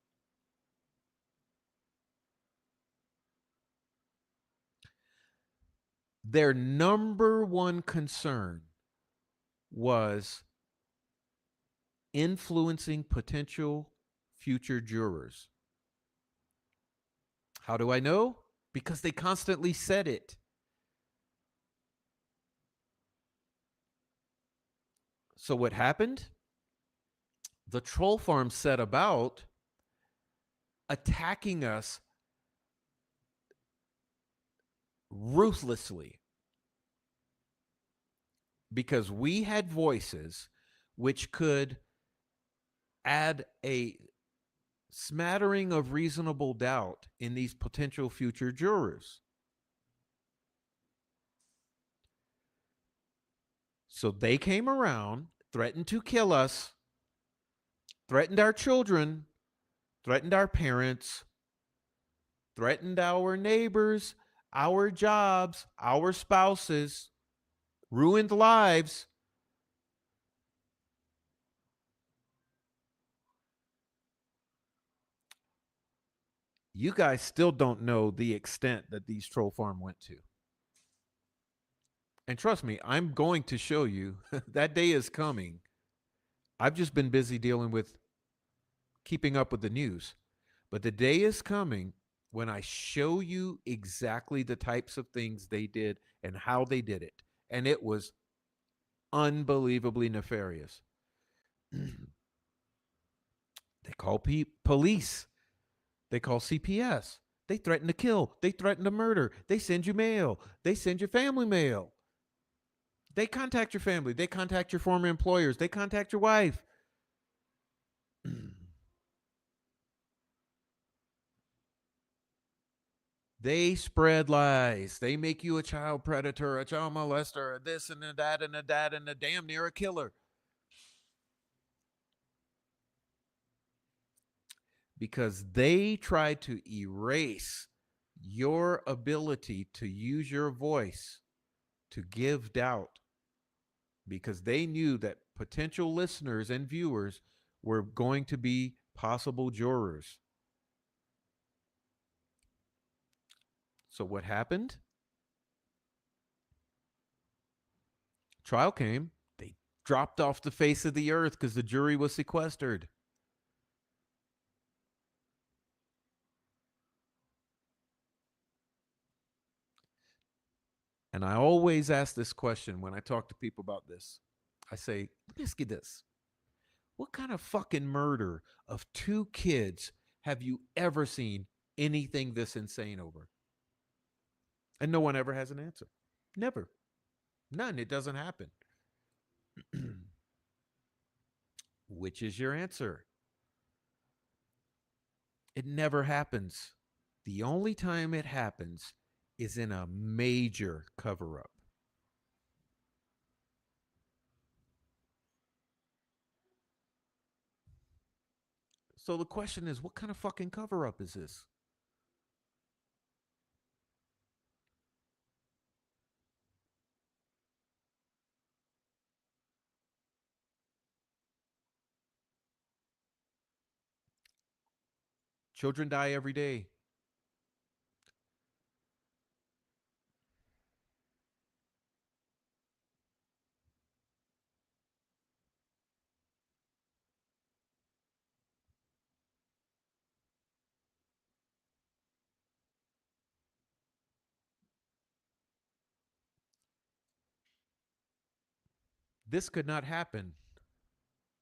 A: their number one concern was influencing potential future jurors. How do I know? Because they constantly said it. So what happened? The troll farm set about attacking us ruthlessly because we had voices which could add a smattering of reasonable doubt in these potential future jurors. So they came around, threatened to kill us, threatened our children, threatened our parents, threatened our neighbors, our jobs, our spouses, ruined lives. You guys still don't know the extent that these troll farm went to. And trust me, I'm going to show you that day is coming. I've just been busy dealing with keeping up with the news. But the day is coming when I show you exactly the types of things they did and how they did it. And it was unbelievably nefarious. They call police. They call CPS. They threaten to kill. They threaten to murder. They send you mail. They send your family mail. They contact your family. They contact your former employers. They contact your wife. They spread lies. They make you a child predator, a child molester, a this and a that and a that and a damn near a killer. Because they try to erase your ability to use your voice to give doubt because they knew that potential listeners and viewers were going to be possible jurors. So what happened? Trial came. They dropped off the face of the earth because the jury was sequestered. And I always ask this question when I talk to people about this. I say, let me ask you this. What kind of fucking murder of two kids have you ever seen anything this insane over? And no one ever has an answer. Never. None. It doesn't happen. Which is your answer? It never happens. The only time it happens is in a major cover up. So the question is, what kind of fucking cover up is this? Children die every day. This could not happen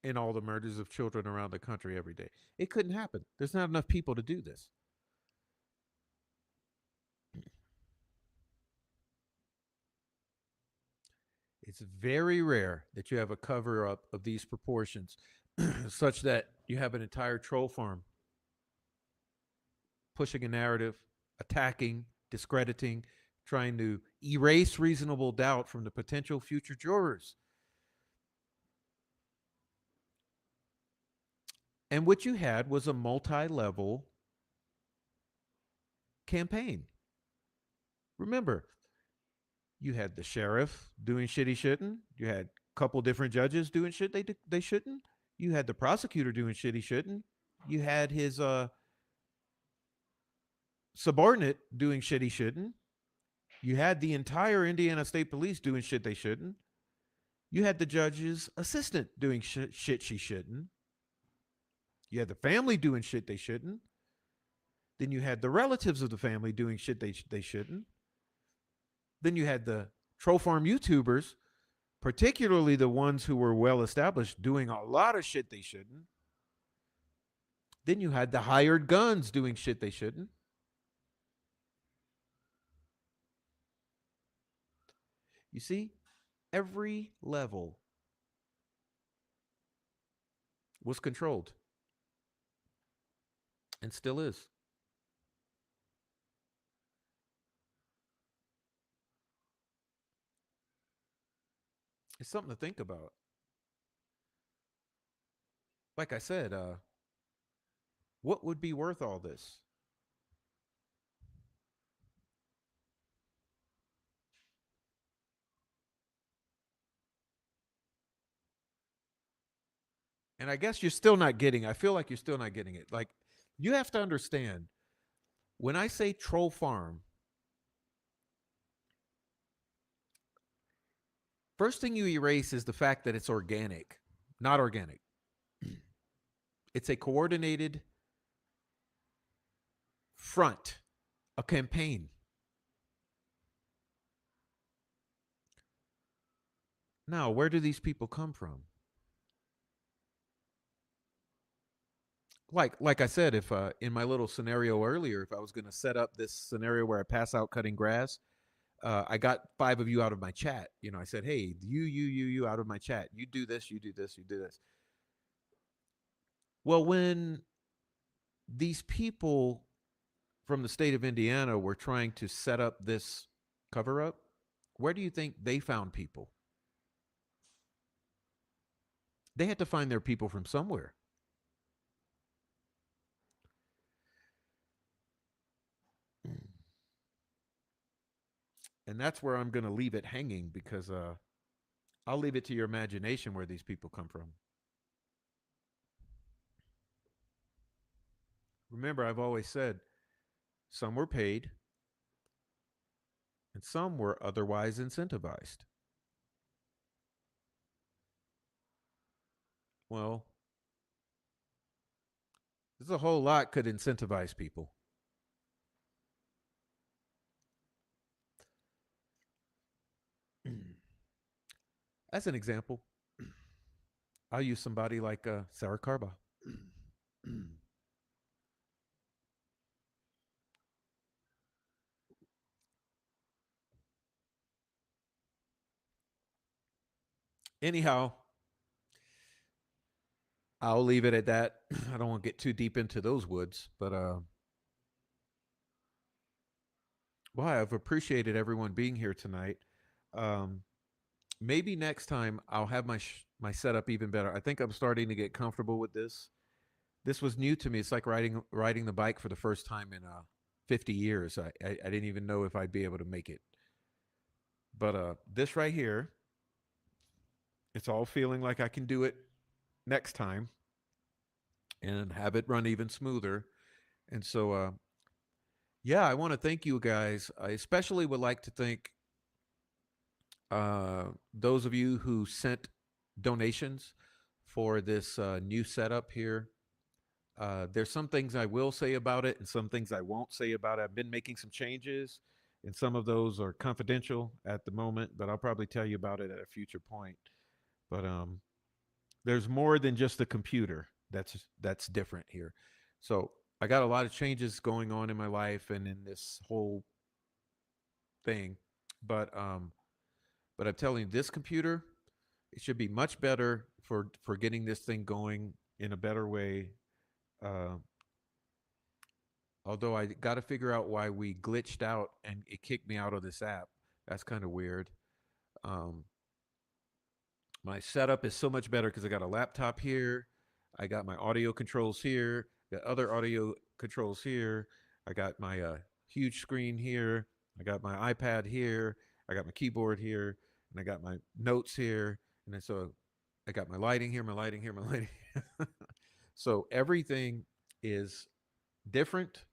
A: in all the murders of children around the country every day. It couldn't happen. There's not enough people to do this. It's very rare that you have a cover up of these proportions, such that you have an entire troll farm pushing a narrative, attacking, discrediting, trying to erase reasonable doubt from the potential future jurors. And what you had was a multi level campaign. Remember, you had the sheriff doing shit he shouldn't. You had a couple different judges doing shit they shouldn't. You had the prosecutor doing shit he shouldn't. You had his subordinate doing shit he shouldn't. You had the entire Indiana State Police doing shit they shouldn't. You had the judge's assistant doing shit she shouldn't. You had the family doing shit they shouldn't. Then you had the relatives of the family doing shit they shouldn't. Then you had the troll farm YouTubers, particularly the ones who were well established, doing a lot of shit they shouldn't. Then you had the hired guns doing shit they shouldn't. You see, every level was controlled and still is. It's something to think about. Like I said, what would be worth all this? And I guess you're still not getting. I feel like you're still not getting it. Like you have to understand when I say troll farm, first thing you erase is the fact that it's organic, not organic. It's a coordinated front, a campaign. Now, where do these people come from? Like I said, if in my little scenario earlier, if I was going to set up this scenario where I pass out cutting grass, I got five of you out of my chat. You know, I said, hey, you out of my chat. You do this, you do this, you do this. Well, when these people from the state of Indiana were trying to set up this cover up, where do you think they found people? They had to find their people from somewhere. And that's where I'm going to leave it hanging because I'll leave it to your imagination where these people come from. Remember, I've always said some were paid and some were otherwise incentivized. Well, there's a whole lot could incentivize people. As an example, I'll use somebody like Sarah Carba. Anyhow, I'll leave it at that. I don't want to get too deep into those woods, but well, I've appreciated everyone being here tonight. Um, Maybe next time I'll have my setup even better. I think I'm starting to get comfortable with this. This was new to me. It's like riding the bike for the first time in 50 years. I didn't even know if I'd be able to make it. But this right here, it's all feeling like I can do it next time and have it run even smoother. And so, yeah, I want to thank you guys. I especially would like to thank those of you who sent donations for this new setup here. There's some things I will say about it and some things I won't say about it. I've been making some changes, and some of those are confidential at the moment, but I'll probably tell you about it at a future point. But there's more than just the computer that's different here. So I got a lot of changes going on in my life and in this whole thing. But But I'm telling you, this computer, it should be much better for getting this thing going in a better way. Uh, Although I got to figure out why we glitched out and it kicked me out of this app. That's kind of weird. Um, my setup is so much better because I got a laptop here. I got my audio controls here. Got other audio controls here. I got my huge screen here. I got my iPad here. I got my keyboard here, and I got my notes here. And then so I got my lighting here, my lighting here, my lighting. So everything is different,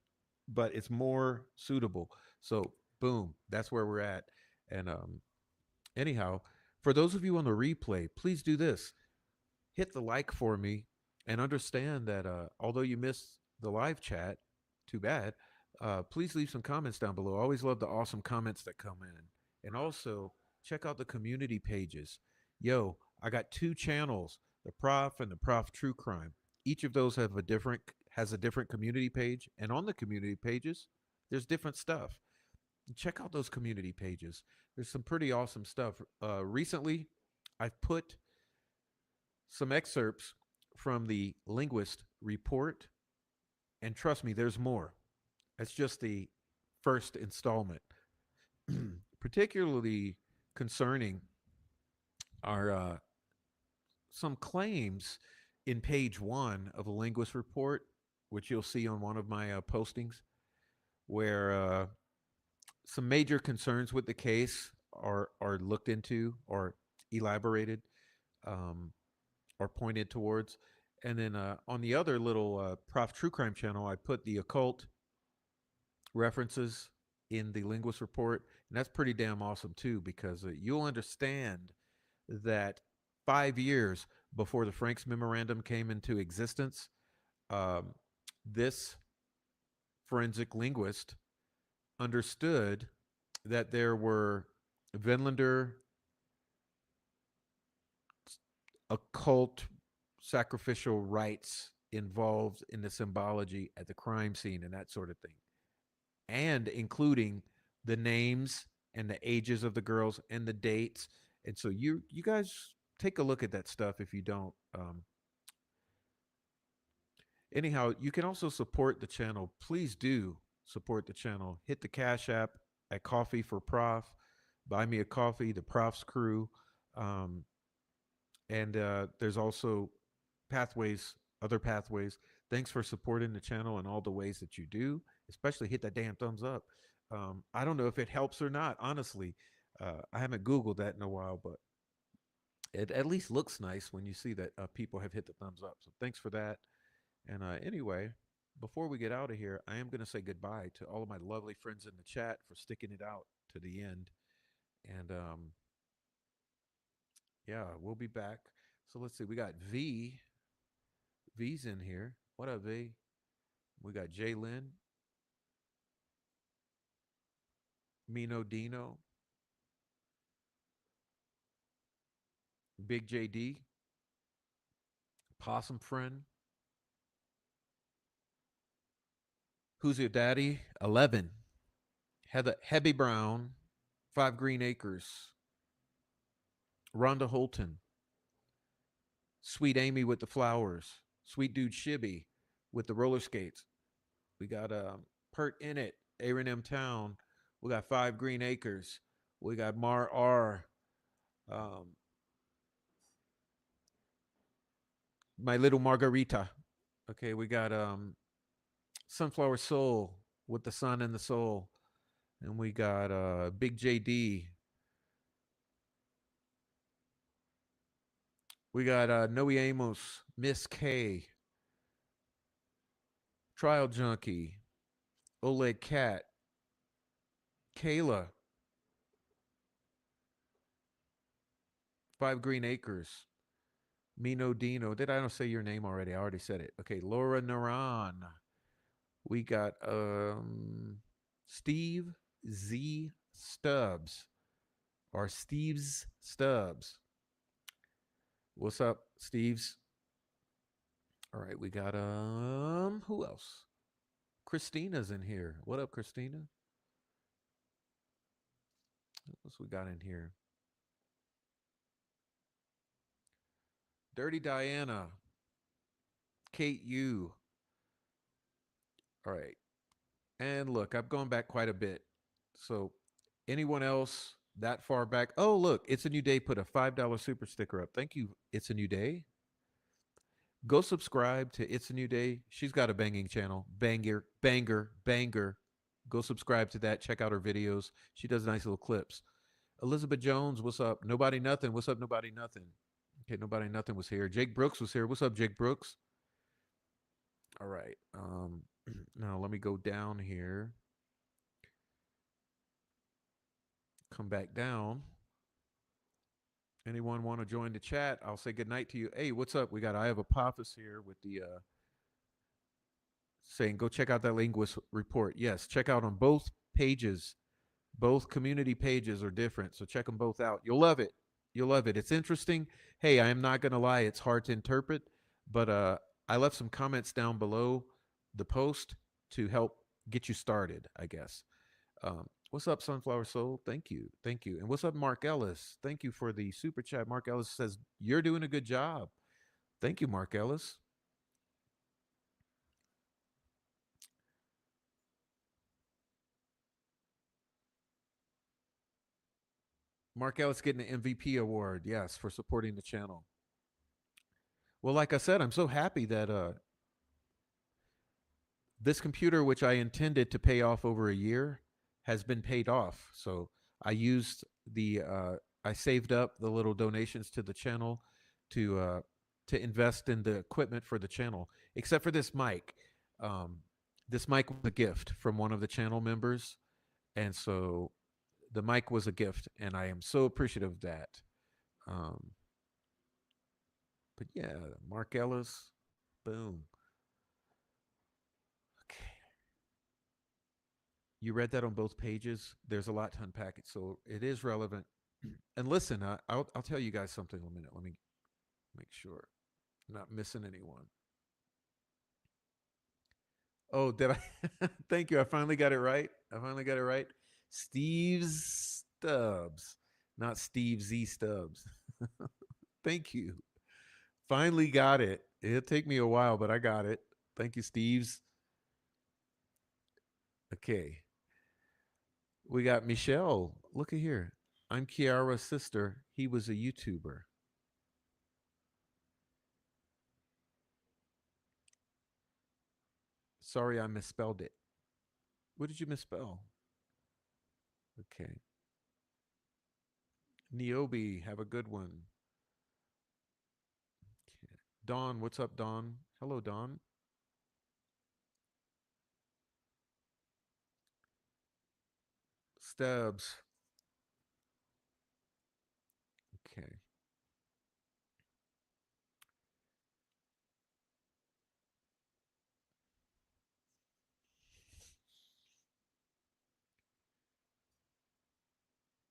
A: but it's more suitable. So boom, that's where we're at. And anyhow, for those of you on the replay, please do this: hit the like for me, and understand that although you missed the live chat, too bad. Please leave some comments down below. I always love the awesome comments that come in, and also check out the community pages. Yo, I got two channels: the Prof and the Prof True Crime. Each of those have a different has a different community page, and on the community pages, there's different stuff. Check out those community pages. There's some pretty awesome stuff. Recently, I've put some excerpts from the linguist report, and trust me, there's more. That's just the first installment. Particularly concerning are some claims in page one of the linguist report, which you'll see on one of my postings, where some major concerns with the case are looked into or elaborated, um, or pointed towards. And then on the other little Prof True Crime channel, I put the occult references in the linguist report, and that's pretty damn awesome too, because you'll understand that 5 years before the Franks Memorandum came into existence, um, this forensic linguist understood that there were Vinlander occult sacrificial rites involved in the symbology at the crime scene and that sort of thing, and including the names and the ages of the girls and the dates. And so you guys take a look at that stuff if you don't. Anyhow, you can also support the channel. Please do support the channel. Hit the Cash App at Coffee for Prof. Buy me a coffee, the Prof's crew. Um, and there's also pathways, other pathways. Thanks for supporting the channel in all the ways that you do, especially hit that damn thumbs up. I don't know if it helps or not, honestly. I haven't Googled that in a while, but it at least looks nice when you see that people have hit the thumbs up. So thanks for that. And anyway, before we get out of here, I am going to say goodbye to all of my lovely friends in the chat for sticking it out to the end. And yeah, we'll be back. So let's see. We got V. V's in here. What up, V? We got Jay Lynn, Mino Dino, Big JD, Possum Friend. Who's your daddy? 11. Heather Hebby Brown, 5 Green Acres, Rhonda Holton, Sweet Amy with the flowers, Sweet Dude Shibby with the roller skates. We got Pert in it, Aaron M Town. We got 5 Green Acres. We got Mar R. Um, my little Margarita. Okay, we got Sunflower Soul with the sun and the soul. And we got Big JD. We got Noe Amos, Miss K, Trial Junkie, Oleg Cat, Kayla, 5 Green Acres, Mino Dino. Did I not say your name already? I already said it. Okay, Laura Naran. We got Steve Z Stubbs or Steve's Stubbs. What's up, Steve's? All right, we got who else? Christina's in here. What up, Christina? What else we got in here? Dirty Diana, Kate U. All right. And look, I've gone back quite a bit. So anyone else that far back? Oh, look, it's a new day. Put a $5 super sticker up. Thank you. It's a new day. Go subscribe to It's a New Day. She's got a banging channel. Banger, banger, banger. Go subscribe to that. Check out her videos. She does nice little clips. Elizabeth Jones, what's up? Nobody nothing. What's up? Nobody nothing. Okay, nobody nothing was here. Jake Brooks was here. What's up, Jake Brooks? All right. Now let me go down here. Come back down. Anyone want to join the chat? I'll say good night to you. Hey, what's up? We got I have Apophis here with the saying go check out that linguist report. Yes, check out on both pages. Both community pages are different, so check them both out. You'll love it. You'll love it. It's interesting. Hey, I am not going to lie, it's hard to interpret, but I left some comments down below the post to help get you started, I guess. What's up, Sunflower Soul? Thank you. Thank you. And what's up, Mark Ellis? Thank you for the super chat. Mark Ellis says, you're doing a good job. Thank you, Mark Ellis. Mark Ellis getting an MVP award, yes, for supporting the channel. Well, like I said, I'm so happy that this computer, which I intended to pay off over a year, has been paid off. So I used I saved up the little donations to the channel to uh, to invest in the equipment for the channel. Except for this mic. Um, this mic was a gift from one of the channel members, and so the mic was a gift, and I am so appreciative of that. Um, but yeah, Mark Ellis, boom. Okay. You read that on both pages. There's a lot to unpack it, so it is relevant. And listen, I'll tell you guys something in a minute. Let me make sure I'm not missing anyone. Oh, did I? Thank you. I finally got it right. I finally got it right. Steve Stubbs, not Steve Z Stubbs. Thank you. Finally got it. It'll take me a while, but I got it. Thank you, Steve's. Okay. We got Michelle. Look at here. I'm Kiara's sister. He was a YouTuber. Sorry, I misspelled it. What did you misspell? Okay. Niobe, have a good one. Okay. Dawn, what's up, Dawn? Hello, Dawn. Stubbs. Okay.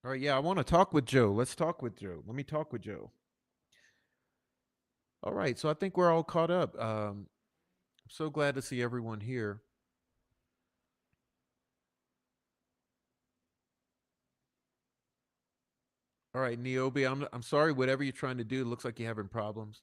A: All right. Yeah, I want to talk with Joe. Let's talk with Joe. Let me talk with Joe. All right. So I think we're all caught up. I'm so glad to see everyone here. All right, Niobe, I'm sorry. Whatever you're trying to do, it looks like you're having problems.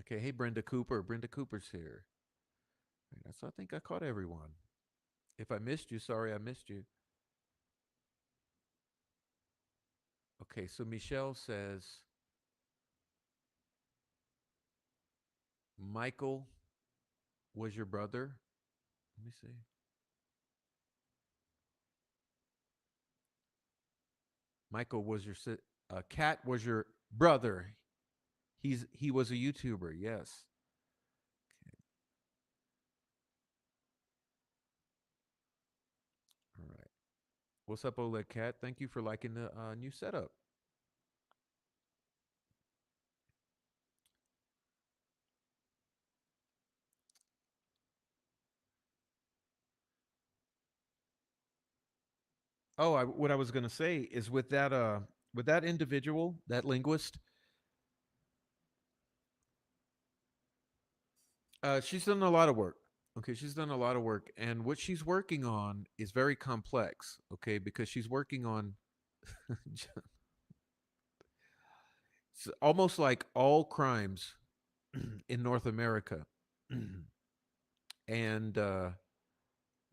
A: Okay. Hey, Brenda Cooper. Brenda Cooper's here. Right, so I think I caught everyone. If I missed you, sorry I missed you. Okay. So Michelle says Michael was your brother. Let me see. Michael was your Cat was your brother. He was a YouTuber. Yes. Okay. All right. What's up, OLED Cat? Thank you for liking the new setup. Oh, what I was gonna say is with that individual, that linguist, she's done a lot of work. Okay, she's done a lot of work, and what she's working on is very complex. Okay, because she's working on it's almost like all crimes in North America, and that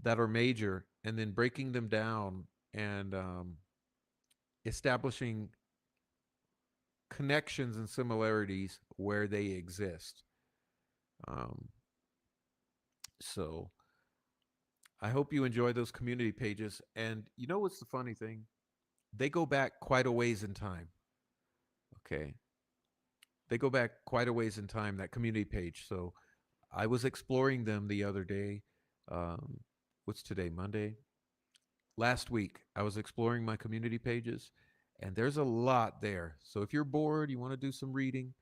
A: are major, and then breaking them down and establishing connections and similarities where they exist. Um, so I hope you enjoy those community pages. And you know what's the funny thing? They go back quite a ways in time. Okay. They go back quite a ways in time, that community page. So I was exploring them the other day. Um, what's today? Monday? Last week, I was exploring my community pages, and there's a lot there. So if you're bored, you want to do some reading,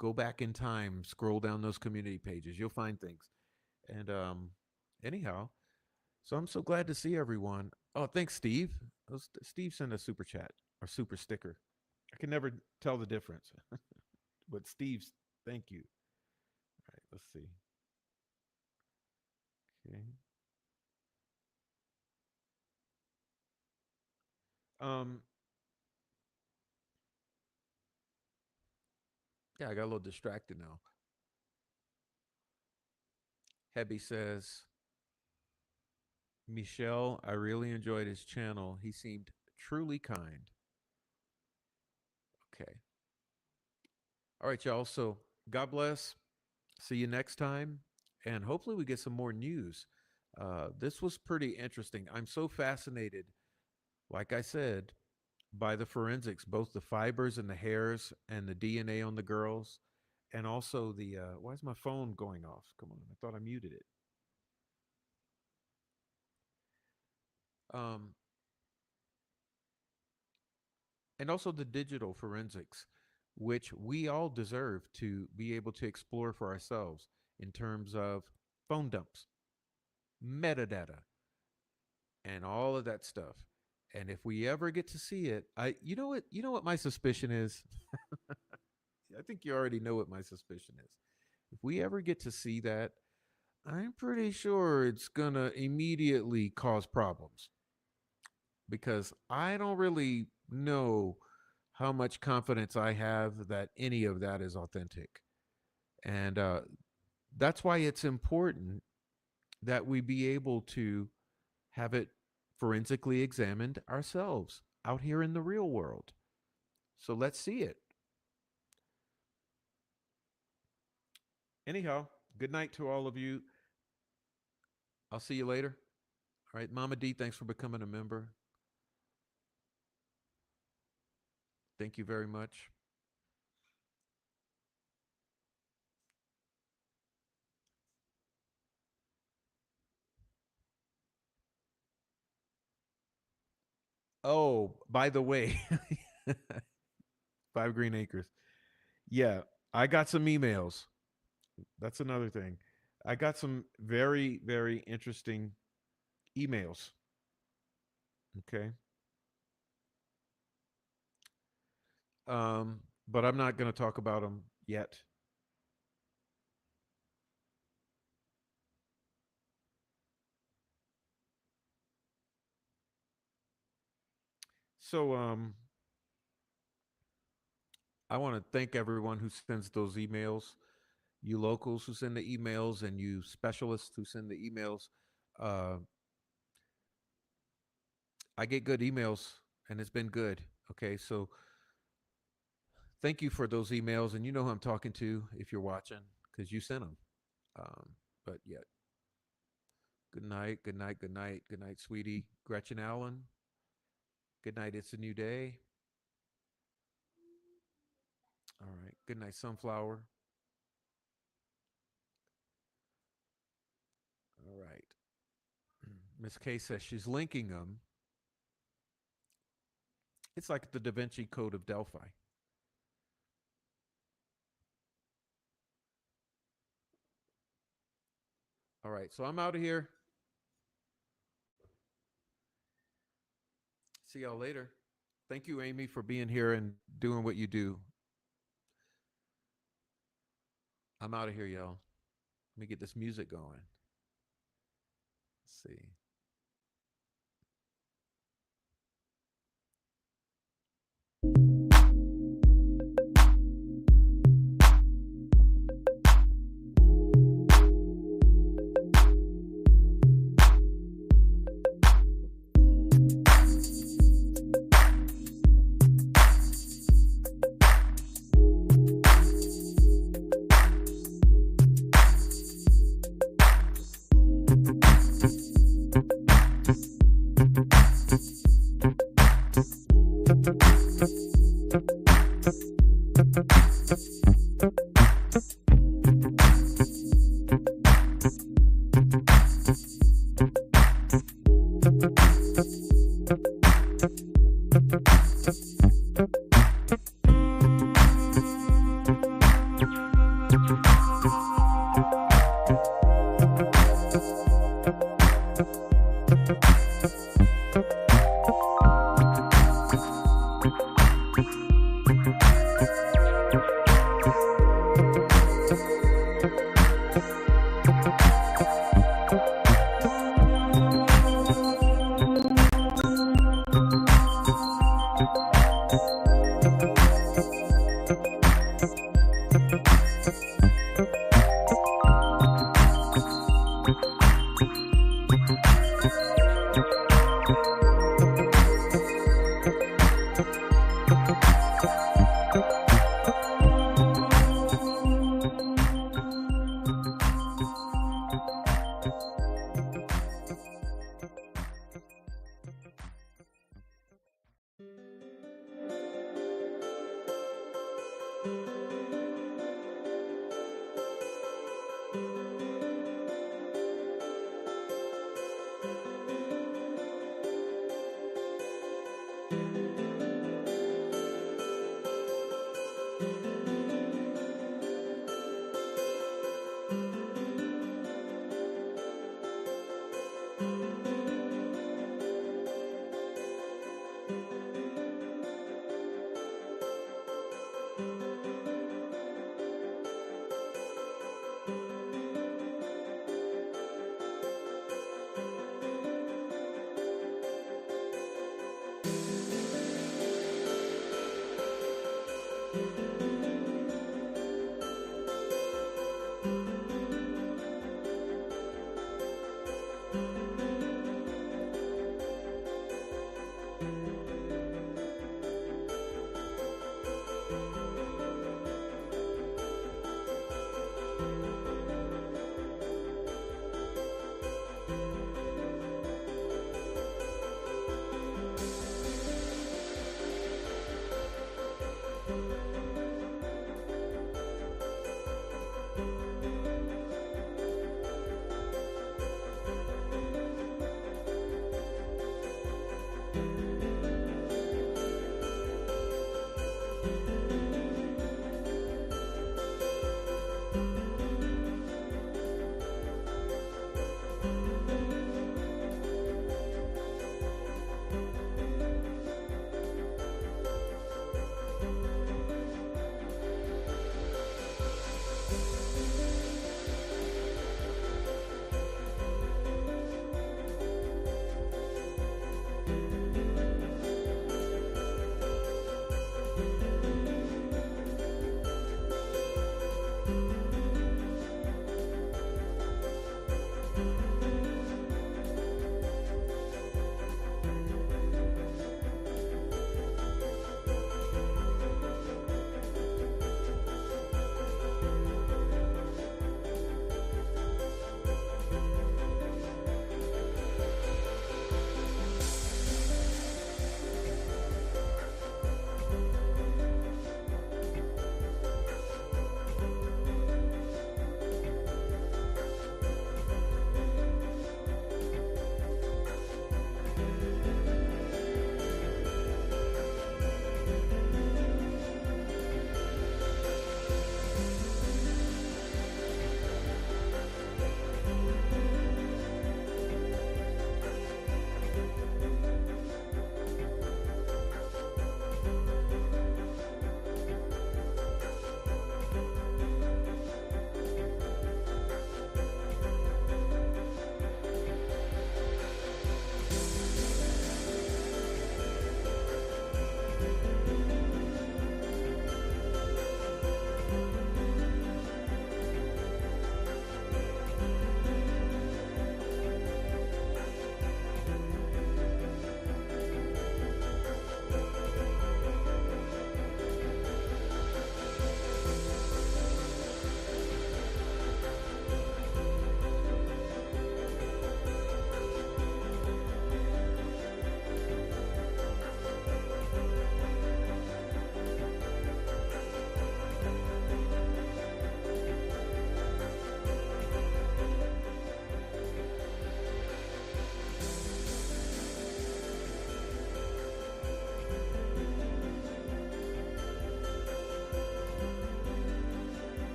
A: go back in time, scroll down those community pages. You'll find things. And anyhow, so I'm so glad to see everyone. Oh, thanks, Steve. Steve sent a super chat or super sticker. I can never tell the difference. But Steve's, thank you. All right, let's see. Okay. Um, yeah, I got a little distracted now. Hebby says, Michelle, I really enjoyed his channel. He seemed truly kind. Okay. All right, y'all. So God bless. See you next time. And hopefully we get some more news. This was pretty interesting. I'm so fascinated, like I said, by the forensics, both the fibers and the hairs and the DNA on the girls, and also the why is my phone going off? Come on, I thought I muted it. Um, and also the digital forensics, which we all deserve to be able to explore for ourselves in terms of phone dumps, metadata, and all of that stuff. And if we ever get to see it, you know what my suspicion is. I think you already know what my suspicion is. If we ever get to see that, I'm pretty sure it's gonna immediately cause problems because I don't really know how much confidence I have that any of that is authentic. And that's why it's important that we be able to have it forensically examined ourselves out here in the real world. So let's see it. Anyhow, good night to all of you. I'll see you later. All right, Mama D, thanks for becoming a member. Thank you very much. Oh, by the way, Five Green Acres. Yeah, I got some emails. That's another thing. I got some very, very interesting emails. Okay. But I'm not going to talk about them yet. So, I want to thank everyone who sends those emails, you locals who send the emails, and you specialists who send the emails. Uh, I get good emails, and it's been good. Okay, so thank you for those emails, and you know who I'm talking to if you're watching because you sent them. Um, but yeah, good night, good night, good night, good night, sweetie. Gretchen Allen. Good night. It's a new day. All right. Good night, sunflower. All right. Miss K says she's linking them. It's like the Da Vinci Code of Delphi. All right. So I'm out of here. See y'all later. Thank you, Amy, for being here and doing what you do. I'm out of here, y'all. Let me get this music going. Let's see.